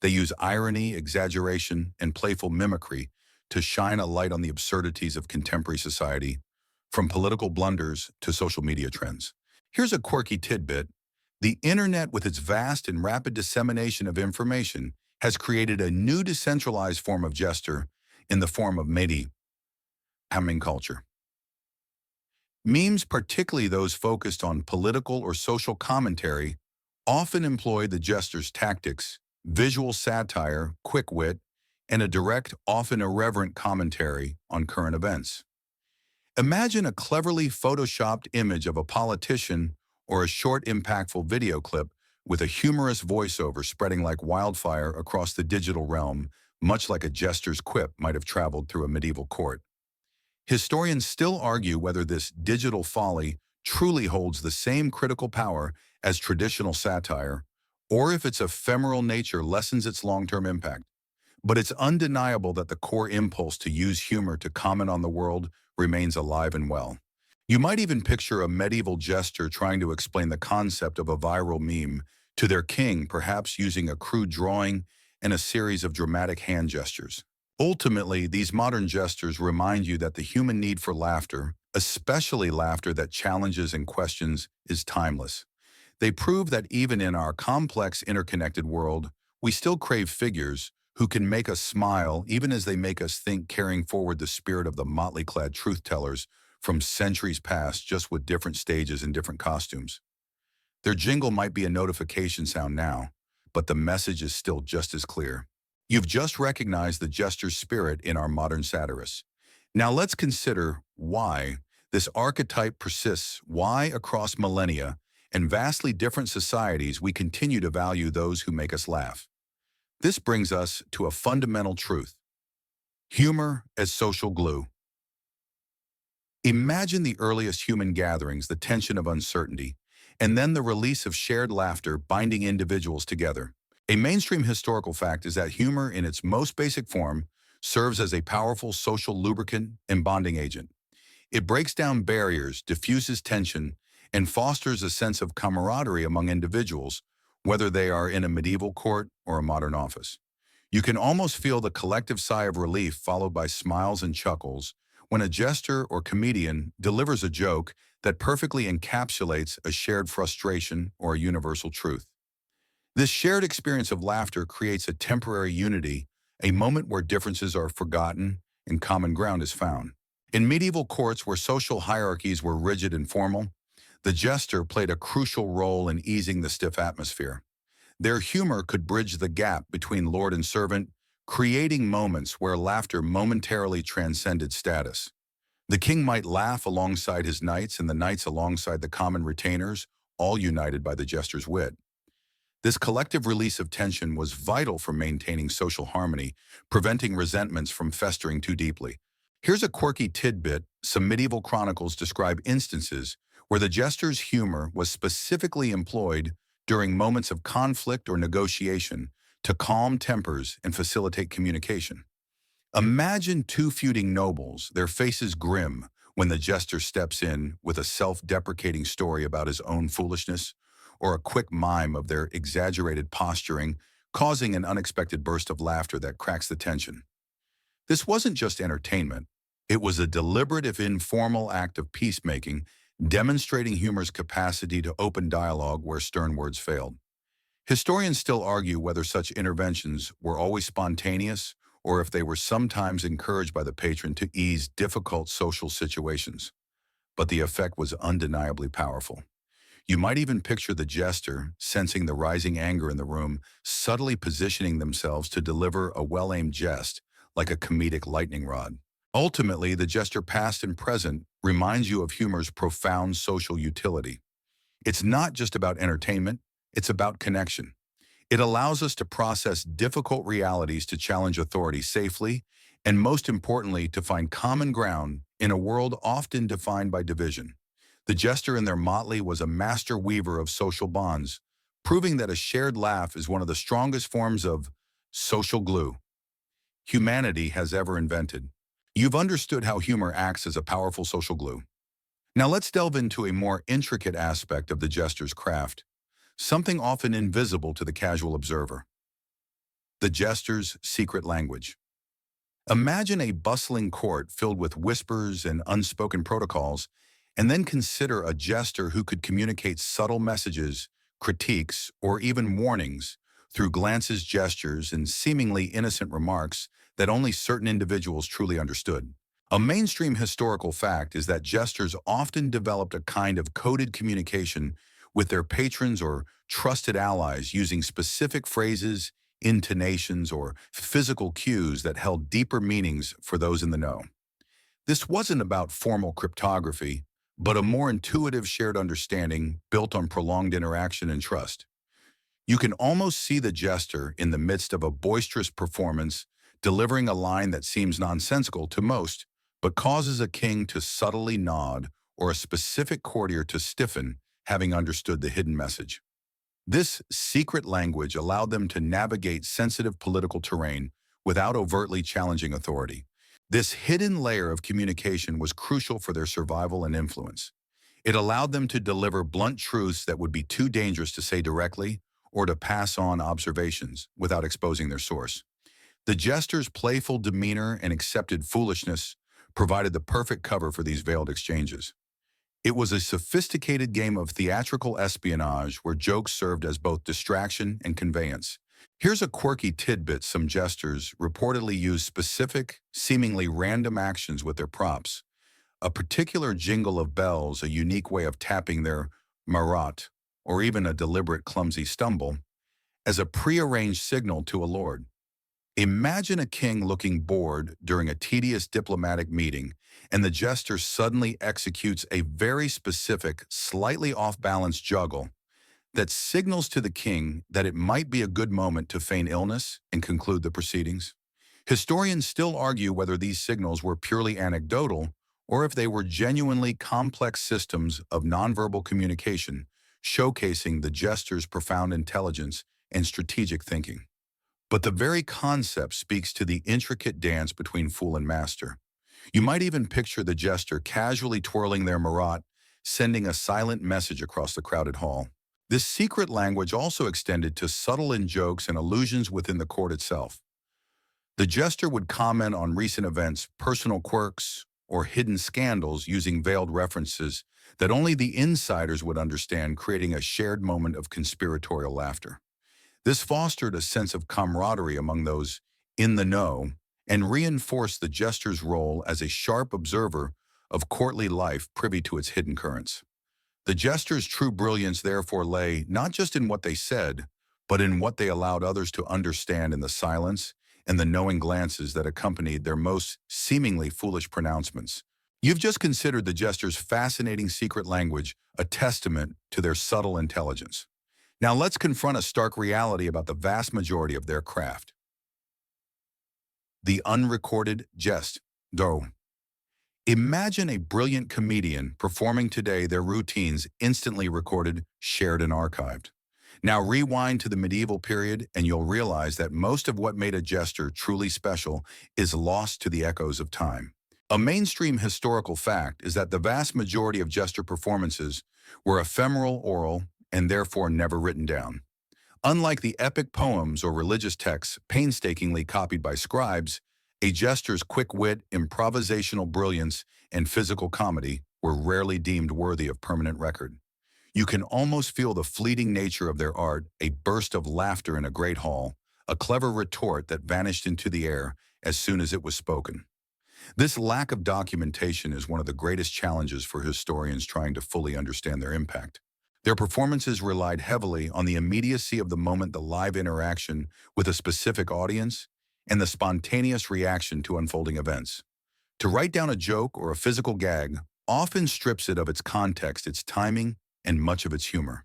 They use irony, exaggeration, and playful mimicry to shine a light on the absurdities of contemporary society, from political blunders to social media trends. Here's a quirky tidbit. The internet, with its vast and rapid dissemination of information, has created a new decentralized form of jester in the form of meme culture. Memes, particularly those focused on political or social commentary, often employ the jester's tactics, visual satire, quick wit, and a direct, often irreverent commentary on current events. Imagine a cleverly photoshopped image of a politician or a short, impactful video clip with a humorous voiceover spreading like wildfire across the digital realm, much like a jester's quip might have traveled through a medieval court. Historians still argue whether this digital folly truly holds the same critical power as traditional satire, or if its ephemeral nature lessens its long-term impact. But it's undeniable that the core impulse to use humor to comment on the world remains alive and well. You might even picture a medieval jester trying to explain the concept of a viral meme to their king, perhaps using a crude drawing and a series of dramatic hand gestures. Ultimately, these modern gestures remind you that the human need for laughter, especially laughter that challenges and questions, is timeless. They prove that even in our complex, interconnected world, we still crave figures who can make us smile even as they make us think, carrying forward the spirit of the motley-clad truth-tellers from centuries past, just with different stages and different costumes. Their jingle might be a notification sound now, but the message is still just as clear. You've just recognized the jester's spirit in our modern satirists. Now let's consider why this archetype persists, why across millennia and vastly different societies we continue to value those who make us laugh. This brings us to a fundamental truth: humor as social glue. Imagine the earliest human gatherings, the tension of uncertainty, and then the release of shared laughter binding individuals together. A mainstream historical fact is that humor in its most basic form serves as a powerful social lubricant and bonding agent. It breaks down barriers, diffuses tension, and fosters a sense of camaraderie among individuals, whether they are in a medieval court or a modern office. You can almost feel the collective sigh of relief followed by smiles and chuckles when a jester or comedian delivers a joke that perfectly encapsulates a shared frustration or a universal truth. This shared experience of laughter creates a temporary unity, a moment where differences are forgotten and common ground is found. In medieval courts where social hierarchies were rigid and formal, the jester played a crucial role in easing the stiff atmosphere. Their humor could bridge the gap between lord and servant, creating moments where laughter momentarily transcended status. The king might laugh alongside his knights and the knights alongside the common retainers, all united by the jester's wit. This collective release of tension was vital for maintaining social harmony, preventing resentments from festering too deeply. Here's a quirky tidbit: some medieval chronicles describe instances where the jester's humor was specifically employed during moments of conflict or negotiation to calm tempers and facilitate communication. Imagine two feuding nobles, their faces grim, when the jester steps in with a self-deprecating story about his own foolishness, or a quick mime of their exaggerated posturing, causing an unexpected burst of laughter that cracks the tension. This wasn't just entertainment. It was a deliberate, if informal, act of peacemaking, demonstrating humor's capacity to open dialogue where stern words failed. Historians still argue whether such interventions were always spontaneous or if they were sometimes encouraged by the patron to ease difficult social situations. But the effect was undeniably powerful. You might even picture the jester, sensing the rising anger in the room, subtly positioning themselves to deliver a well-aimed jest, like a comedic lightning rod. Ultimately, the jester past and present reminds you of humor's profound social utility. It's not just about entertainment, it's about connection. It allows us to process difficult realities, to challenge authority safely, and most importantly, to find common ground in a world often defined by division. The jester in their motley was a master weaver of social bonds, proving that a shared laugh is one of the strongest forms of social glue humanity has ever invented. You've understood how humor acts as a powerful social glue. Now let's delve into a more intricate aspect of the jester's craft, something often invisible to the casual observer: the jester's secret language. Imagine a bustling court filled with whispers and unspoken protocols, and then consider a jester who could communicate subtle messages, critiques, or even warnings through glances, gestures, and seemingly innocent remarks that only certain individuals truly understood. A mainstream historical fact is that jesters often developed a kind of coded communication with their patrons or trusted allies, using specific phrases, intonations, or physical cues that held deeper meanings for those in the know. This wasn't about formal cryptography, but a more intuitive shared understanding built on prolonged interaction and trust. You can almost see the jester in the midst of a boisterous performance, delivering a line that seems nonsensical to most, but causes a king to subtly nod or a specific courtier to stiffen, having understood the hidden message. This secret language allowed them to navigate sensitive political terrain without overtly challenging authority. This hidden layer of communication was crucial for their survival and influence. It allowed them to deliver blunt truths that would be too dangerous to say directly or to pass on observations without exposing their source. The jester's playful demeanor and accepted foolishness provided the perfect cover for these veiled exchanges. It was a sophisticated game of theatrical espionage where jokes served as both distraction and conveyance. Here's a quirky tidbit: some jesters reportedly use specific, seemingly random actions with their props. A particular jingle of bells, a unique way of tapping their marat, or even a deliberate clumsy stumble, as a prearranged signal to a lord. Imagine a king looking bored during a tedious diplomatic meeting, and the jester suddenly executes a very specific, slightly off-balance juggle that signals to the king that it might be a good moment to feign illness and conclude the proceedings. Historians still argue whether these signals were purely anecdotal or if they were genuinely complex systems of nonverbal communication, showcasing the jester's profound intelligence and strategic thinking. But the very concept speaks to the intricate dance between fool and master. You might even picture the jester casually twirling their marat, sending a silent message across the crowded hall. This secret language also extended to subtle in-jokes and allusions within the court itself. The jester would comment on recent events, personal quirks, or hidden scandals using veiled references that only the insiders would understand, creating a shared moment of conspiratorial laughter. This fostered a sense of camaraderie among those in the know and reinforced the jester's role as a sharp observer of courtly life privy to its hidden currents. The jester's true brilliance therefore lay not just in what they said, but in what they allowed others to understand in the silence and the knowing glances that accompanied their most seemingly foolish pronouncements. You've just considered the jester's fascinating secret language a testament to their subtle intelligence. Now let's confront a stark reality about the vast majority of their craft. The unrecorded jest, though. Imagine a brilliant comedian performing today their routines instantly recorded, shared, and archived. Now rewind to the medieval period and you'll realize that most of what made a jester truly special is lost to the echoes of time. A mainstream historical fact is that the vast majority of jester performances were ephemeral, oral, and therefore never written down. Unlike the epic poems or religious texts painstakingly copied by scribes, a jester's quick wit, improvisational brilliance, and physical comedy were rarely deemed worthy of permanent record. You can almost feel the fleeting nature of their art, a burst of laughter in a great hall, a clever retort that vanished into the air as soon as it was spoken. This lack of documentation is one of the greatest challenges for historians trying to fully understand their impact. Their performances relied heavily on the immediacy of the moment, the live interaction with a specific audience, and the spontaneous reaction to unfolding events. To write down a joke or a physical gag often strips it of its context, its timing, and much of its humor.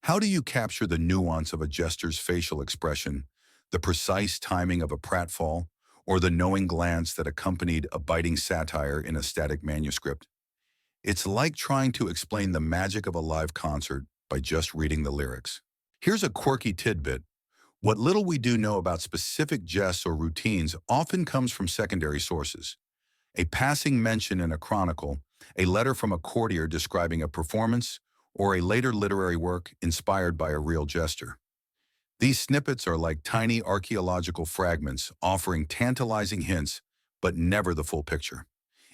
How do you capture the nuance of a jester's facial expression, the precise timing of a pratfall, or the knowing glance that accompanied a biting satire in a static manuscript? It's like trying to explain the magic of a live concert by just reading the lyrics. Here's a quirky tidbit. What little we do know about specific jests or routines often comes from secondary sources. A passing mention in a chronicle, a letter from a courtier describing a performance, or a later literary work inspired by a real jester. These snippets are like tiny archaeological fragments offering tantalizing hints, but never the full picture.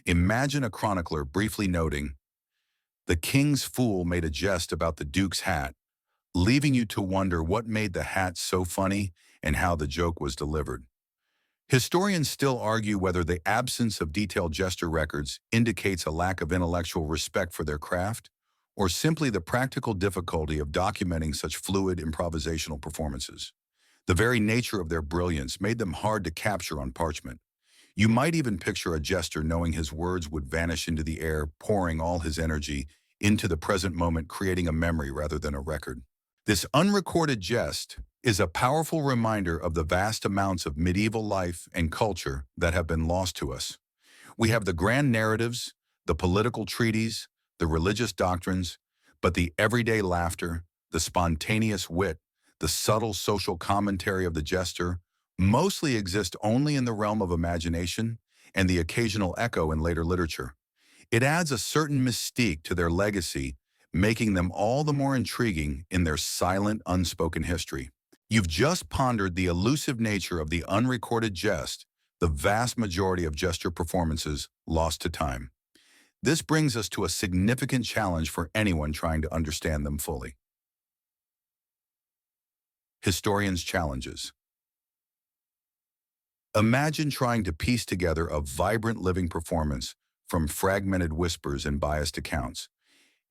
Imagine a chronicler briefly noting, "The king's fool made a jest about the duke's hat," leaving you to wonder what made the hat so funny and how the joke was delivered. Historians still argue whether the absence of detailed jester records indicates a lack of intellectual respect for their craft, or simply the practical difficulty of documenting such fluid improvisational performances. The very nature of their brilliance made them hard to capture on parchment. You might even picture a jester knowing his words would vanish into the air, pouring all his energy into the present moment, creating a memory rather than a record. This unrecorded jest is a powerful reminder of the vast amounts of medieval life and culture that have been lost to us. We have the grand narratives, the political treaties, the religious doctrines, but the everyday laughter, the spontaneous wit, the subtle social commentary of the jester mostly exist only in the realm of imagination and the occasional echo in later literature. It adds a certain mystique to their legacy, making them all the more intriguing in their silent, unspoken history. You've just pondered the elusive nature of the unrecorded jest, the vast majority of jester performances lost to time. This brings us to a significant challenge for anyone trying to understand them fully. Historians' challenges. Imagine trying to piece together a vibrant living performance from fragmented whispers and biased accounts.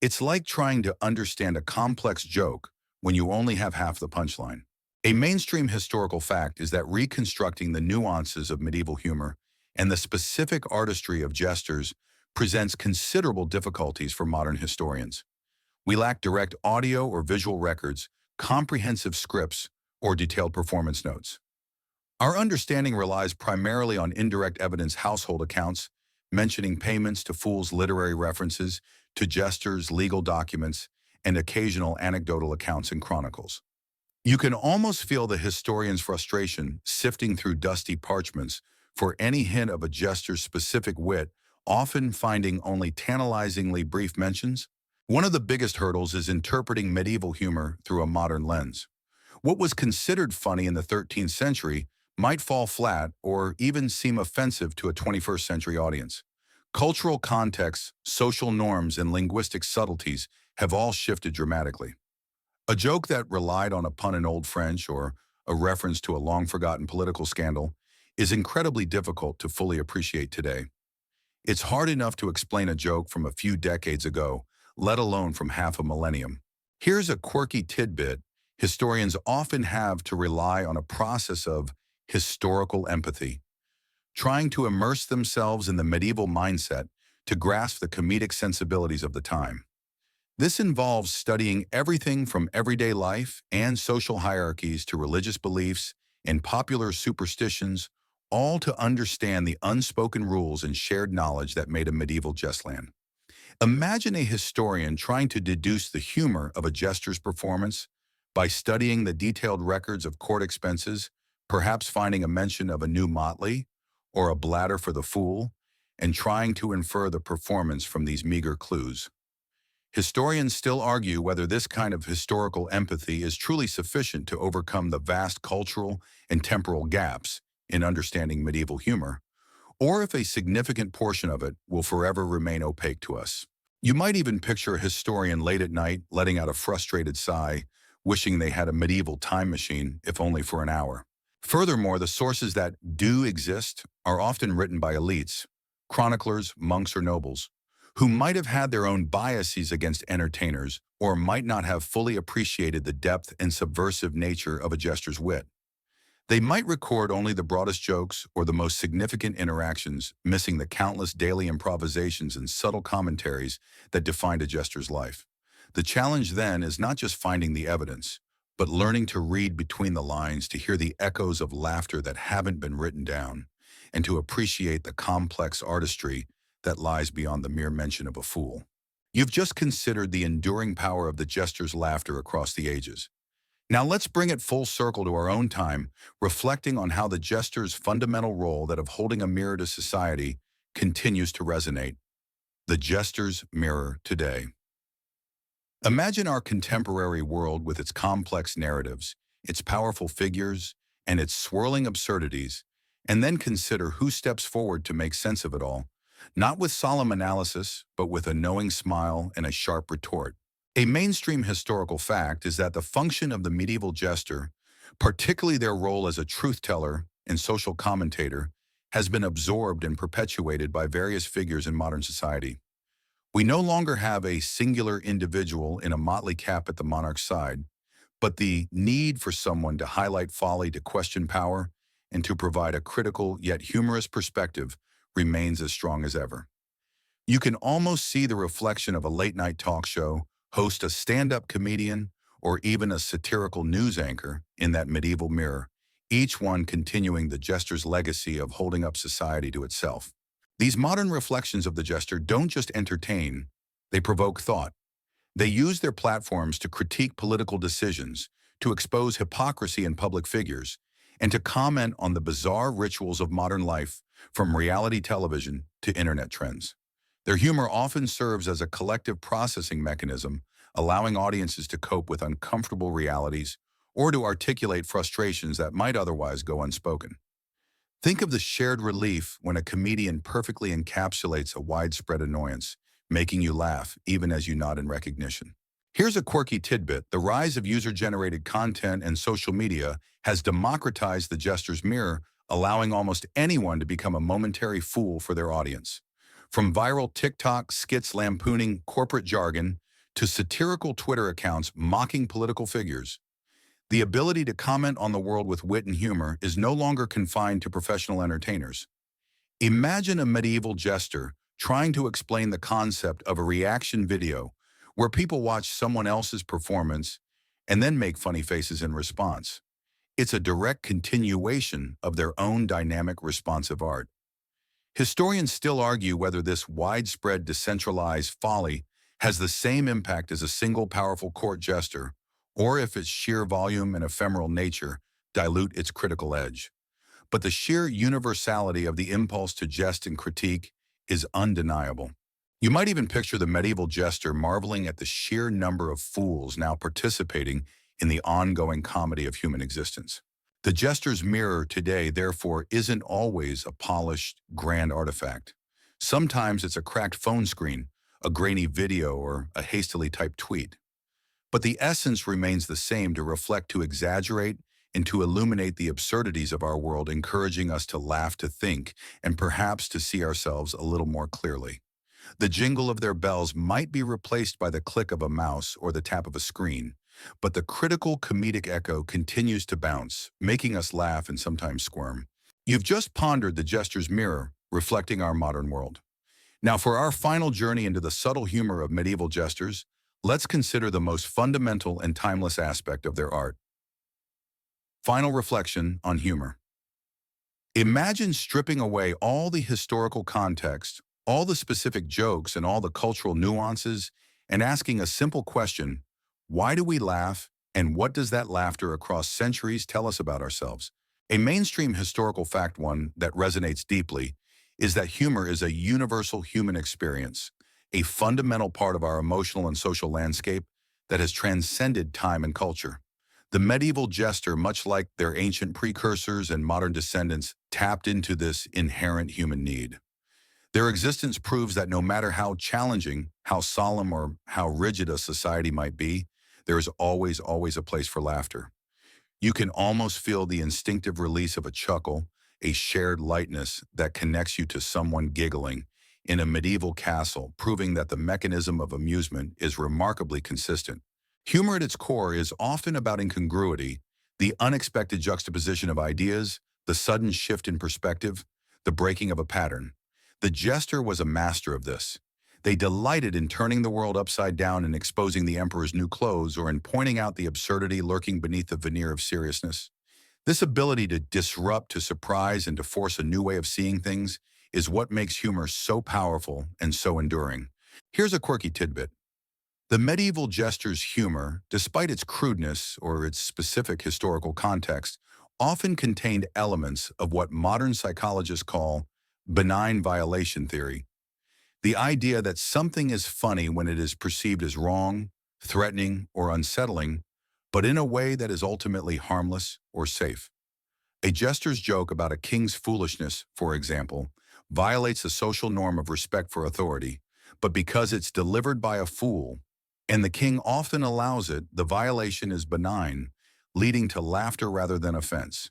It's like trying to understand a complex joke when you only have half the punchline. A mainstream historical fact is that reconstructing the nuances of medieval humor and the specific artistry of jesters presents considerable difficulties for modern historians. We lack direct audio or visual records, comprehensive scripts, or detailed performance notes. Our understanding relies primarily on indirect evidence household accounts, mentioning payments to fools' literary references, to jesters' legal documents, and occasional anecdotal accounts and chronicles. You can almost feel the historian's frustration sifting through dusty parchments for any hint of a jester's specific wit, often finding only tantalizingly brief mentions. One of the biggest hurdles is interpreting medieval humor through a modern lens. What was considered funny in the 13th century might fall flat or even seem offensive to a 21st century audience. Cultural contexts, social norms, and linguistic subtleties have all shifted dramatically. A joke that relied on a pun in Old French or a reference to a long-forgotten political scandal is incredibly difficult to fully appreciate today. It's hard enough to explain a joke from a few decades ago, let alone from half a millennium. Here's a quirky tidbit. Historians often have to rely on a process of historical empathy, trying to immerse themselves in the medieval mindset to grasp the comedic sensibilities of the time. This involves studying everything from everyday life and social hierarchies to religious beliefs and popular superstitions, all to understand the unspoken rules and shared knowledge that made a medieval jestland. Imagine a historian trying to deduce the humor of a jester's performance by studying the detailed records of court expenses, perhaps finding a mention of a new motley or a bladder for the fool, and trying to infer the performance from these meager clues. Historians still argue whether this kind of historical empathy is truly sufficient to overcome the vast cultural and temporal gaps in understanding medieval humor, or if a significant portion of it will forever remain opaque to us. You might even picture a historian late at night letting out a frustrated sigh, wishing they had a medieval time machine, if only for an hour. Furthermore, the sources that do exist are often written by elites, chroniclers, monks, or nobles, who might have had their own biases against entertainers or might not have fully appreciated the depth and subversive nature of a jester's wit. They might record only the broadest jokes or the most significant interactions, missing the countless daily improvisations and subtle commentaries that defined a jester's life. The challenge then is not just finding the evidence, but learning to read between the lines to hear the echoes of laughter that haven't been written down, and to appreciate the complex artistry that lies beyond the mere mention of a fool. You've just considered the enduring power of the jester's laughter across the ages. Now let's bring it full circle to our own time, reflecting on how the jester's fundamental role that of holding a mirror to society continues to resonate. The jester's mirror today. Imagine our contemporary world with its complex narratives, its powerful figures, and its swirling absurdities, and then consider who steps forward to make sense of it all, not with solemn analysis, but with a knowing smile and a sharp retort. A mainstream historical fact is that the function of the medieval jester, particularly their role as a truth-teller and social commentator, has been absorbed and perpetuated by various figures in modern society. We no longer have a singular individual in a motley cap at the monarch's side, but the need for someone to highlight folly, to question power, and to provide a critical yet humorous perspective remains as strong as ever. You can almost see the reflection of a late-night talk show, host a stand-up comedian, or even a satirical news anchor in that medieval mirror, each one continuing the jester's legacy of holding up society to itself. These modern reflections of the jester don't just entertain, they provoke thought. They use their platforms to critique political decisions, to expose hypocrisy in public figures, and to comment on the bizarre rituals of modern life, from reality television to internet trends. Their humor often serves as a collective processing mechanism, allowing audiences to cope with uncomfortable realities or to articulate frustrations that might otherwise go unspoken. Think of the shared relief when a comedian perfectly encapsulates a widespread annoyance, making you laugh even as you nod in recognition. Here's a quirky tidbit. The rise of user-generated content and social media has democratized the jester's mirror, allowing almost anyone to become a momentary fool for their audience. From viral TikTok skits lampooning corporate jargon to satirical Twitter accounts mocking political figures, the ability to comment on the world with wit and humor is no longer confined to professional entertainers. Imagine a medieval jester trying to explain the concept of a reaction video where people watch someone else's performance and then make funny faces in response. It's a direct continuation of their own dynamic responsive art. Historians still argue whether this widespread decentralized folly has the same impact as a single powerful court jester, or if its sheer volume and ephemeral nature dilute its critical edge. But the sheer universality of the impulse to jest and critique is undeniable. You might even picture the medieval jester marveling at the sheer number of fools now participating in the ongoing comedy of human existence. The jester's mirror today, therefore, isn't always a polished, grand artifact. Sometimes it's a cracked phone screen, a grainy video, or a hastily typed tweet. But the essence remains the same: to reflect, to exaggerate, and to illuminate the absurdities of our world, encouraging us to laugh, to think, and perhaps to see ourselves a little more clearly. The jingle of their bells might be replaced by the click of a mouse or the tap of a screen, but the critical comedic echo continues to bounce, making us laugh and sometimes squirm. You've just pondered the jester's mirror, reflecting our modern world. Now, for our final journey into the subtle humor of medieval jesters, let's consider the most fundamental and timeless aspect of their art. Final reflection on humor. Imagine stripping away all the historical context, all the specific jokes, and all the cultural nuances, and asking a simple question: why do we laugh, and what does that laughter across centuries tell us about ourselves? A mainstream historical fact, one that resonates deeply, is that humor is a universal human experience, a fundamental part of our emotional and social landscape that has transcended time and culture. The medieval jester, much like their ancient precursors and modern descendants, tapped into this inherent human need. Their existence proves that no matter how challenging, how solemn, or how rigid a society might be, there is always a place for laughter. You can almost feel the instinctive release of a chuckle, a shared lightness that connects you to someone giggling in a medieval castle, proving that the mechanism of amusement is remarkably consistent. Humor at its core is often about incongruity, the unexpected juxtaposition of ideas, the sudden shift in perspective, the breaking of a pattern. The jester was a master of this. They delighted in turning the world upside down and exposing the emperor's new clothes, or in pointing out the absurdity lurking beneath the veneer of seriousness. This ability to disrupt, to surprise, and to force a new way of seeing things is what makes humor so powerful and so enduring. Here's a quirky tidbit. The medieval jester's humor, despite its crudeness or its specific historical context, often contained elements of what modern psychologists call benign violation theory. The idea that something is funny when it is perceived as wrong, threatening, or unsettling, but in a way that is ultimately harmless or safe. A jester's joke about a king's foolishness, for example, violates the social norm of respect for authority, but because it's delivered by a fool, and the king often allows it, the violation is benign, leading to laughter rather than offense.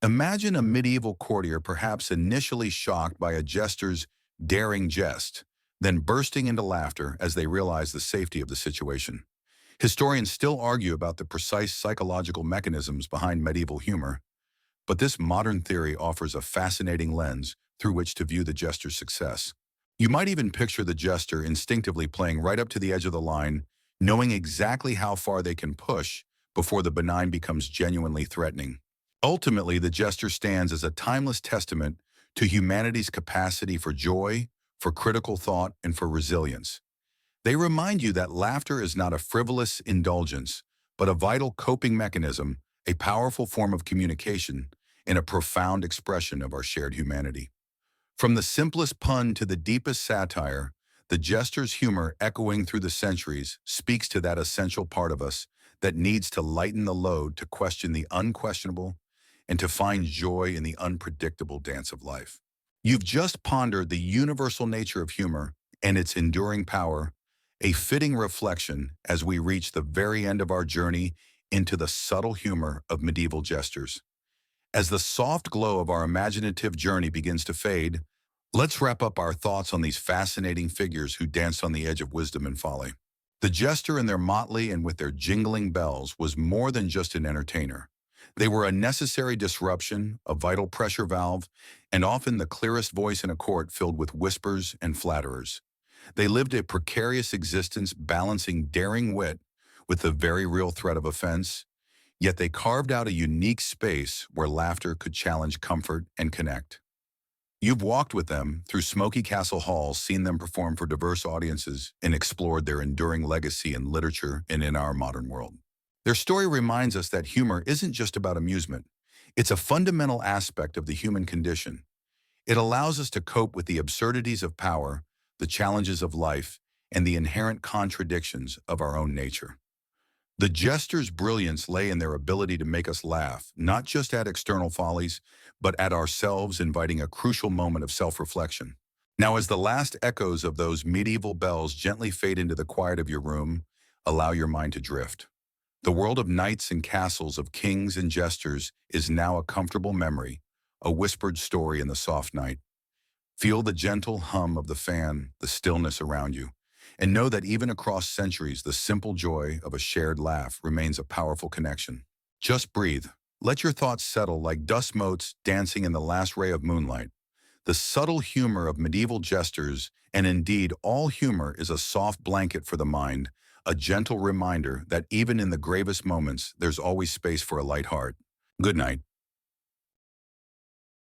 Imagine a medieval courtier perhaps initially shocked by a jester's daring jest, then bursting into laughter as they realize the safety of the situation. Historians still argue about the precise psychological mechanisms behind medieval humor, but this modern theory offers a fascinating lens through which to view the jester's success. You might even picture the jester instinctively playing right up to the edge of the line, knowing exactly how far they can push before the benign becomes genuinely threatening. Ultimately, the jester stands as a timeless testament to humanity's capacity for joy, for critical thought, and for resilience. They remind you that laughter is not a frivolous indulgence, but a vital coping mechanism, a powerful form of communication, and a profound expression of our shared humanity. From the simplest pun to the deepest satire, the jester's humor echoing through the centuries speaks to that essential part of us that needs to lighten the load, to question the unquestionable, and to find joy in the unpredictable dance of life. You've just pondered the universal nature of humor and its enduring power, a fitting reflection as we reach the very end of our journey into the subtle humor of medieval jesters. As the soft glow of our imaginative journey begins to fade, let's wrap up our thoughts on these fascinating figures who danced on the edge of wisdom and folly. The jester in their motley and with their jingling bells was more than just an entertainer. They were a necessary disruption, a vital pressure valve, and often the clearest voice in a court filled with whispers and flatterers. They lived a precarious existence, balancing daring wit with the very real threat of offense, yet they carved out a unique space where laughter could challenge comfort and connect. You've walked with them through smoky castle halls, seen them perform for diverse audiences, and explored their enduring legacy in literature and in our modern world. Their story reminds us that humor isn't just about amusement. It's a fundamental aspect of the human condition. It allows us to cope with the absurdities of power, the challenges of life, and the inherent contradictions of our own nature. The jester's brilliance lay in their ability to make us laugh, not just at external follies, but at ourselves, inviting a crucial moment of self-reflection. Now, as the last echoes of those medieval bells gently fade into the quiet of your room, allow your mind to drift. The world of knights and castles, of kings and jesters, is now a comfortable memory, a whispered story in the soft night. Feel the gentle hum of the fan, the stillness around you, and know that even across centuries, the simple joy of a shared laugh remains a powerful connection. Just breathe. Let your thoughts settle like dust motes dancing in the last ray of moonlight. The subtle humor of medieval jesters, and indeed all humor, is a soft blanket for the mind, a gentle reminder that even in the gravest moments, there's always space for a light heart. Good night.